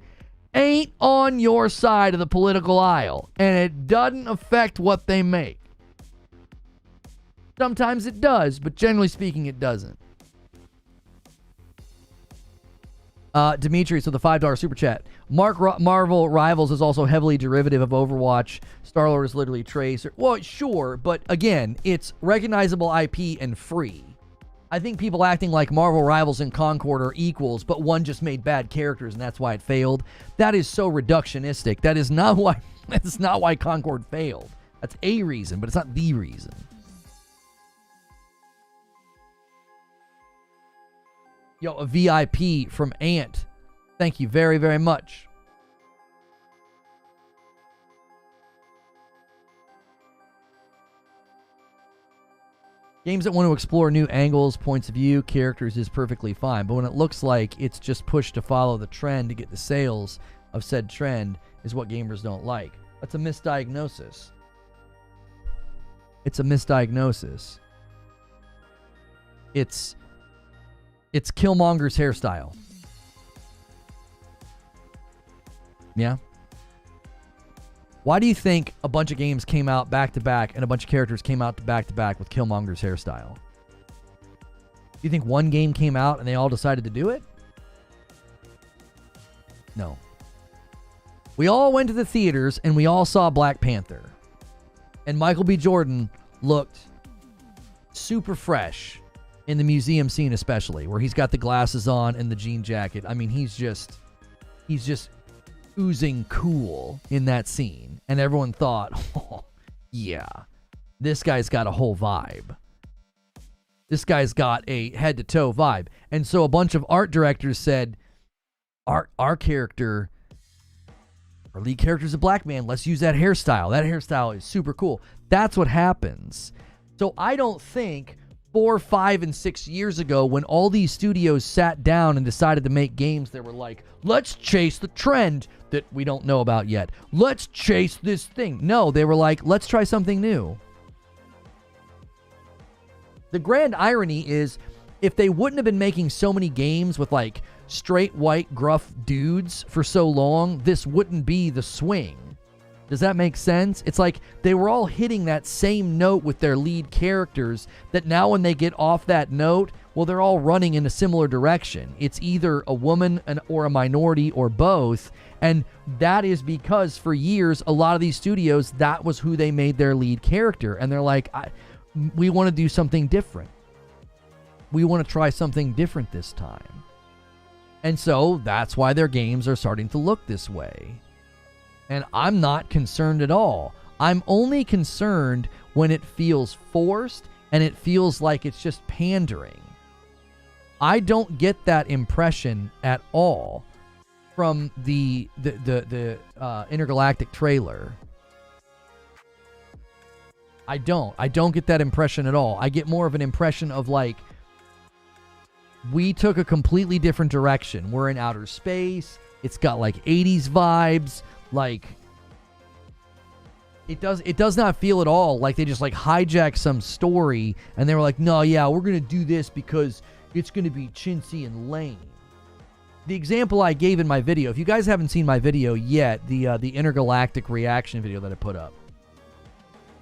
ain't on your side of the political aisle. And it doesn't affect what they make. Sometimes it does, but generally speaking, it doesn't. Dimitri, so the $5 super chat. Marvel Rivals is also heavily derivative of Overwatch. Star-Lord is literally Tracer. Well, sure, but again, it's recognizable IP and free. I think people acting like Marvel Rivals and Concord are equals, but one just made bad characters and that's why it failed. That is so reductionistic. That is not why Concord failed. That's a reason, but it's not the reason. Yo, a VIP from Ant. Thank you very, very much. Games that want to explore new angles, points of view, characters is perfectly fine. But when it looks like it's just pushed to follow the trend to get the sales of said trend is what gamers don't like. That's a misdiagnosis. It's a misdiagnosis. It's Killmonger's hairstyle. Yeah? Why do you think a bunch of games came out back-to-back and a bunch of characters came out back-to-back with Killmonger's hairstyle? Do you think one game came out and they all decided to do it? No. We all went to the theaters and we all saw Black Panther. And Michael B. Jordan looked super fresh. In the museum scene especially, where he's got the glasses on and the jean jacket. I mean, he's just oozing cool in that scene. And everyone thought, oh, yeah, this guy's got a whole vibe. This guy's got a head-to-toe vibe. And so a bunch of art directors said, our character, our lead character is a black man. Let's use that hairstyle. That hairstyle is super cool. That's what happens. So I don't think 4, 5, and 6 years ago, when all these studios sat down and decided to make games that were like, let's chase the trend that we don't know about yet. Let's chase this thing. No, they were like, let's try something new. The grand irony is, if they wouldn't have been making so many games with like straight white gruff dudes for so long, this wouldn't be the swing. Does that make sense? It's like they were all hitting that same note with their lead characters, that now when they get off that note, well, they're all running in a similar direction. It's either a woman or a minority or both. And that is because for years, a lot of these studios, that was who they made their lead character. And they're like, we want to do something different. We want to try something different this time. And so that's why their games are starting to look this way. And I'm not concerned at all. I'm only concerned when it feels forced and it feels like it's just pandering. I don't get that impression at all from the Intergalactic trailer. I don't get that impression at all. I get more of an impression of like, we took a completely different direction. We're in outer space. It's got like 80s vibes. Like, it does not feel at all like they just like hijacked some story and they were like, no, yeah, we're going to do this because it's going to be chintzy and lame. The example I gave in my video, if you guys haven't seen my video yet, the intergalactic reaction video that I put up,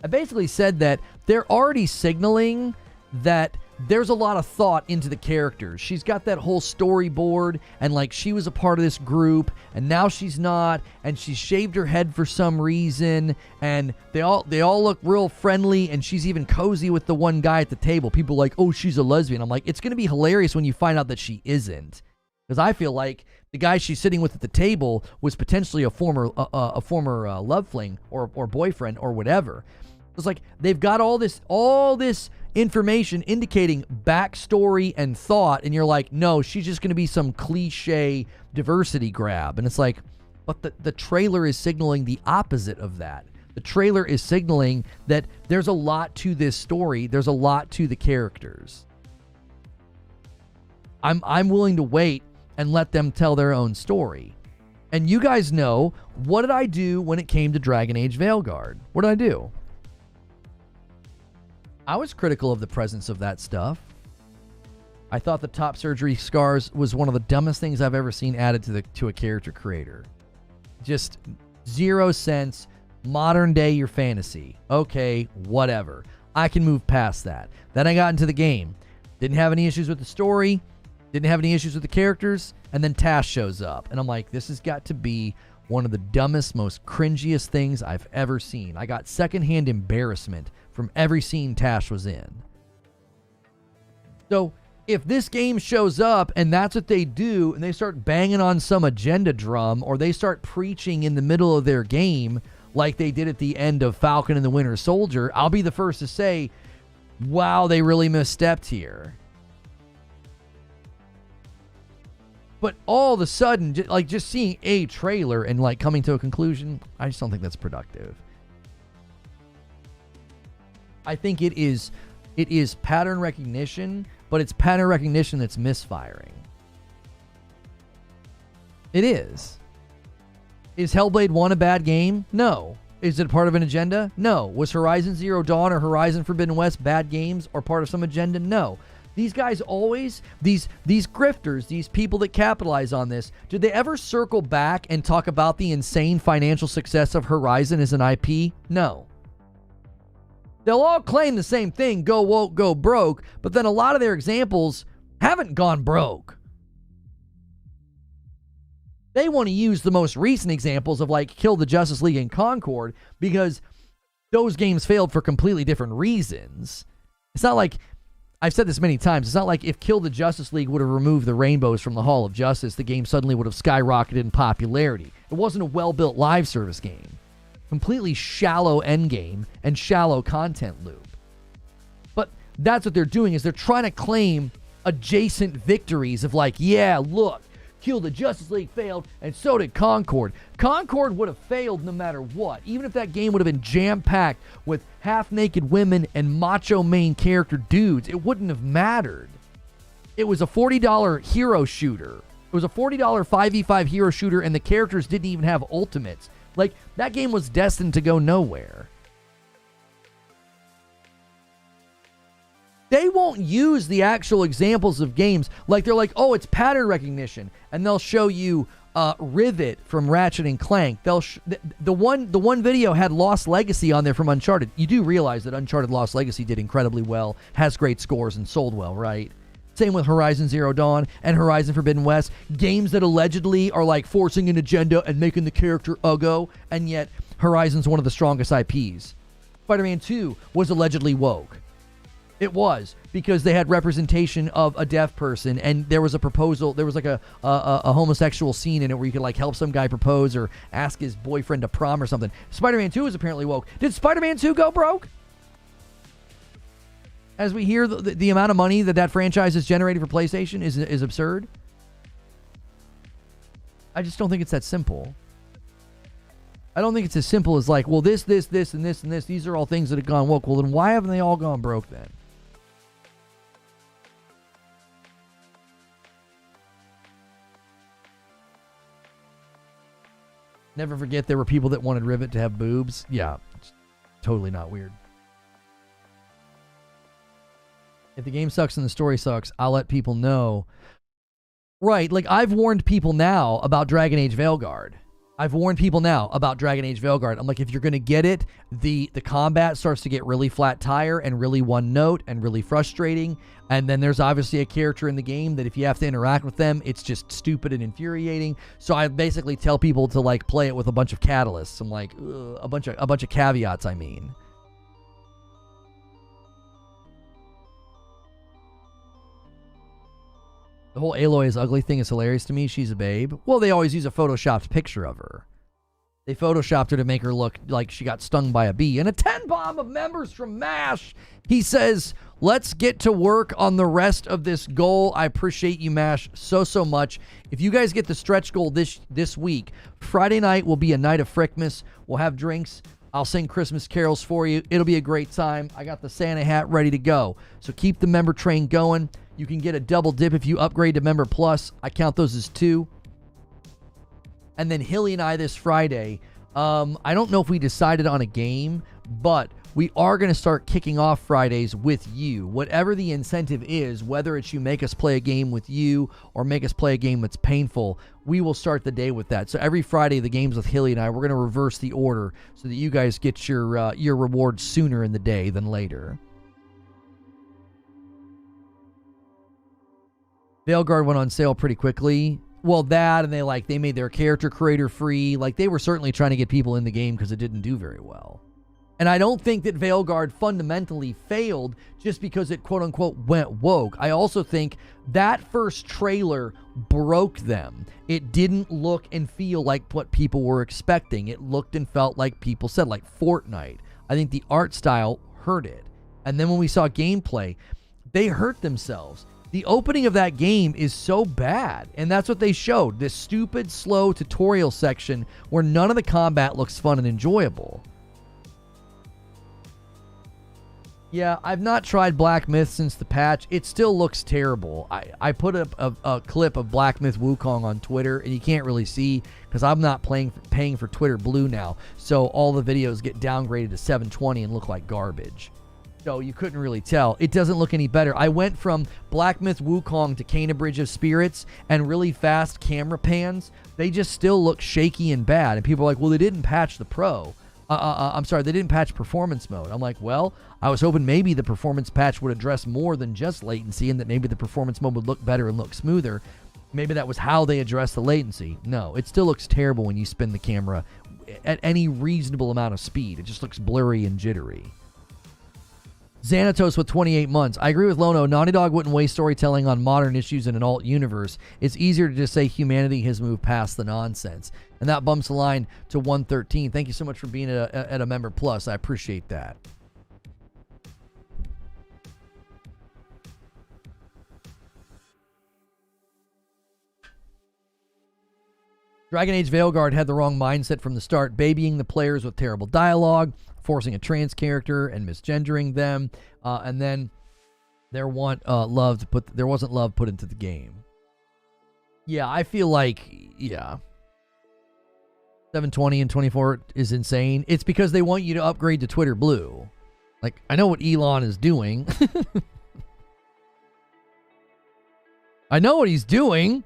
I basically said that they're already signaling that there's a lot of thought into the characters. She's got that whole storyboard, and like she was a part of this group, and now she's not, and she's shaved her head for some reason, and they all look real friendly, and she's even cozy with the one guy at the table. People are like, oh, she's a lesbian. I'm like, it's going to be hilarious when you find out that she isn't. Because I feel like the guy she's sitting with at the table was potentially a former love fling or boyfriend or whatever. It's like they've got all this information indicating backstory and thought, and you're like, no, she's just going to be some cliche diversity grab. And it's like, but the trailer is signaling the opposite of that. The trailer is signaling that there's a lot to this story. There's a lot to the characters. I'm willing to wait and let them tell their own story. And you guys know, what did I do when it came to Dragon Age Veilguard? What did I do? I was critical of the presence of that stuff. I thought the top surgery scars was one of the dumbest things I've ever seen added to a character creator. Just 0 sense, modern day your fantasy. Okay, whatever. I can move past that. Then I got into the game. Didn't have any issues with the story. Didn't have any issues with the characters. And then Tash shows up. And I'm like, this has got to be one of the dumbest, most cringiest things I've ever seen. I got secondhand embarrassment from every scene Tash was in. So if this game shows up and that's what they do, and they start banging on some agenda drum, or they start preaching in the middle of their game like they did at the end of Falcon and the Winter Soldier, I'll be the first to say, wow, they really misstepped here. But all of a sudden, just seeing a trailer and like coming to a conclusion, I just don't think that's productive. I think it is pattern recognition, but it's pattern recognition that's misfiring. It is. Is Hellblade 1 a bad game? No. Is it part of an agenda? No. Was Horizon Zero Dawn or Horizon Forbidden West bad games or part of some agenda? No. These guys always, these grifters, these people that capitalize on this, did they ever circle back and talk about the insane financial success of Horizon as an IP? No. They'll all claim the same thing, go woke, go broke, but then a lot of their examples haven't gone broke. They want to use the most recent examples of like Kill the Justice League and Concord because those games failed for completely different reasons. It's not like, I've said this many times, it's not like if Kill the Justice League would have removed the rainbows from the Hall of Justice, the game suddenly would have skyrocketed in popularity. It wasn't a well-built live service game. Completely shallow endgame and shallow content loop. But that's what they're doing, is they're trying to claim adjacent victories of like, yeah, look, Kill the Justice League failed, and so did Concord. Concord would have failed no matter what. Even if that game would have been jam-packed with half-naked women and macho main character dudes, it wouldn't have mattered. It was a $40 hero shooter. It was a $40 5v5 hero shooter, and the characters didn't even have ultimates. Like, that game was destined to go nowhere. They won't use the actual examples of games. Like, they're like, oh, it's pattern recognition. And they'll show you, Rivet from Ratchet and Clank. The one video had Lost Legacy on there from Uncharted. You do realize that Uncharted Lost Legacy did incredibly well, has great scores, and sold well, right? Same with Horizon Zero Dawn and Horizon Forbidden West. Games that allegedly are like forcing an agenda and making the character uggo, and yet Horizon's one of the strongest IPs. Spider-Man 2 was allegedly woke. It was, because they had representation of a deaf person, and there was a proposal. There was like a homosexual scene in it where you could like help some guy propose or ask his boyfriend to prom or something. Spider-Man 2 is apparently woke. Did Spider-Man 2 go broke? As we hear, the amount of money that franchise is generating for PlayStation is absurd. I just don't think it's that simple. I don't think it's as simple as like, well, this, and this, and this. These are all things that have gone woke. Well, then why haven't they all gone broke then? Never forget there were people that wanted Rivet to have boobs. Yeah, it's totally not weird. If the game sucks and the story sucks, I'll let people know. Right, like I've warned people now about Dragon Age Veilguard. I'm like, if you're going to get it, the combat starts to get really flat tire and really one note and really frustrating. And then there's obviously a character in the game that if you have to interact with them, it's just stupid and infuriating. So I basically tell people to like play it with a bunch of catalysts. I'm like, a bunch of caveats, I mean. The whole Aloy's ugly thing is hilarious to me. She's a babe. Well, they always use a photoshopped picture of her. They photoshopped her to make her look like she got stung by a bee. And a 10 bomb of members from MASH. He says, let's get to work on the rest of this goal. I appreciate you, MASH, so much. If you guys get the stretch goal this week, Friday night will be a night of Frickmas. We'll have drinks. I'll sing Christmas carols for you. It'll be a great time. I got the Santa hat ready to go. So keep the member train going. You can get a double dip if you upgrade to Member Plus. I count those as 2. And then Hilly and I this Friday, I don't know if we decided on a game, but we are going to start kicking off Fridays with you. Whatever the incentive is, whether it's you make us play a game with you or make us play a game that's painful, we will start the day with that. So every Friday, the games with Hilly and I, we're going to reverse the order so that you guys get your reward sooner in the day than later. Veilguard went on sale pretty quickly. Well, that, and they made their character creator free. Like, they were certainly trying to get people in the game because it didn't do very well. And I don't think that Veilguard fundamentally failed just because it quote-unquote went woke. I also think that first trailer broke them. It didn't look and feel like what people were expecting. It looked and felt like people said, like Fortnite. I think the art style hurt it. And then when we saw gameplay, they hurt themselves. The opening of that game is so bad, and that's what they showed. This stupid, slow tutorial section where none of the combat looks fun and enjoyable. Yeah, I've not tried Black Myth since the patch. It still looks terrible. I put up a clip of Black Myth Wukong on Twitter, and you can't really see because I'm not paying for Twitter Blue now, so all the videos get downgraded to 720 and look like garbage. So you couldn't really tell. It doesn't look any better. I went from Black Myth Wukong to Kena Bridge of Spirits and really fast camera pans. They just still look shaky and bad. And people are like, well, they didn't patch the Pro. I'm sorry, they didn't patch performance mode. I'm like, well, I was hoping maybe the performance patch would address more than just latency and that maybe the performance mode would look better and look smoother. Maybe that was how they addressed the latency. No, it still looks terrible when you spin the camera at any reasonable amount of speed. It just looks blurry and jittery. Xanatos with 28 months. I agree with Lono. Naughty Dog wouldn't waste storytelling on modern issues in an alt universe. It's easier to just say humanity has moved past the nonsense. And that bumps the line to 113. Thank you so much for being at a Member Plus. I appreciate that. Dragon Age Veilguard had the wrong mindset from the start, babying the players with terrible dialogue, forcing a trans character and misgendering them, and then there wasn't love put into the game. Yeah, I feel like 720 and 24 is insane. It's because they want you to upgrade to Twitter Blue. Like, I know what Elon is doing. I know what he's doing.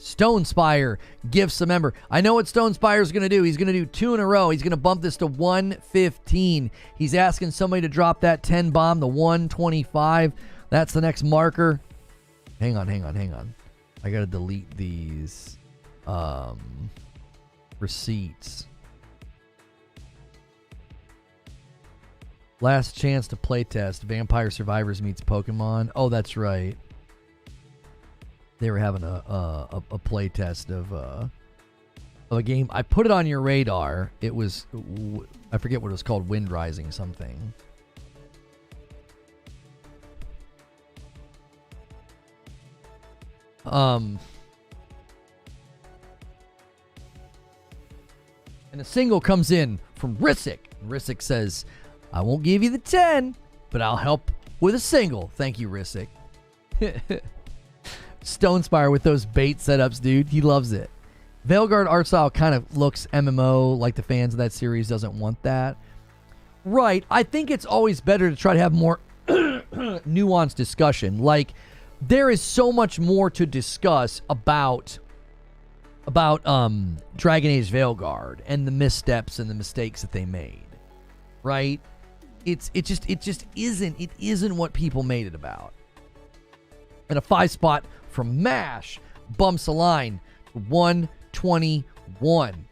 Stonespire gifts a member. I know what Stonespire's going to do. He's going to do 2 in a row. He's going to bump this to 115. He's asking somebody to drop that 10 bomb, the 125. That's the next marker. Hang on. I got to delete these receipts. Last chance to playtest. Vampire Survivors meets Pokemon. Oh, that's right. They were having a playtest of a game. I put it on your radar. It was, I forget what it was called, Wind Rising something. And a single comes in from Rissick. Rissick says, I won't give you the 10, but I'll help with a single. Thank you, Rissick. Stonespire with those bait setups, dude. He loves it. Veilguard art style kind of looks MMO, like the fans of that series doesn't want that. Right. I think it's always better to try to have more nuanced discussion. Like, there is so much more to discuss about Dragon Age Veilguard and the missteps and the mistakes that they made. Right? It just isn't what people made it about. And a 5 spot from MASH bumps a line to 121.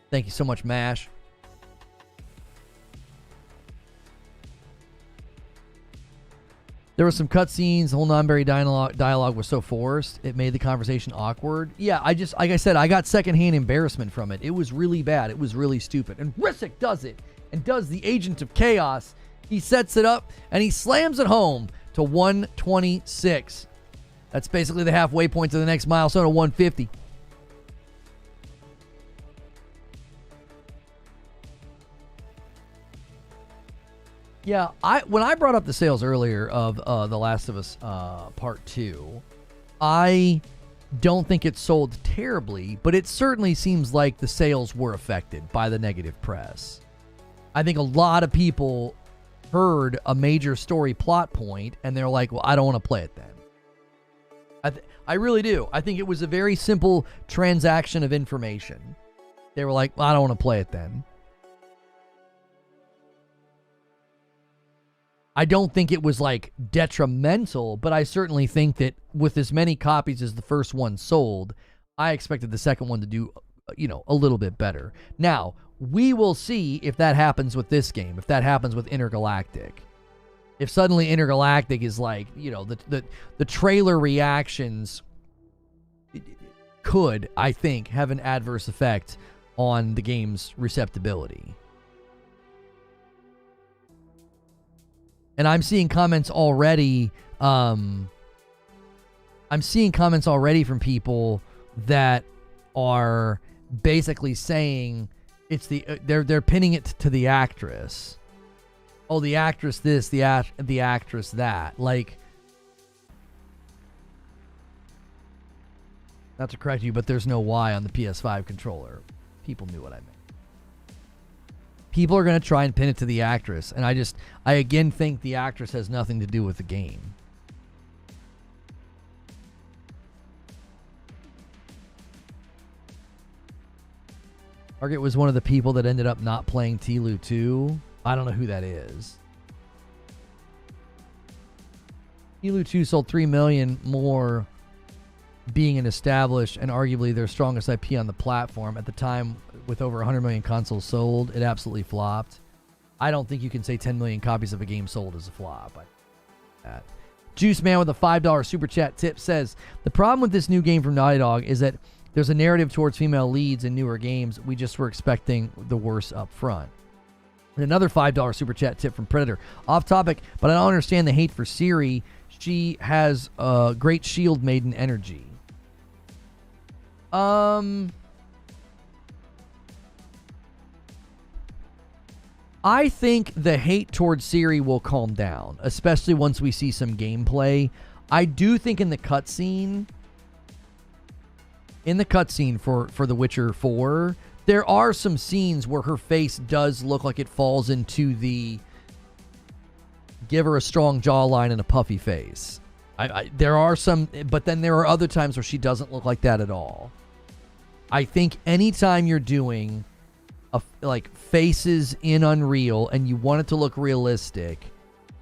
Thank you so much, MASH. There were some cutscenes. The whole non-berry dialogue was so forced. It made the conversation awkward. Yeah, like I said, I got secondhand embarrassment from it. It was really bad. It was really stupid. And Rissick does it. And does the Agent of Chaos. He sets it up and he slams it home to 126. That's basically the halfway point to the next milestone of 150. Yeah, when I brought up the sales earlier of The Last of Us Part 2, I don't think it sold terribly, but it certainly seems like the sales were affected by the negative press. I think a lot of people heard a major story plot point and they're like, well, I don't want to play it then. I really do. I think it was a very simple transaction of information. They were like, well, I don't want to play it then. I don't think it was like detrimental, but I certainly think that with as many copies as the first one sold, I expected the second one to do, a little bit better. Now, we will see if that happens with this game, if that happens with Intergalactic. If suddenly Intergalactic is like, the trailer reactions could, I think, have an adverse effect on the game's receptibility. And I'm seeing comments already. I'm seeing comments already from people that are basically saying it's they're pinning it to the actress. Oh, the actress this, the actress that. Like, not to correct you, but there's no Y on the PS5 controller. People knew what I meant. People are going to try and pin it to the actress. And I again think the actress has nothing to do with the game. Target was one of the people that ended up not playing TLU 2. I don't know who that is. TLU 2 sold 3 million more, being an established and arguably their strongest IP on the platform. At the time, with over 100 million consoles sold, it absolutely flopped. I don't think you can say 10 million copies of a game sold is a flop. Juice Man with a $5 super chat tip says, the problem with this new game from Naughty Dog is that there's a narrative towards female leads in newer games. We just were expecting the worst up front. And another $5 super chat tip from Predator. Off topic, but I don't understand the hate for Ciri. She has a great shield maiden energy. I think the hate towards Ciri will calm down, especially once we see some gameplay. I do think in the cutscene for The Witcher 4, there are some scenes where her face does look like it falls into the give her a strong jawline and a puffy face. There are some, but then there are other times where she doesn't look like that at all. I think anytime you're doing like faces in Unreal and you want it to look realistic,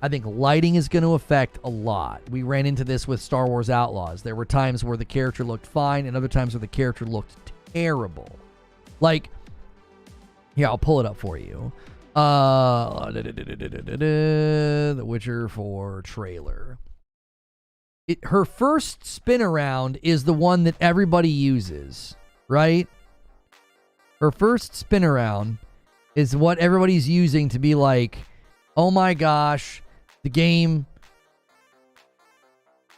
I think lighting is going to affect a lot. We ran into this with Star Wars Outlaws. There were times where the character looked fine and other times where the character looked terrible. Like, here, I'll pull it up for you. The Witcher 4 trailer. Her first spin around is the one that everybody uses, right? Her first spin around is what everybody's using to be like, oh my gosh, the game.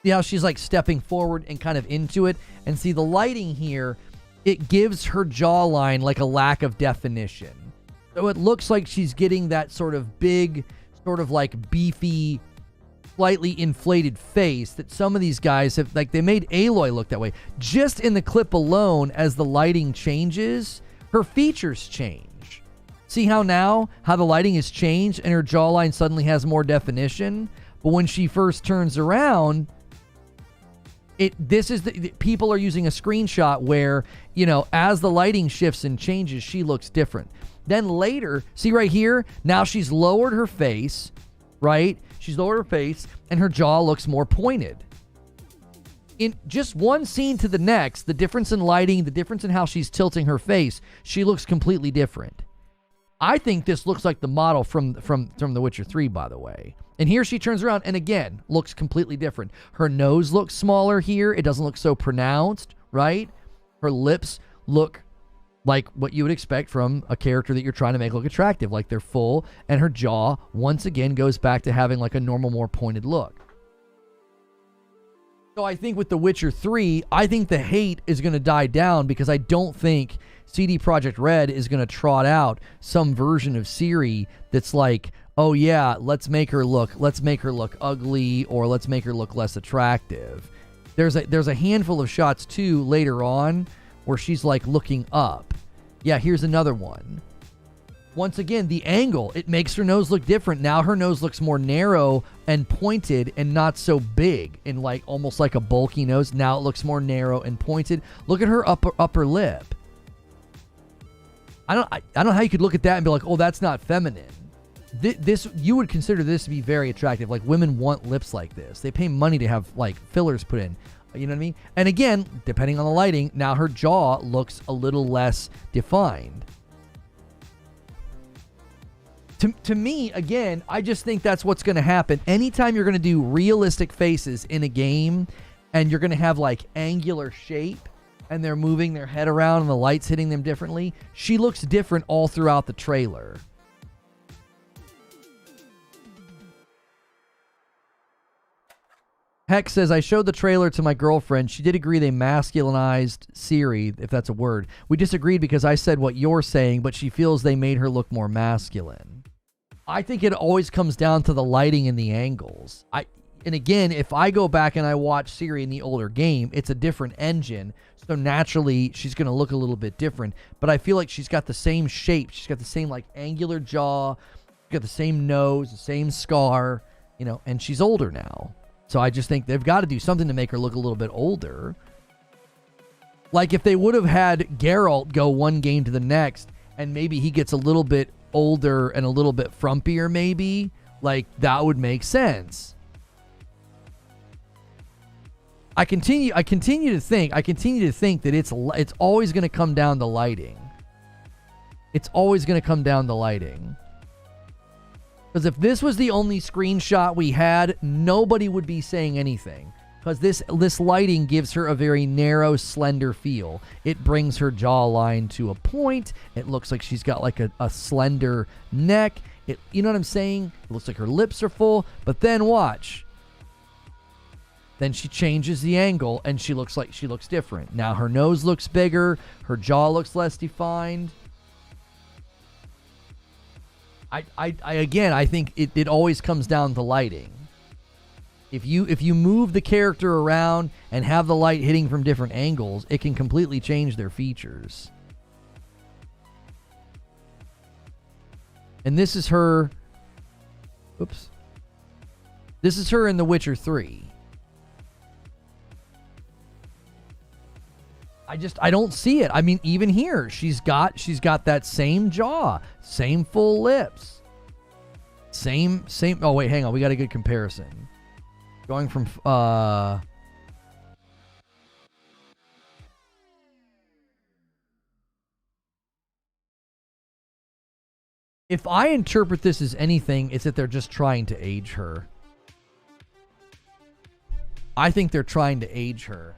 See how she's like stepping forward and kind of into it? And see the lighting here, it gives her jawline like a lack of definition. So it looks like she's getting that sort of big, sort of like beefy, slightly inflated face that some of these guys have, like they made Aloy look that way. Just in the clip alone, as the lighting changes, her features change. See how now, how the lighting has changed and her jawline suddenly has more definition? But when she first turns around, people are using a screenshot where, you know, as the lighting shifts and changes, she looks different. Then later, see right here, now she's lowered her face, right? She's lowered her face and her jaw looks more pointed. In just one scene to the next, the difference in lighting, the difference in how she's tilting her face, she looks completely different. I think this looks like the model from The Witcher 3, by the way. And here she turns around and again, looks completely different. Her nose looks smaller here. It doesn't look so pronounced, right? Her lips look like what you would expect from a character that you're trying to make look attractive, like they're full, and her jaw once again goes back to having like a normal, more pointed look. So I think with The Witcher 3, I think the hate is going to die down because I don't think CD Projekt Red is going to trot out some version of Ciri that's like, oh yeah, let's make her look ugly, or let's make her look less attractive. There's a handful of shots too later on where she's like looking up. Yeah, here's another one. Once again, the angle, it makes her nose look different. Now her nose looks more narrow and pointed and not so big and like almost like a bulky nose. Now it looks more narrow and pointed. Look at her upper lip. I don't know how you could look at that and be like, oh, that's not feminine. This you would consider this to be very attractive. Like, women want lips like this. They pay money to have like fillers put in. You know what I mean? And again, depending on the lighting, now her jaw looks a little less defined. To me, again, I just think that's what's going to happen. Anytime you're going to do realistic faces in a game and you're going to have like angular shape and they're moving their head around and the light's hitting them differently, she looks different all throughout the trailer. Hex says, I showed the trailer to my girlfriend. She did agree they masculinized Ciri, if that's a word. We disagreed because I said what you're saying, but she feels they made her look more masculine. I think it always comes down to the lighting and the angles. And again, if I go back and I watch Ciri in the older game, it's a different engine, so naturally she's going to look a little bit different. But I feel like she's got the same shape. She's got the same like angular jaw. She's got the same nose, the same scar, you know, and she's older now. So I just think they've got to do something to make her look a little bit older. Like if they would have had Geralt go one game to the next and maybe he gets a little bit older and a little bit frumpier maybe, like that would make sense. I continue to think that it's always going to come down to lighting. It's always going to come down to lighting. Because if this was the only screenshot we had, nobody would be saying anything. Because this lighting gives her a very narrow, slender feel. It brings her jawline to a point. It looks like she's got like a slender neck. You know what I'm saying? It looks like her lips are full. But then watch. Then she changes the angle and she looks different. Now her nose looks bigger. Her jaw looks less defined. I think it always comes down to lighting. If you move the character around and have the light hitting from different angles, it can completely change their features. And this is her. Oops. This is her in The Witcher 3. I don't see it. I mean, even here, she's got that same jaw, same full lips, same. Oh wait, hang on, we got a good comparison. Going from if I interpret this as anything, it's that they're just trying to age her. I think they're trying to age her.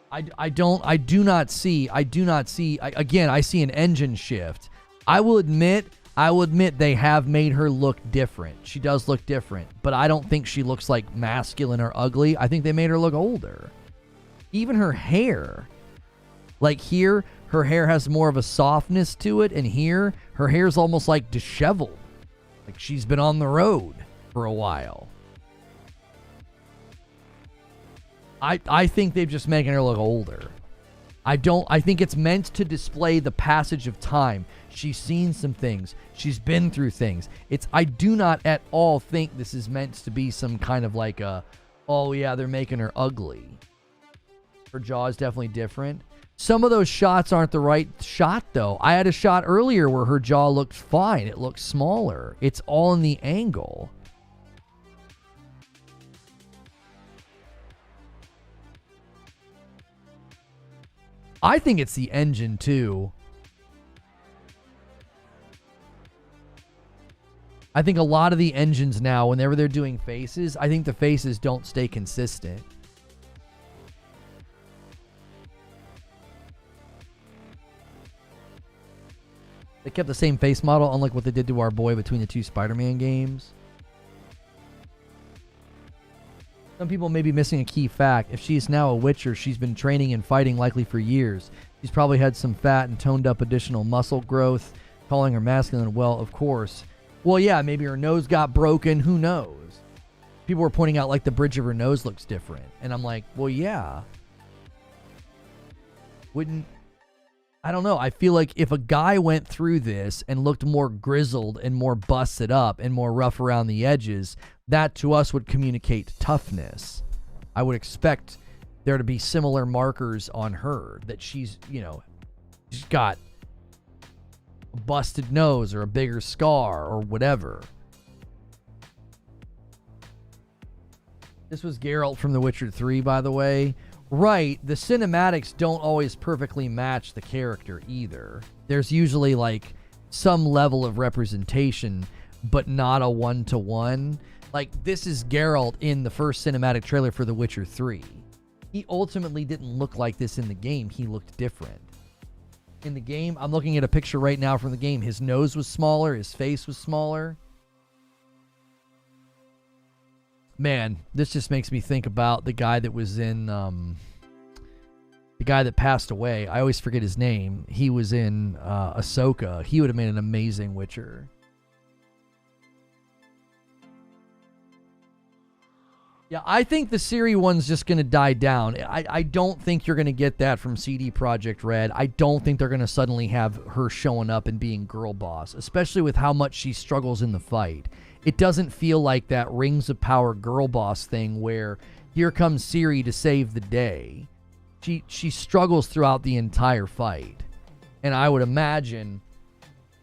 I do not see, again, I see an engine shift. I will admit they have made her look different. She does look different, but I don't think she looks like masculine or ugly. I think they made her look older. Even her hair. Like here, her hair has more of a softness to it, and here, her hair's almost like disheveled. Like she's been on the road for a while. I think they've just making her look older. I think it's meant to display the passage of time. She's seen some things. She's been through things. I do not at all think this is meant to be some kind of like oh yeah, they're making her ugly. Her jaw is definitely different. Some of those shots aren't the right shot though. I had a shot earlier where her jaw looked fine. It looked smaller. It's all in the angle. I think it's the engine too. I think a lot of the engines now, whenever they're doing faces, I think the faces don't stay consistent. They kept the same face model, unlike what they did to our boy between the two Spider-Man games. Some people may be missing a key fact. If she is now a Witcher, she's been training and fighting likely for years. She's probably had some fat and toned up additional muscle growth, calling her masculine. Well, of course. Well, yeah, maybe her nose got broken. Who knows? People were pointing out like the bridge of her nose looks different. And I'm like, well, yeah. I don't know. I feel like if a guy went through this and looked more grizzled and more busted up and more rough around the edges, that to us would communicate toughness. I would expect there to be similar markers on her, that she's got a busted nose or a bigger scar or whatever. This was Geralt from The Witcher 3, by the way. Right, the cinematics don't always perfectly match the character either. There's usually like some level of representation, but not a one-to-one. Like, this is Geralt in the first cinematic trailer for The Witcher 3. He ultimately didn't look like this in the game. He looked different. In the game, I'm looking at a picture right now from the game. His nose was smaller. His face was smaller. Man, this just makes me think about the guy that was in, the guy that passed away. I always forget his name. He was in Ahsoka. He would have made an amazing Witcher. Yeah, I think the Ciri one's just going to die down. I don't think you're going to get that from CD Projekt Red. I don't think they're going to suddenly have her showing up and being girl boss, especially with how much she struggles in the fight. It doesn't feel like that Rings of Power girl boss thing where here comes Ciri to save the day. She struggles throughout the entire fight. And I would imagine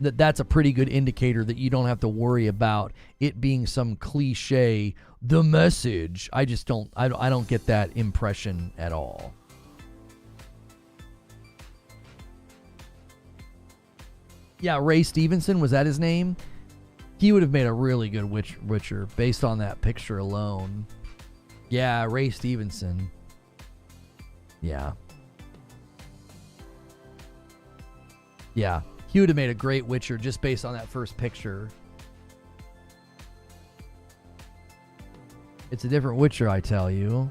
that that's a pretty good indicator that you don't have to worry about it being some cliche, the message. I don't get that impression at all. Yeah, Ray Stevenson, was that his name? He would have made a really good Witcher based on that picture alone. Yeah, Ray Stevenson. Yeah. Yeah, he would have made a great Witcher just based on that first picture. It's a different Witcher, I tell you.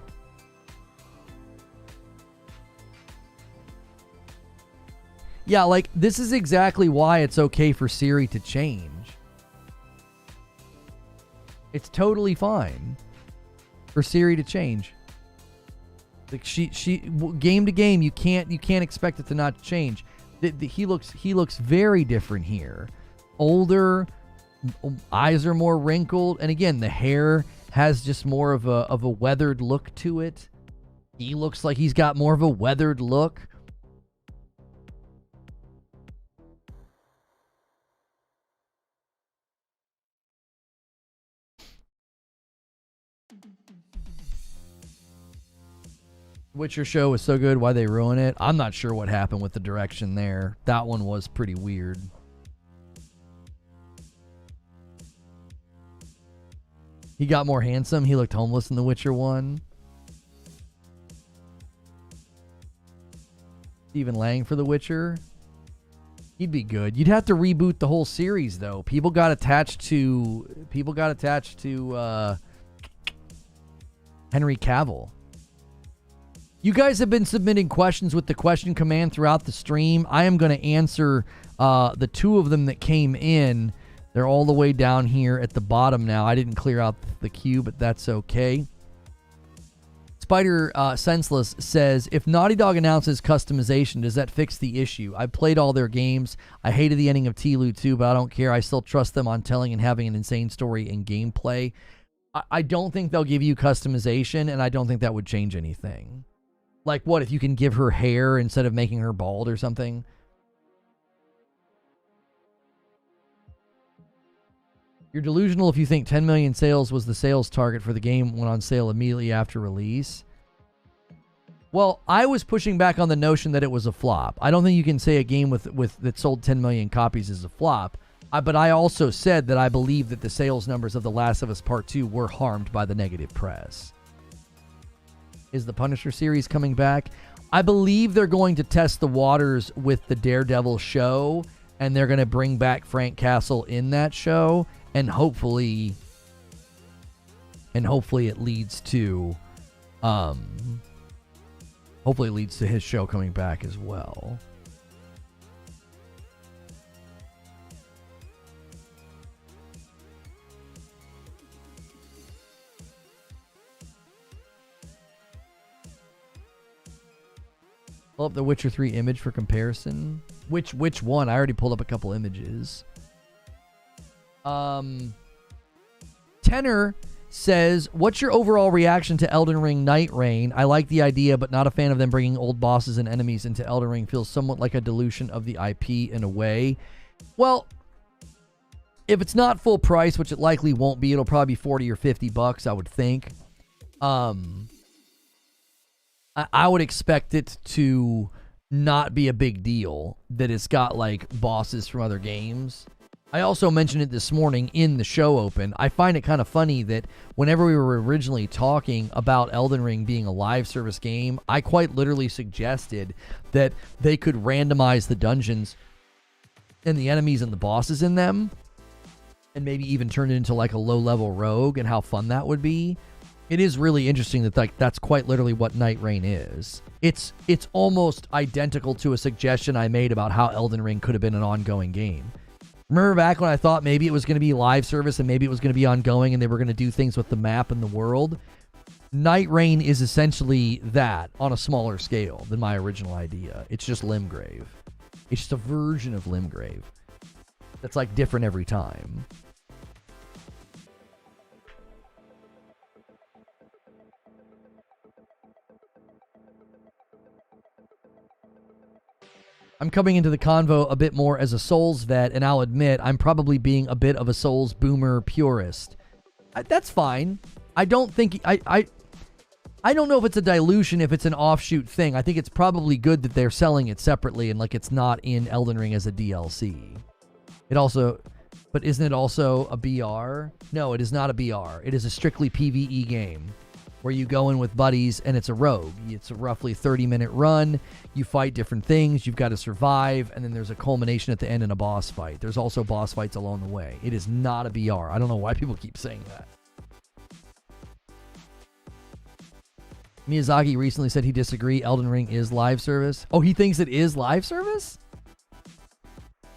Yeah, like, this is exactly why it's okay for Ciri to change. It's totally fine for Ciri to change. Like she game to game, you can't expect it to not change. He looks very different here. Older, eyes are more wrinkled, and again, the hair has just more of a weathered look to it. He looks like he's got more of a weathered look. Witcher show was so good, why they ruin it? I'm not sure what happened with the direction there. That one was pretty weird. He got more handsome. He looked homeless in The Witcher 1. Stephen Lang for The Witcher. He'd be good. You'd have to reboot the whole series, though. People got attached to Henry Cavill. You guys have been submitting questions with the question command throughout the stream. I am going to answer the two of them that came in. They're all the way down here at the bottom now. I didn't clear out the queue, but that's okay. Spider Senseless says, if Naughty Dog announces customization, does that fix the issue? I played all their games. I hated the ending of T-Lu 2, but I don't care. I still trust them on telling and having an insane story and gameplay. I don't think they'll give you customization, and I don't think that would change anything. Like, what, if you can give her hair instead of making her bald or something? You're delusional if you think 10 million sales was the sales target for the game when on sale immediately after release. Well, I was pushing back on the notion that it was a flop. I don't think you can say a game that sold 10 million copies is a flop. But I also said that I believe that the sales numbers of The Last of Us Part 2 were harmed by the negative press. Is the Punisher series coming back? I believe they're going to test the waters with the Daredevil show, and they're going to bring back Frank Castle in that show, and hopefully it leads to his show coming back as well. Pull up the Witcher 3 image for comparison. Which one? I already pulled up a couple images. Tenor says, what's your overall reaction to Elden Ring Night Reign? I like the idea, but not a fan of them bringing old bosses and enemies into Elden Ring. Feels somewhat like a dilution of the IP in a way. Well, if it's not full price, which it likely won't be, it'll probably be $40 or $50, I would think. I would expect it to not be a big deal that it's got like bosses from other games. I also mentioned it this morning in the show open. I find it kind of funny that whenever we were originally talking about Elden Ring being a live service game, I quite literally suggested that they could randomize the dungeons and the enemies and the bosses in them, and maybe even turn it into like a low-level rogue, and how fun that would be. It is really interesting that that's quite literally what Night Reign is. It's almost identical to a suggestion I made about how Elden Ring could have been an ongoing game. Remember back when I thought maybe it was going to be live service and maybe it was going to be ongoing and they were going to do things with the map and the world? Night Reign is essentially that on a smaller scale than my original idea. It's just Limgrave. It's just a version of Limgrave that's like different every time. I'm coming into the convo a bit more as a Souls vet, and I'll admit I'm probably being a bit of a Souls boomer purist. That's fine. I don't think... I don't know if it's a dilution, if it's an offshoot thing. I think it's probably good that they're selling it separately and like it's not in Elden Ring as a DLC. It also... But isn't it also a BR? No, it is not a BR. It is a strictly PvE game where you go in with buddies and it's a rogue. It's a roughly 30-minute run. You fight different things. You've got to survive, and then there's a culmination at the end in a boss fight. There's also boss fights along the way. It is not a BR. I don't know why people keep saying that. Miyazaki recently said he disagreed. Elden Ring is live service. Oh, he thinks it is live service?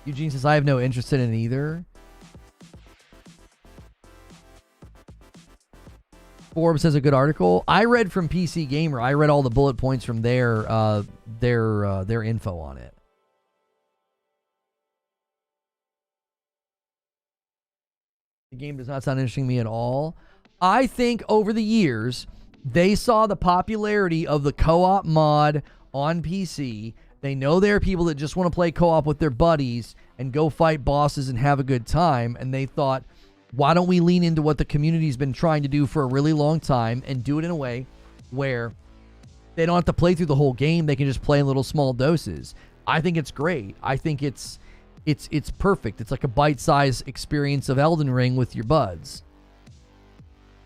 Eugene says, I have no interest in it either. Forbes has a good article. I read from PC Gamer. I read all the bullet points from their info on it. The game does not sound interesting to me at all. I think over the years, They saw the popularity of the co-op mod on PC. They know there are people that just want to play co-op with their buddies and go fight bosses and have a good time. And they thought, why don't we lean into what the community's been trying to do for a really long time and do it in a way where they don't have to play through the whole game. They can just play in little small doses. I think it's great. I think it's perfect. It's like a bite-sized experience of Elden Ring with your buds.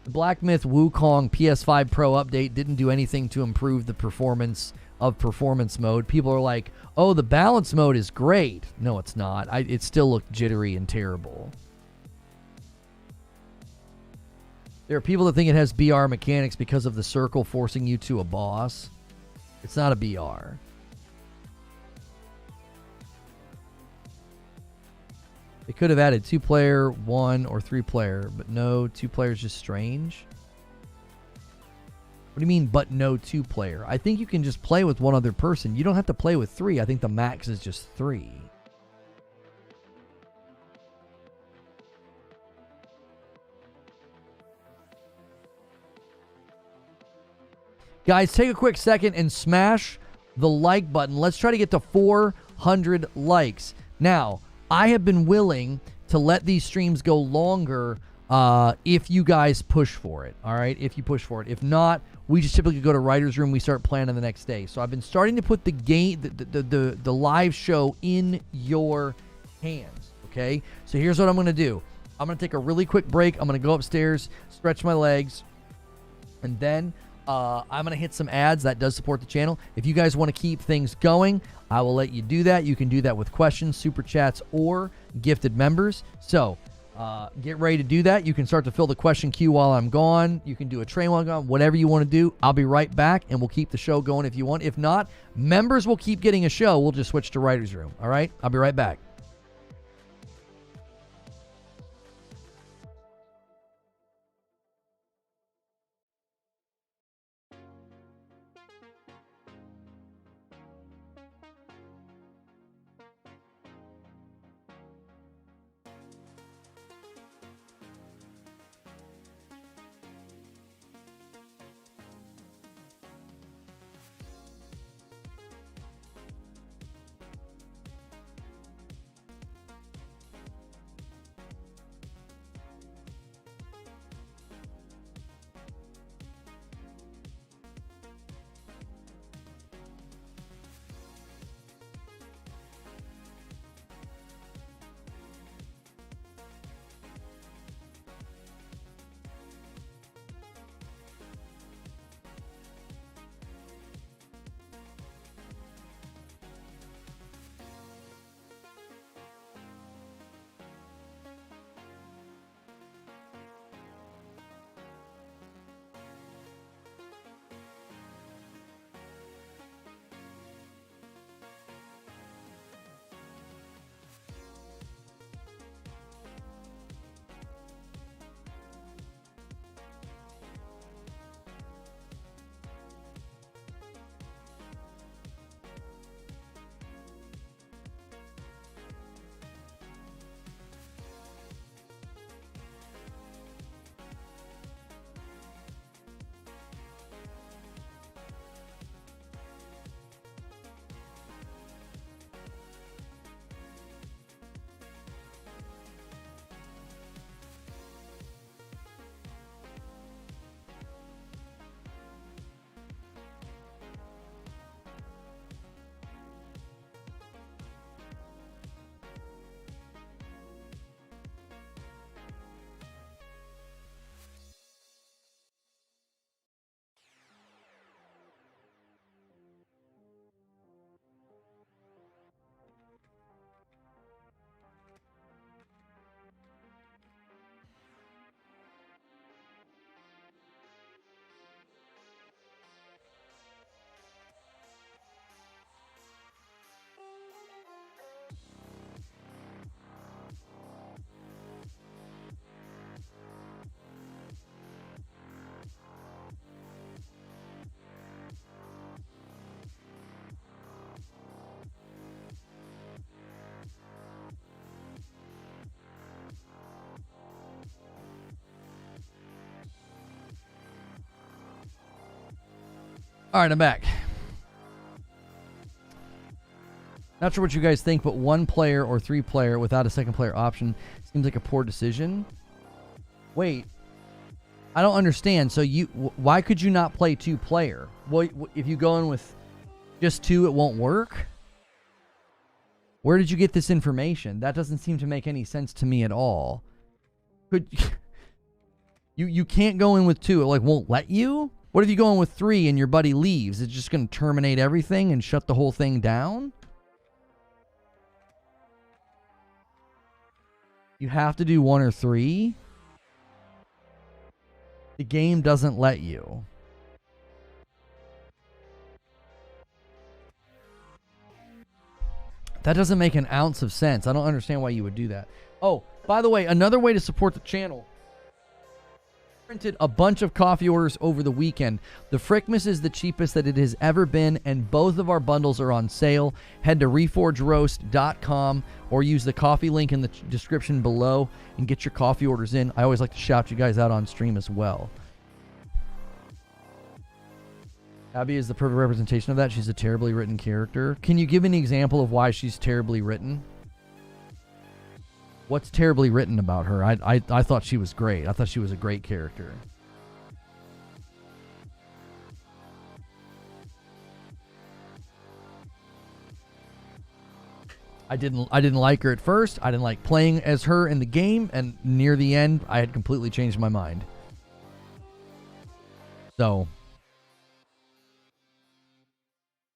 The Black Myth Wukong PS5 Pro update didn't do anything to improve the performance of performance mode. People are like, oh, the balance mode is great. No, it's not. It still looked jittery and terrible. There are people that think it has BR mechanics because of the circle forcing you to a boss. It's not a BR. They could have added 2-player, 1 or 3-player, but no 2-player is just strange. What do you mean, but no 2-player? I think you can just play with one other person. You don't have to play with 3. I think the max is just 3. Guys, take a quick second and smash the like button. Let's try to get to 400 likes. Now, I have been willing to let these streams go longer if you guys push for it, all right? If you push for it. If not, we just typically go to writer's room. We start planning the next day. So I've been starting to put the game, the live show in your hands, okay? So here's what I'm going to do. I'm going to take a really quick break. I'm going to go upstairs, stretch my legs, and then I'm going to hit some ads. That does support the channel. If you guys want to keep things going, I will let you do that. You can do that with questions, super chats, or gifted members. So get ready to do that. You can start to fill the question queue while I'm gone. You can do a train while I'm gone. Whatever you want to do, I'll be right back, and we'll keep the show going if you want. If not, members will keep getting a show. We'll just switch to writer's room. All right? I'll be right back. All right, I'm back. Not sure what you guys think, but 1 player or 3 player without a second player option seems like a poor decision. Wait, I don't understand. So why could you not play 2 player? Well, if you go in with just 2, it won't work. Where did you get this information? That doesn't seem to make any sense to me at all. Could you can't go in with 2? It like won't let you? What if you go in with 3 and your buddy leaves? It's just going to terminate everything and shut the whole thing down? You have to do 1 or 3? The game doesn't let you. That doesn't make an ounce of sense. I don't understand why you would do that. Oh, by the way, another way to support the channel. Printed a bunch of coffee orders over the weekend. The Frickmas is the cheapest that it has ever been, and both of our bundles are on sale. Head to reforgeroast.com or use the coffee link in the description below and get your coffee orders in. I always like to shout you guys out on stream as well. Abby is the perfect representation of that. She's a terribly written character. Can you give an example of why she's terribly written? What's terribly written about her? I thought she was great. I thought she was a great character. I didn't like her at first. I didn't like playing as her in the game, and near the end, I had completely changed my mind. So,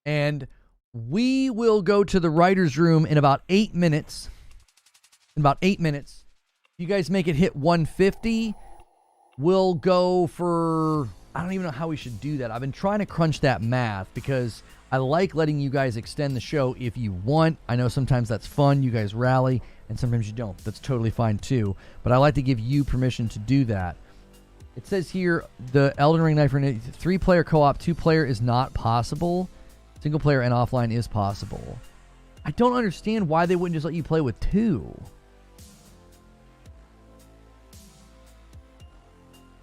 and we will go to the writer's room in about 8 minutes. In about 8 minutes. If you guys make it hit 150, we'll go for... I don't even know how we should do that. I've been trying to crunch that math because I like letting you guys extend the show if you want. I know sometimes that's fun. You guys rally, and sometimes you don't. That's totally fine too. But I like to give you permission to do that. It says here, the Elden Ring Night Reign 3-player co-op, 2-player is not possible. Single player and offline is possible. I don't understand why they wouldn't just let you play with 2.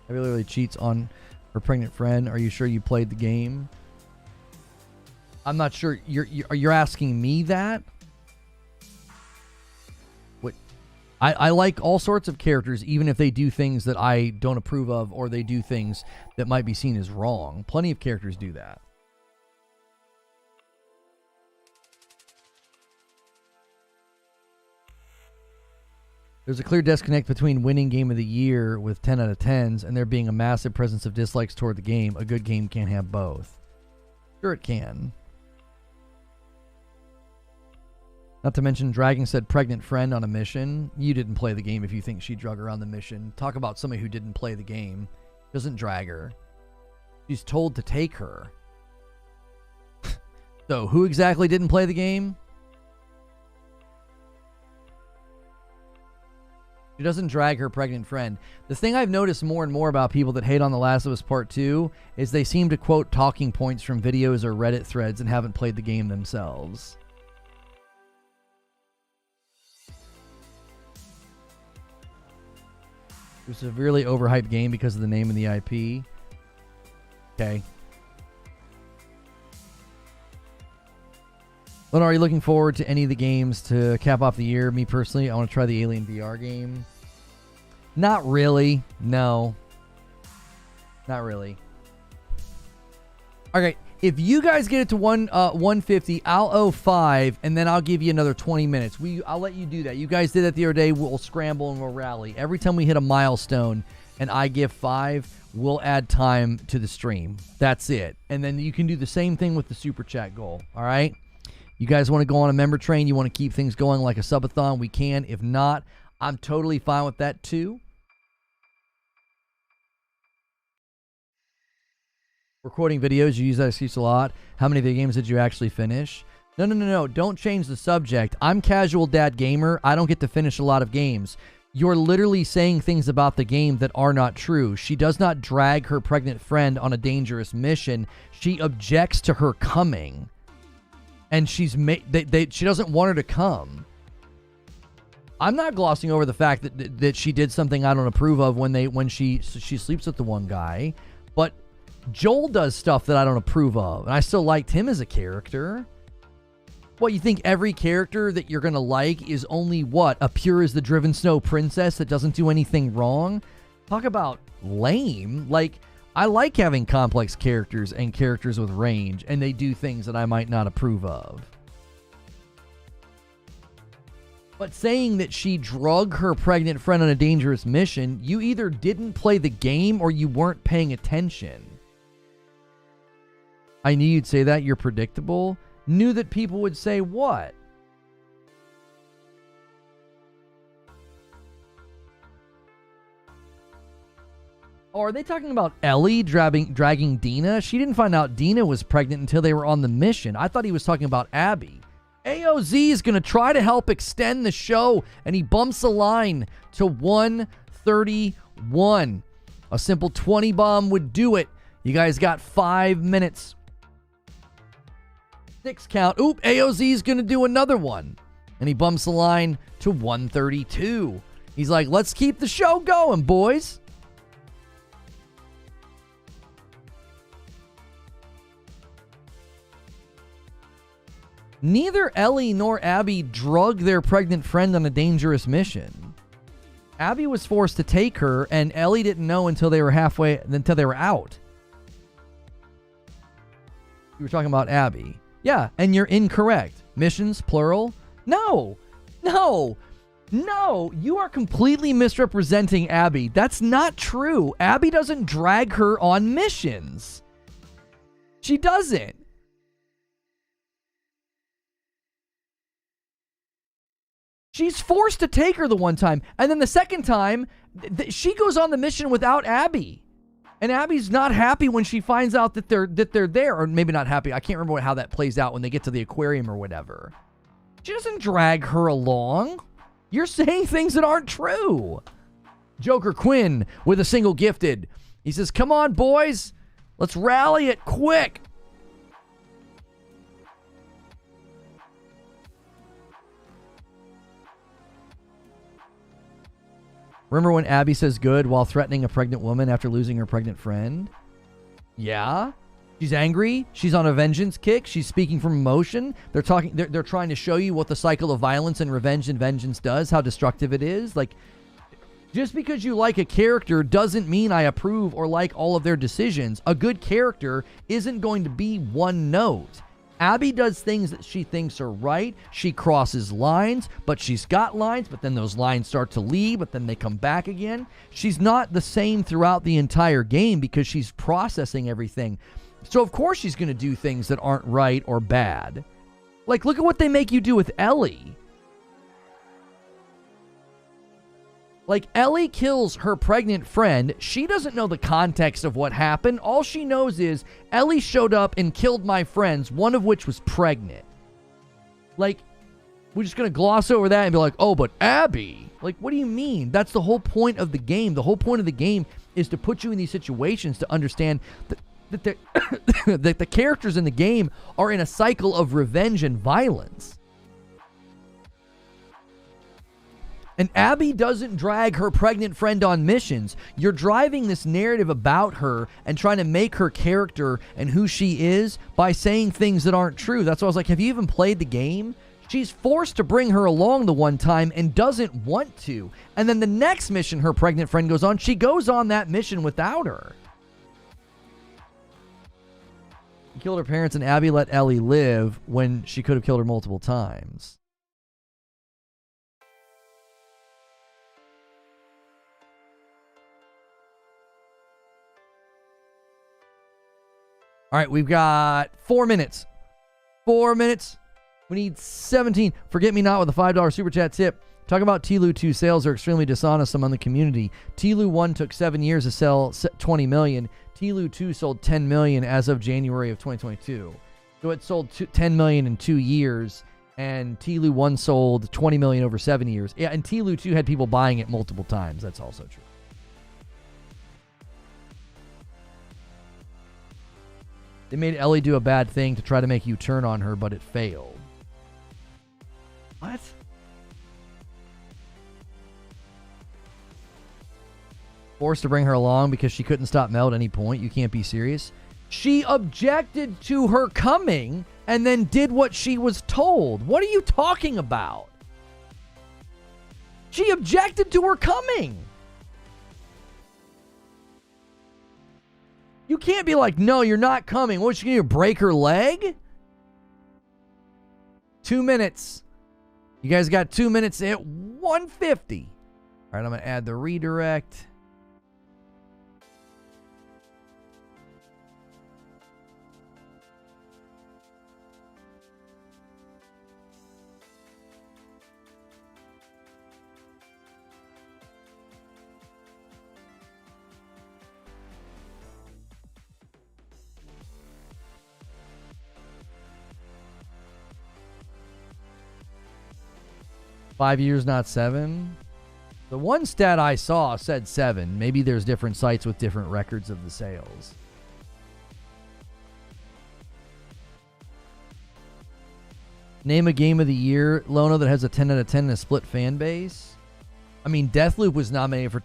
I really cheats on her pregnant friend. Are you sure you played the game? I'm not sure. You're asking me that? What? I like all sorts of characters, even if they do things that I don't approve of, or they do things that might be seen as wrong. Plenty of characters do that. There's a clear disconnect between winning game of the year with 10 out of 10s and there being a massive presence of dislikes toward the game. A good game can't have both. Sure it can. Not to mention, Dragon said pregnant friend on a mission. You didn't play the game if you think she drug her on the mission. Talk about somebody who didn't play the game. Doesn't drag her. She's told to take her. So, who exactly didn't play the game? She doesn't drag her pregnant friend. The thing I've noticed more and more about people that hate on The Last of Us Part 2 is they seem to quote talking points from videos or Reddit threads and haven't played the game themselves. It was a severely overhyped game because of the name of the IP. Okay. Lynn, are you looking forward to any of the games to cap off the year? Me personally, I want to try the Alien VR game. Not really. No. Not really. Okay, if you guys get it to 150, I'll owe 5, and then I'll give you another 20 minutes. I'll let you do that. You guys did that the other day. We'll scramble and we'll rally. Every time we hit a milestone and I give 5, we'll add time to the stream. That's it. And then you can do the same thing with the Super Chat goal. All right? You guys want to go on a member train, you want to keep things going like a subathon, we can. If not, I'm totally fine with that too. Recording videos, you use that excuse a lot. How many video games did you actually finish? No. Don't change the subject. I'm Casual Dad Gamer. I don't get to finish a lot of games. You're literally saying things about the game that are not true. She does not drag her pregnant friend on a dangerous mission. She objects to her coming. And she doesn't want her to come. I'm not glossing over the fact that she did something I don't approve of when she sleeps with the one guy, but Joel does stuff that I don't approve of, and I still liked him as a character. What, you think every character that you're going to like is only, what, a pure as the driven snow princess that doesn't do anything wrong? Talk about lame. Like, I like having complex characters and characters with range, and they do things that I might not approve of. But saying that she drug her pregnant friend on a dangerous mission, you either didn't play the game or you weren't paying attention. I knew you'd say that. You're predictable. Knew that people would say what? Oh, are they talking about Ellie dragging Dina? She didn't find out Dina was pregnant until they were on the mission. I thought he was talking about Abby. AOZ is going to try to help extend the show, and he bumps the line to 131. A simple 20 bomb would do it. You guys got 5 minutes. 6 count. Oop, AOZ is going to do another one. And he bumps the line to 132. He's like, let's keep the show going, boys. Neither Ellie nor Abby drug their pregnant friend on a dangerous mission. Abby was forced to take her, and Ellie didn't know until they were until they were out. You were talking about Abby. Yeah, and you're incorrect. Missions, plural? No, you are completely misrepresenting Abby. That's not true. Abby doesn't drag her on missions. She doesn't. She's forced to take her the one time. And then the second time, she goes on the mission without Abby. And Abby's not happy when she finds out that they're there. Or maybe not happy. I can't remember how that plays out when they get to the aquarium or whatever. She doesn't drag her along. You're saying things that aren't true. Joker Quinn with a single gifted. He says, come on, boys. Let's rally it quick. Remember when Abby says good while threatening a pregnant woman after losing her pregnant friend? Yeah. She's angry. She's on a vengeance kick. She's speaking from emotion. They're trying to show you what the cycle of violence and revenge and vengeance does, how destructive it is. Like, just because you like a character doesn't mean I approve or like all of their decisions. A good character isn't going to be one note. Abby does things that she thinks are right. She crosses lines, but she's got lines, but then those lines start to leave, but then they come back again. She's not the same throughout the entire game because she's processing everything. So of course she's going to do things that aren't right or bad. Like, look at what they make you do with Ellie. Like, Ellie kills her pregnant friend. She doesn't know the context of what happened. All she knows is Ellie showed up and killed my friends, one of which was pregnant. Like, we're just going to gloss over that and be like, oh, but Abby. Like, what do you mean? That's the whole point of the game. The whole point of the game is to put you in these situations to understand that the characters in the game are in a cycle of revenge and violence. And Abby doesn't drag her pregnant friend on missions. You're driving this narrative about her and trying to make her character and who she is by saying things that aren't true. That's why I was like, have you even played the game? She's forced to bring her along the one time and doesn't want to. And then the next mission her pregnant friend goes on, she goes on that mission without her. She killed her parents and Abby let Ellie live when she could have killed her multiple times. All right, we've got 4 minutes. 4 minutes. We need 17. Forget me not with a $5 super chat tip. Talk about TLU 2 sales are extremely dishonest among the community. TLU 1 took 7 years to sell 20 million. TLU 2 sold 10 million as of January of 2022. So it sold 10 million in 2 years, and TLU 1 sold 20 million over 7 years. Yeah, and TLU 2 had people buying it multiple times. That's also true. They made Ellie do a bad thing to try to make you turn on her, but it failed. What? Forced to bring her along because she couldn't stop Mel at any point. You can't be serious. She objected to her coming and then did what she was told. What are you talking about? She objected to her coming. You can't be like, no, you're not coming. What's she going to do, break her leg? 2 minutes. You guys got 2 minutes at 150. All right, I'm going to add the redirect. Five years, not 7. The one stat I saw said 7. Maybe there's different sites with different records of the sales. Name a game of the year, Lono, that has a 10 out of 10 and a split fan base. I mean, Deathloop was nominated for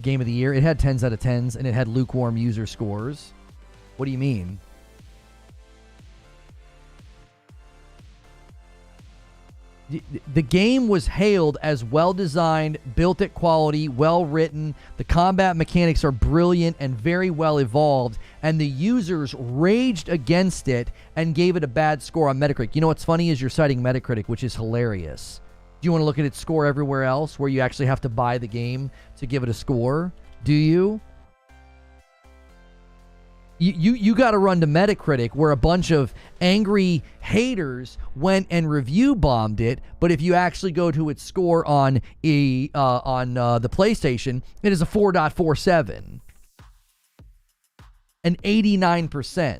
Game of the Year. It had 10s out of 10s, and it had lukewarm user scores. What do you mean? The game was hailed as well-designed, built at quality, well-written. The combat mechanics are brilliant and very well-evolved, and the users raged against it and gave it a bad score on Metacritic. You know what's funny is you're citing Metacritic, which is hilarious. Do you want to look at its score everywhere else where you actually have to buy the game to give it a score? Do you? You got to run to Metacritic where a bunch of angry haters went and review bombed it, but if you actually go to its score on the PlayStation, it is a 4.47. An 89%.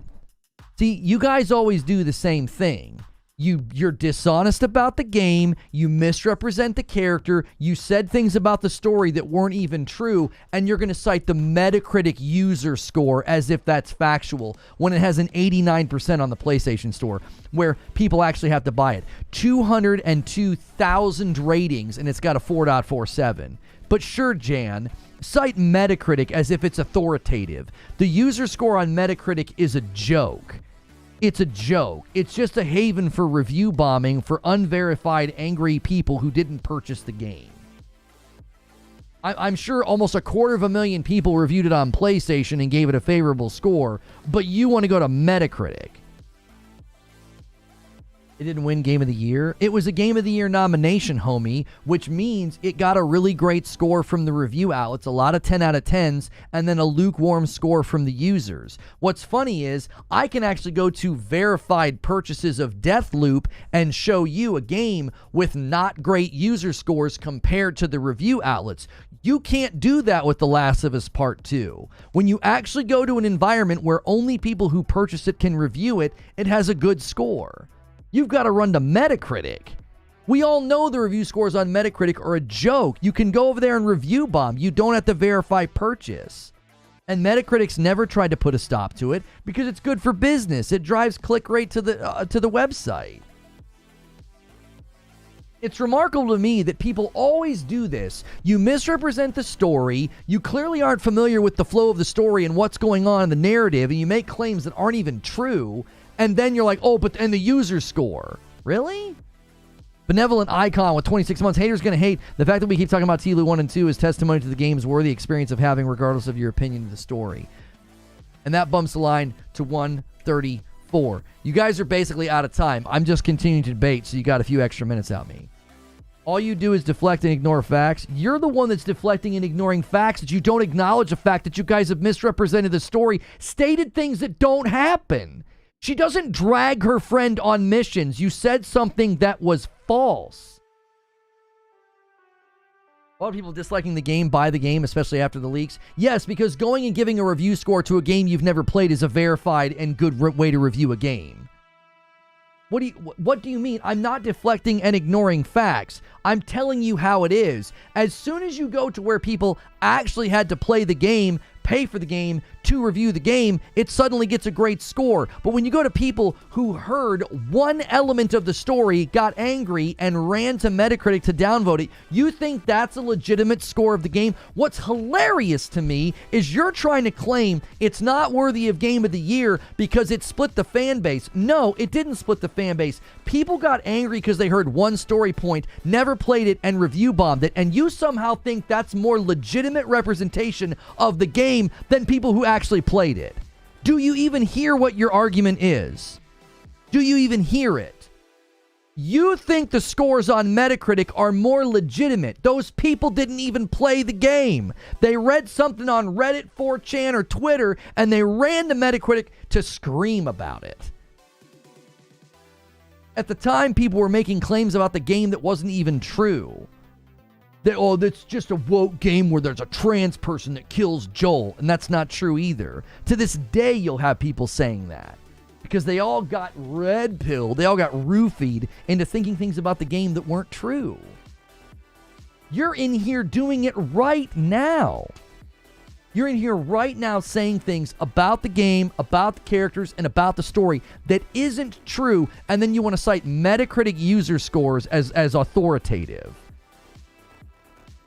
See, you guys always do the same thing. You're dishonest about the game, you misrepresent the character, you said things about the story that weren't even true, and you're going to cite the Metacritic user score as if that's factual, when it has an 89% on the PlayStation Store, where people actually have to buy it. 202,000 ratings, and it's got a 4.47. But sure, Jan, cite Metacritic as if it's authoritative. The user score on Metacritic is a joke. It's a joke. It's just a haven for review bombing for unverified, angry people who didn't purchase the game. I'm sure almost 250,000 people reviewed it on PlayStation and gave it a favorable score, but you want to go to Metacritic. It didn't win Game of the Year. It was a Game of the Year nomination, homie, which means it got a really great score from the review outlets, a lot of 10 out of 10s, and then a lukewarm score from the users. What's funny is I can actually go to verified purchases of Deathloop and show you a game with not great user scores compared to the review outlets. You can't do that with The Last of Us Part 2. When you actually go to an environment where only people who purchase it can review it, it has a good score. You've got to run to Metacritic. We all know the review scores on Metacritic are a joke. You can go over there and review bomb. You don't have to verify purchase. And Metacritic's never tried to put a stop to it because it's good for business. It drives click rate to the website. It's remarkable to me that people always do this. You misrepresent the story. You clearly aren't familiar with the flow of the story and what's going on in the narrative, and you make claims that aren't even true. And then you're like, and the user score. Really? Benevolent Icon with 26 months. Haters going to hate. The fact that we keep talking about TLU 1 and 2 is testimony to the game's worthy experience of having, regardless of your opinion of the story. And that bumps the line to 134. You guys are basically out of time. I'm just continuing to debate, so you got a few extra minutes out of me. All you do is deflect and ignore facts. You're the one that's deflecting and ignoring facts, that you don't acknowledge the fact that you guys have misrepresented the story, stated things that don't happen. She doesn't drag her friend on missions. You said something that was false. A lot of people disliking the game buy the game, especially after the leaks. Yes, because going and giving a review score to a game you've never played is a verified and good way to review a game. What do you mean? I'm not deflecting and ignoring facts. I'm telling you how it is. As soon as you go to where people actually had to play the game, pay for the game to review the game, it suddenly gets a great score. But when you go to people who heard one element of the story, got angry, and ran to Metacritic to downvote it, you think that's a legitimate score of the game? What's hilarious to me is you're trying to claim it's not worthy of Game of the Year because it split the fan base. No, it didn't split the fan base. People got angry because they heard one story point, never played it, and review bombed it, and you somehow think that's more legitimate representation of the game than people who actually played it. Do you even hear what your argument is? Do you even hear it? You think the scores on Metacritic are more legitimate. Those people didn't even play the game. They read something on Reddit, 4chan, or Twitter, and they ran to Metacritic to scream about it. At the time, people were making claims about the game that wasn't even true. That, oh, that's just a woke game where there's a trans person that kills Joel. And that's not true either. To this day, you'll have people saying that. Because they all got red-pilled, they all got roofied into thinking things about the game that weren't true. You're in here doing it right now. You're in here right now saying things about the game, about the characters, and about the story that isn't true, and then you want to cite Metacritic user scores as authoritative.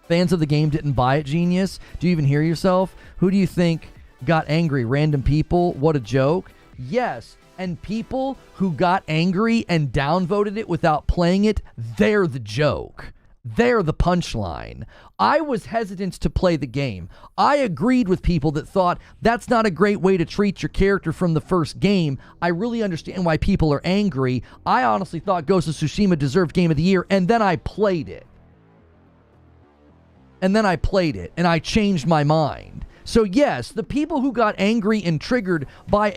Fans of the game didn't buy it, genius? Do you even hear yourself? Who do you think got angry? Random people? What a joke. Yes, and people who got angry and downvoted it without playing it, they're the joke. They're the punchline. I was hesitant to play the game. I agreed with people that thought that's not a great way to treat your character from the first game. I really understand why people are angry. I honestly thought Ghost of Tsushima deserved Game of the Year, and then I played it. And I changed my mind. So yes, the people who got angry and triggered by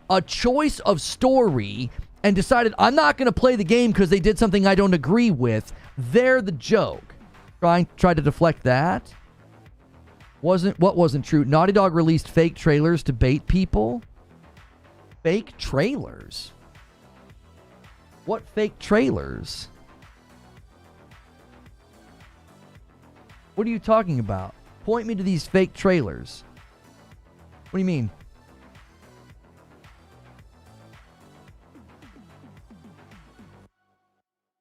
a choice of story and decided, I'm not going to play the game because they did something I don't agree with, they're the joke. Try to deflect that. What wasn't true? Naughty Dog released fake trailers to bait people? Fake trailers? What fake trailers? What are you talking about? Point me to these fake trailers. What do you mean?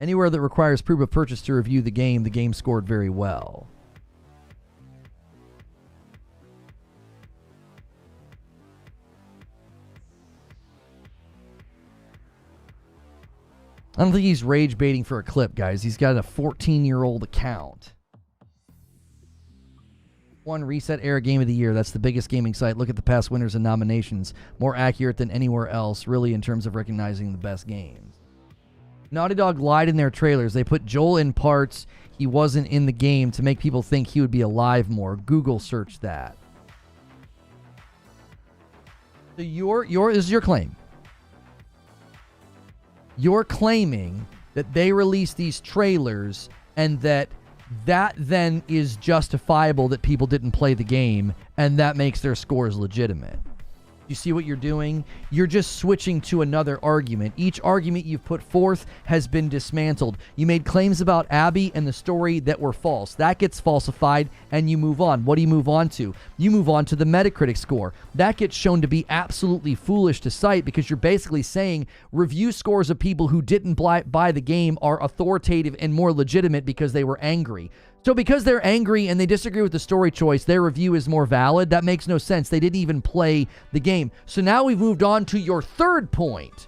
Anywhere that requires proof of purchase to review the game scored very well. I don't think he's rage baiting for a clip, guys. He's got a 14-year-old account. One Reset Era Game of the Year. That's the biggest gaming site. Look at the past winners and nominations. More accurate than anywhere else, really, in terms of recognizing the best games. Naughty Dog lied in their trailers. They put Joel in parts he wasn't in the game to make people think he would be alive more. Google search that. So this is your claim. You're claiming that they released these trailers and that then is justifiable that people didn't play the game, and that makes their scores legitimate. You see what you're doing? You're just switching to another argument. Each argument you've put forth has been dismantled. You made claims about Abby and the story that were false. That gets falsified, and you move on. What do you move on to? You move on to the Metacritic score. That gets shown to be absolutely foolish to cite because you're basically saying review scores of people who didn't buy the game are authoritative and more legitimate because they were angry. So because they're angry and they disagree with the story choice, their review is more valid? That makes no sense. They didn't even play the game. So now we've moved on to your third point.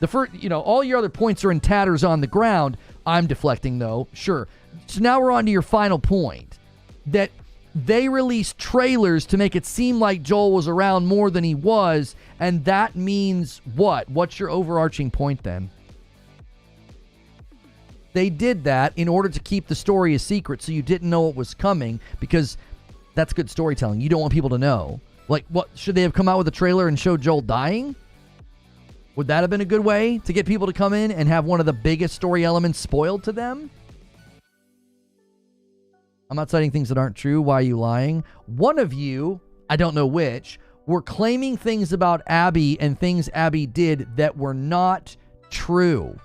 The first, all your other points are in tatters on the ground. I'm deflecting though, sure. So now we're on to your final point. That they released trailers to make it seem like Joel was around more than he was, and that means what? What's your overarching point then? They did that in order to keep the story a secret so you didn't know what was coming, because that's good storytelling. You don't want people to know. Like, what? Should they have come out with a trailer and showed Joel dying? Would that have been a good way to get people to come in and have one of the biggest story elements spoiled to them? I'm not citing things that aren't true. Why are you lying? One of you, I don't know which, were claiming things about Abby and things Abby did that were not true.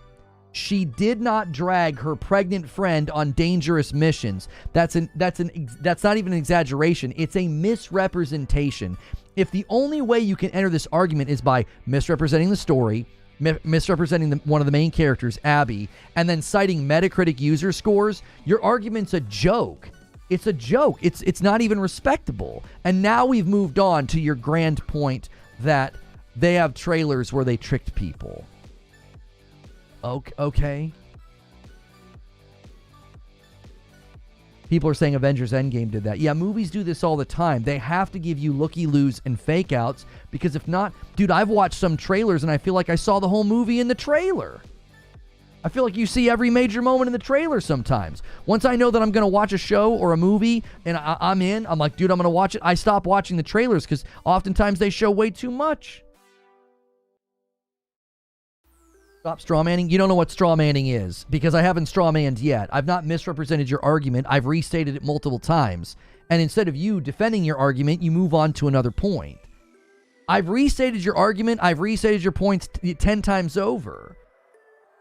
She did not drag her pregnant friend on dangerous missions. That's not even an exaggeration. It's a misrepresentation. If the only way you can enter this argument is by misrepresenting the story, misrepresenting one of the main characters, Abby, and then citing Metacritic user scores, your argument's a joke. It's a joke. It's not even respectable. And now we've moved on to your grand point that they have trailers where they tricked people. Okay. People are saying Avengers Endgame did that. Yeah, movies do this all the time. They have to give you looky-loos and fake-outs, because if not, dude, I've watched some trailers and I feel like I saw the whole movie in the trailer. I feel like you see every major moment in the trailer sometimes. Once I know that I'm going to watch a show or a movie and I'm in, I'm like, dude, I'm going to watch it. I stop watching the trailers because oftentimes they show way too much. Stop strawmanning. You don't know what strawmanning is because I haven't strawmanned yet. I've not misrepresented your argument. I've restated it multiple times. And instead of you defending your argument, you move on to another point. I've restated your argument. I've restated your points 10 times over.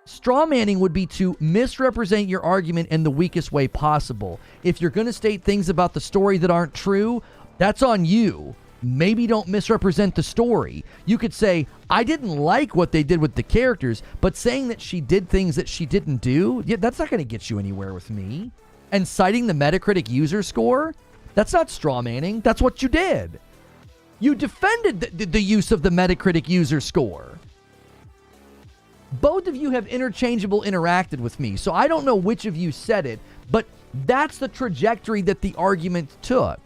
Strawmanning would be to misrepresent your argument in the weakest way possible. If you're going to state things about the story that aren't true, that's on you. Maybe don't misrepresent the story. You could say, I didn't like what they did with the characters, but saying that she did things that she didn't do, yeah, that's not going to get you anywhere with me. And citing the Metacritic user score, that's not strawmanning. That's what you did. You defended the use of the Metacritic user score. Both of you have interchangeable interacted with me, so I don't know which of you said it, but that's the trajectory that the argument took.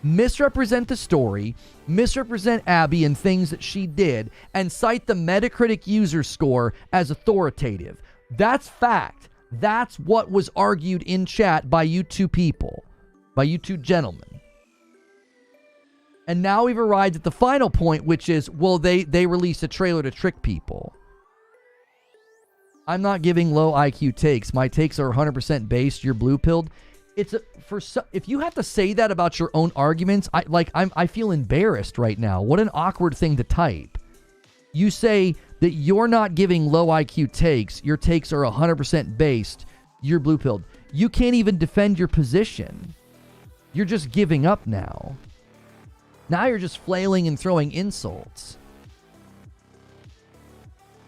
Misrepresent the story, misrepresent Abby and things that she did, and cite the Metacritic user score as authoritative. That's fact. That's what was argued in chat by you two people, by you two gentlemen. And now we've arrived at the final point, which is, well, they released a trailer to trick people. I'm not giving low IQ takes. My takes are 100% based. You're blue-pilled. If you have to say that about your own arguments, I feel embarrassed right now. What an awkward thing to type. You say that you're not giving low IQ takes. Your takes are 100% based. You're blue-pilled. You can't even defend your position. You're just giving up now. Now you're just flailing and throwing insults.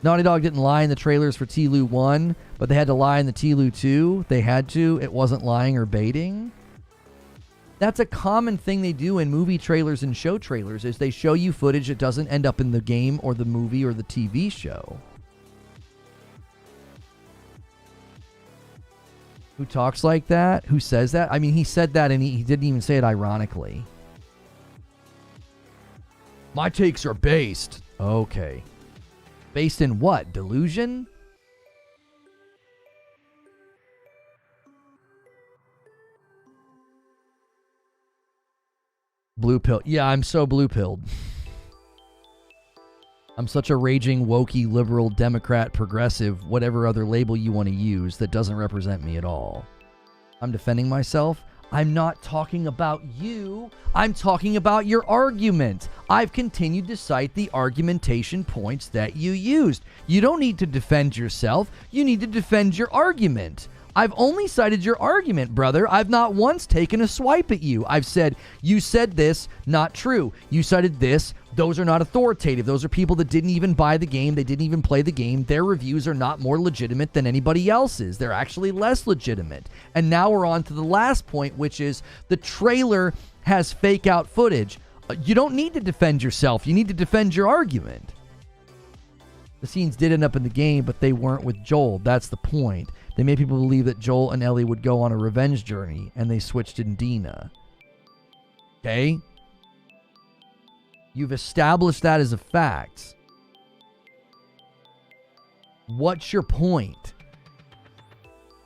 Naughty Dog didn't lie in the trailers for TLU 1, but they had to lie in the TLU 2. They had to. It wasn't lying or baiting. That's a common thing they do in movie trailers and show trailers, is they show you footage that doesn't end up in the game or the movie or the TV show. Who talks like that? Who says that? I mean, he said that and he didn't even say it ironically. My takes are based. Okay. Based in what? Delusion? Blue pill. Yeah, I'm so blue pilled. I'm such a raging, wokey, liberal, Democrat, progressive, whatever other label you want to use that doesn't represent me at all. I'm defending myself. I'm not talking about you. I'm talking about your argument. I've continued to cite the argumentation points that you used. You don't need to defend yourself. You need to defend your argument. I've only cited your argument, brother. I've not once taken a swipe at you. I've said, you said this, not true. You cited this. Those are not authoritative. Those are people that didn't even buy the game. They didn't even play the game. Their reviews are not more legitimate than anybody else's. They're actually less legitimate. And now we're on to the last point, which is the trailer has fake out footage. You don't need to defend yourself. You need to defend your argument. The scenes did end up in the game, but they weren't with Joel. That's the point. They made people believe that Joel and Ellie would go on a revenge journey, and they switched in Dina. Okay? You've established that as a fact. What's your point?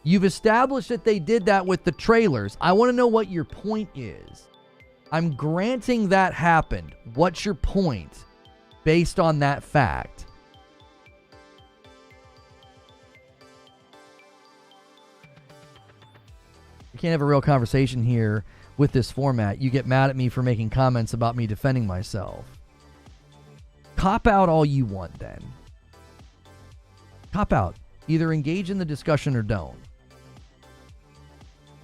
You've established that they did that with the trailers. I want to know what your point is. I'm granting that happened. What's your point based on that fact? We can't have a real conversation here with this format. You get mad at me for making comments about me defending myself. Cop out all you want then. Cop out. Either engage in the discussion or don't.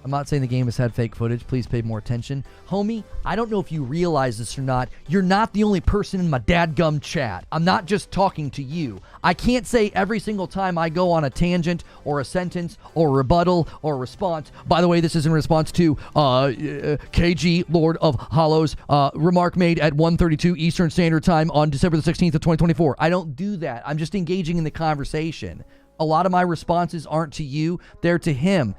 I'm not saying the game has had fake footage. Please pay more attention. Homie, I don't know if you realize this or not. You're not the only person in my dadgum chat. I'm not just talking to you. I can't say every single time I go on a tangent or a sentence or a rebuttal or a response. By the way, this is in response to KG, Lord of Hollows, remark made at 1:32 Eastern Standard Time on December the 16th of 2024. I don't do that. I'm just engaging in the conversation. A lot of my responses aren't to you, they're to him.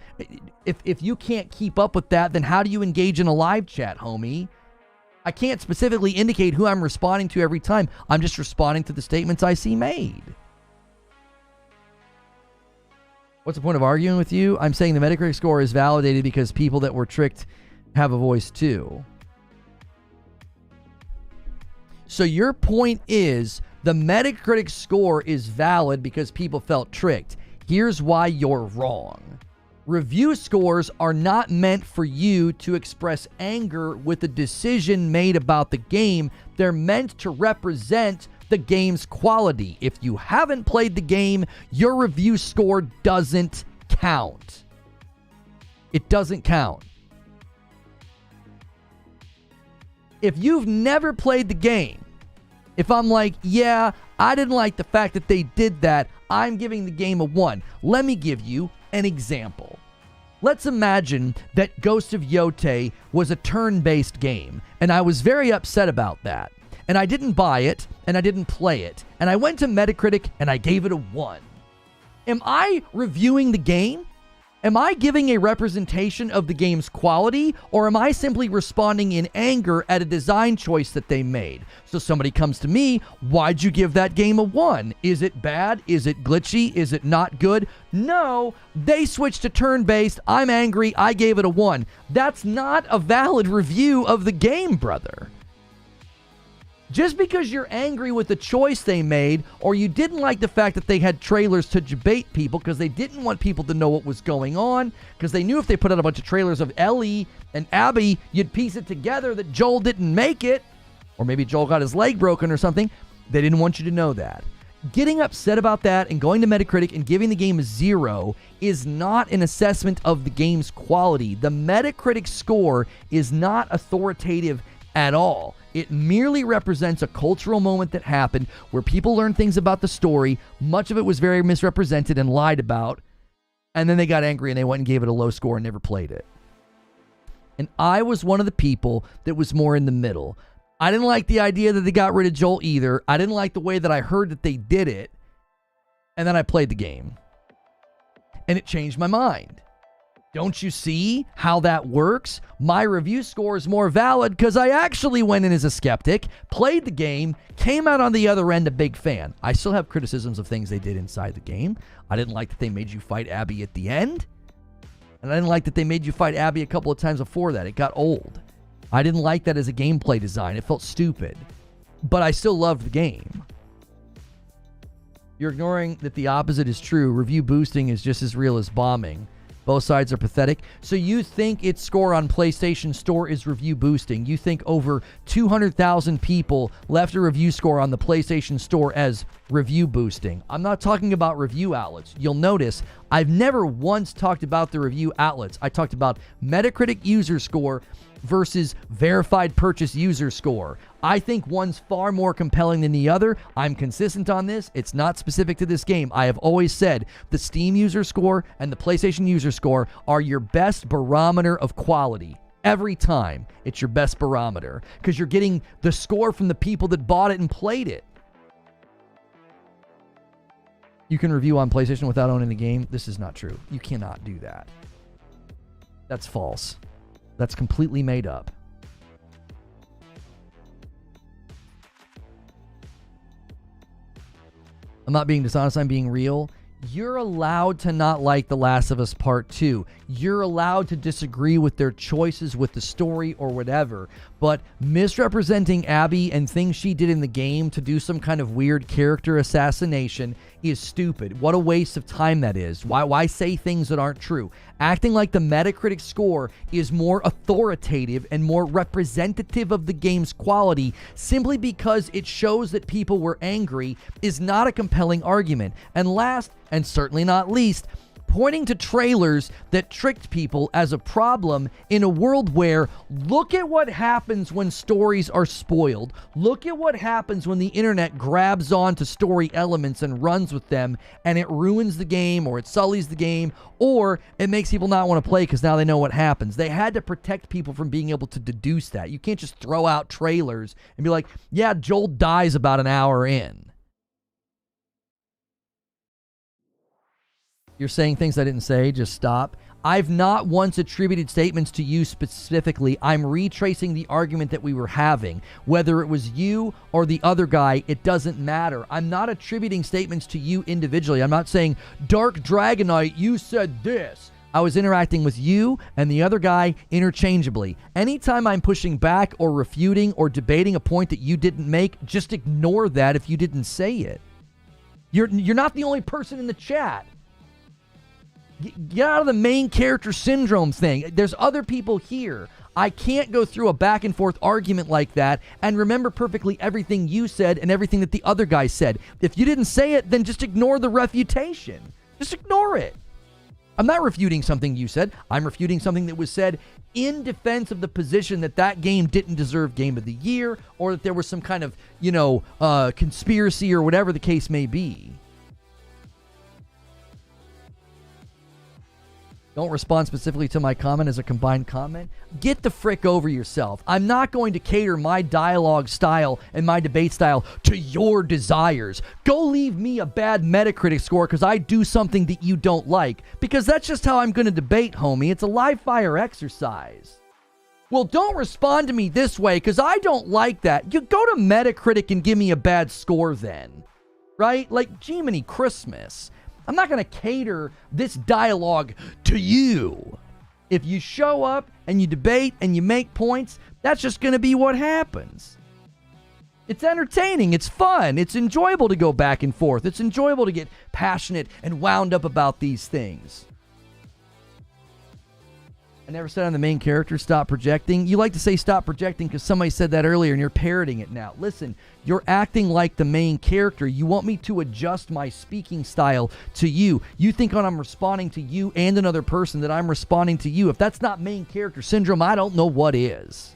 If you can't keep up with that, then how do you engage in a live chat, homie? I can't specifically indicate who I'm responding to every time. I'm just responding to the statements I see made. What's the point of arguing with you? I'm saying the Metacritic score is validated because people that were tricked have a voice too. So your point is the Metacritic score is valid because people felt tricked. Here's why you're wrong. Review scores are not meant for you to express anger with a decision made about the game. They're meant to represent the game's quality. If you haven't played the game, your review score doesn't count. It doesn't count. If you've never played the game, if I'm like, yeah, I didn't like the fact that they did that, I'm giving the game a 1. Let me give you an example. Let's imagine that Ghost of Yotei was a turn-based game, and I was very upset about that. And I didn't buy it, and I didn't play it. And I went to Metacritic, and I gave it a 1. Am I reviewing the game? Am I giving a representation of the game's quality, or am I simply responding in anger at a design choice that they made? So somebody comes to me, why'd you give that game a 1? Is it bad? Is it glitchy? Is it not good? No, they switched to turn-based. I'm angry. I gave it a 1. That's not a valid review of the game, brother. Just because you're angry with the choice they made, or you didn't like the fact that they had trailers to debate people because they didn't want people to know what was going on, because they knew if they put out a bunch of trailers of Ellie and Abby, you'd piece it together that Joel didn't make it, or maybe Joel got his leg broken or something. They didn't want you to know that. Getting upset about that and going to Metacritic and giving the game a 0 is not an assessment of the game's quality. The Metacritic score is not authoritative at all. It merely represents a cultural moment that happened where people learned things about the story. Much of it was very misrepresented and lied about. And then they got angry and they went and gave it a low score and never played it. And I was one of the people that was more in the middle. I didn't like the idea that they got rid of Joel either. I didn't like the way that I heard that they did it. And then I played the game. And it changed my mind. Don't you see how that works? My review score is more valid because I actually went in as a skeptic, played the game, came out on the other end a big fan. I still have criticisms of things they did inside the game. I didn't like that they made you fight Abby at the end. And I didn't like that they made you fight Abby a couple of times before that. It got old. I didn't like that as a gameplay design. It felt stupid. But I still loved the game. You're ignoring that the opposite is true. Review boosting is just as real as bombing. Both sides are pathetic. So you think its score on PlayStation Store is review boosting. You think over 200,000 people left a review score on the PlayStation Store as review boosting. I'm not talking about review outlets. You'll notice I've never once talked about the review outlets. I talked about Metacritic user score versus verified purchase user score. I think one's far more compelling than the other. I'm consistent on this. It's not specific to this game. I have always said the Steam user score and the PlayStation user score are your best barometer of quality. Every time, it's your best barometer because you're getting the score from the people that bought it and played it. You can review on PlayStation without owning the game. This is not true. You cannot do that. That's false. That's completely made up. I'm not being dishonest, I'm being real. You're allowed to not like The Last of Us Part 2. You're allowed to disagree with their choices with the story or whatever. but misrepresenting Abby and things she did in the game to do some kind of weird character assassination is stupid. What a waste of time that is. Why say things that aren't true? Acting like the Metacritic score is more authoritative and more representative of the game's quality simply because it shows that people were angry is not a compelling argument. And last, and certainly not least, pointing to trailers that tricked people as a problem in a world where look at what happens when stories are spoiled. Look at what happens when the internet grabs onto story elements and runs with them, and it ruins the game, or it sullies the game, or it makes people not want to play because now they know what happens. They had to protect people from being able to deduce that. You can't just throw out trailers and be like, yeah, Joel dies about an hour in. You're saying things I didn't say. Just stop. I've not once attributed statements to you specifically. I'm retracing the argument that we were having. Whether it was you or the other guy, it doesn't matter. I'm not attributing statements to you individually. I'm not saying, Dark Dragonite, you said this. I was interacting with you and the other guy interchangeably. Anytime I'm pushing back or refuting or debating a point that you didn't make, just ignore that if you didn't say it. You're not the only person in the chat. Get out of the main character syndrome thing. There's other people here. I can't go through a back and forth argument like that and remember perfectly everything you said and everything that the other guy said. If you didn't say it, then just ignore the refutation. Just ignore it. I'm not refuting something you said. I'm refuting something that was said in defense of the position that that game didn't deserve Game of the Year, or that there was some kind of, conspiracy or whatever the case may be. Don't respond specifically to my comment as a combined comment. Get the frick over yourself. I'm not going to cater my dialogue style and my debate style to your desires. Go leave me a bad Metacritic score because I do something that you don't like. Because that's just how I'm going to debate, homie. It's a live fire exercise. Well, don't respond to me this way because I don't like that. You go to Metacritic and give me a bad score then. Right? Like, Jiminy Christmas. I'm not going to cater this dialogue to you. If you show up and you debate and you make points, that's just going to be what happens. It's entertaining. It's fun. It's enjoyable to go back and forth. It's enjoyable to get passionate and wound up about these things. I never said I'm the main character, stop projecting. You like to say stop projecting because somebody said that earlier and you're parroting it now. Listen, you're acting like the main character. You want me to adjust my speaking style to you. You think when I'm responding to you and another person that I'm responding to you. If that's not main character syndrome, I don't know what is.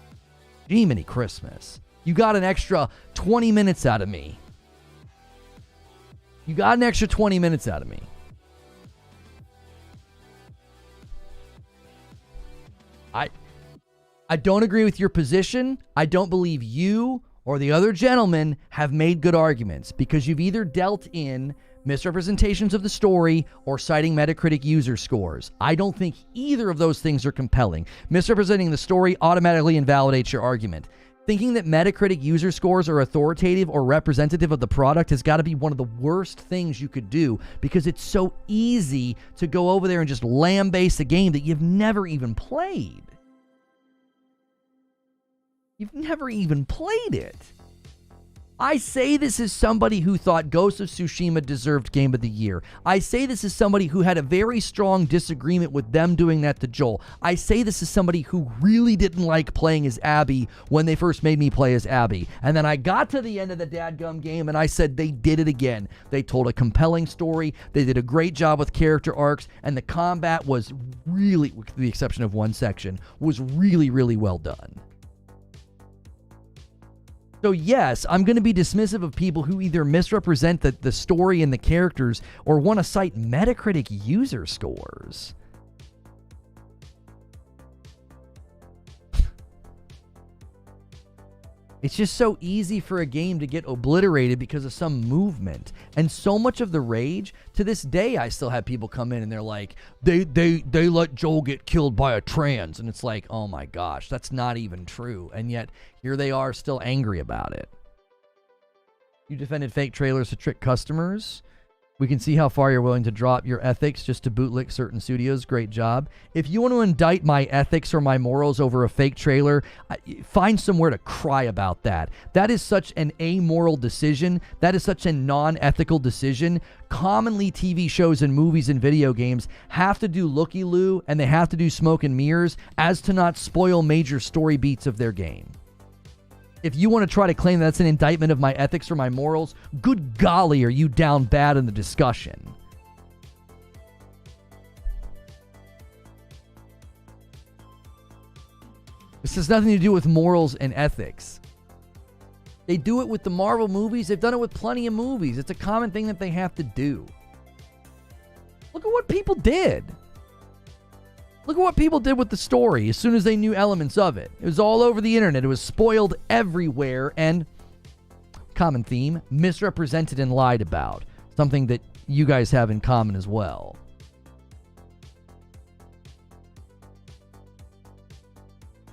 Jiminy Christmas. You got an extra 20 minutes out of me. You got an extra 20 minutes out of me. I don't agree with your position. I don't believe you or the other gentleman have made good arguments because you've either dealt in misrepresentations of the story or citing Metacritic user scores. I don't think either of those things are compelling. Misrepresenting the story automatically invalidates your argument. Thinking that Metacritic user scores are authoritative or representative of the product has got to be one of the worst things you could do because it's so easy to go over there and just lambaste a game that you've never even played. You've never even played it. I say this as somebody who thought Ghost of Tsushima deserved Game of the Year. I say this as somebody who had a very strong disagreement with them doing that to Joel. I say this as somebody who really didn't like playing as Abby when they first made me play as Abby. And then I got to the end of the dadgum game and I said they did it again. They told a compelling story. They did a great job with character arcs. And the combat was really, with the exception of one section, was really, really well done. So yes, I'm going to be dismissive of people who either misrepresent the story and the characters or want to cite Metacritic user scores. It's just so easy for a game to get obliterated because of some movement. And so much of the rage, to this day, I still have people come in and they're like, they let Joel get killed by a trans. And it's like, oh my gosh, that's not even true. And yet, here they are still angry about it. You defended fake trailers to trick customers. We can see how far you're willing to drop your ethics just to bootlick certain studios. Great job. If you want to indict my ethics or my morals over a fake trailer, find somewhere to cry about that. That is such an amoral decision. That is such a non-ethical decision. Commonly, TV shows and movies and video games have to do looky-loo and they have to do smoke and mirrors as to not spoil major story beats of their game. If you want to try to claim that's an indictment of my ethics or my morals, good golly, are you down bad in the discussion. This has nothing to do with morals and ethics. They do it with the Marvel movies. They've done it with plenty of movies. It's a common thing that they have to do. Look at what people did. Look at what people did with the story as soon as they knew elements of it. It was all over the internet. It was spoiled everywhere and, common theme, misrepresented and lied about. Something that you guys have in common as well.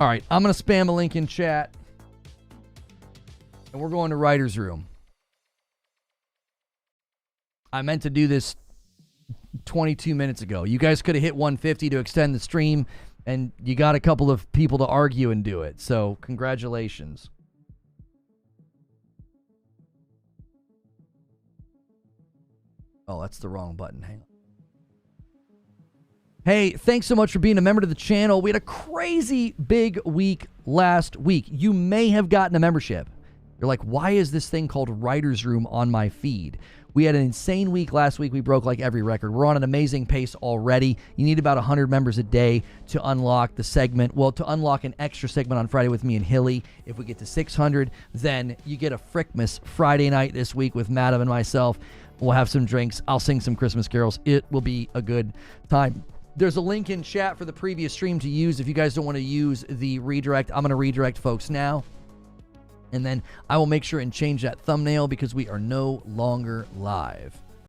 All right, I'm going to spam a link in chat. And we're going to Writer's Room. I meant to do this 22 minutes ago. You guys could have hit 150 to extend the stream, and you got a couple of people to argue and do it. So, congratulations. Oh, that's the wrong button. Hang on. Hey, thanks so much for being a member to the channel. We had a crazy big week last week. You may have gotten a membership. You're like, why is this thing called Writer's Room on my feed? We had an insane week last week. We broke like every record. We're on an amazing pace already. You need about 100 members a day to unlock the segment. Well, to unlock an extra segment on Friday with me and Hilly. If we get to 600, then you get a Frickmas Friday night this week with Madam and myself. We'll have some drinks. I'll sing some Christmas carols. It will be a good time. There's a link in chat for the previous stream to use. If you guys don't want to use the redirect, I'm going to redirect folks now. And then I will make sure and change that thumbnail because we are no longer live.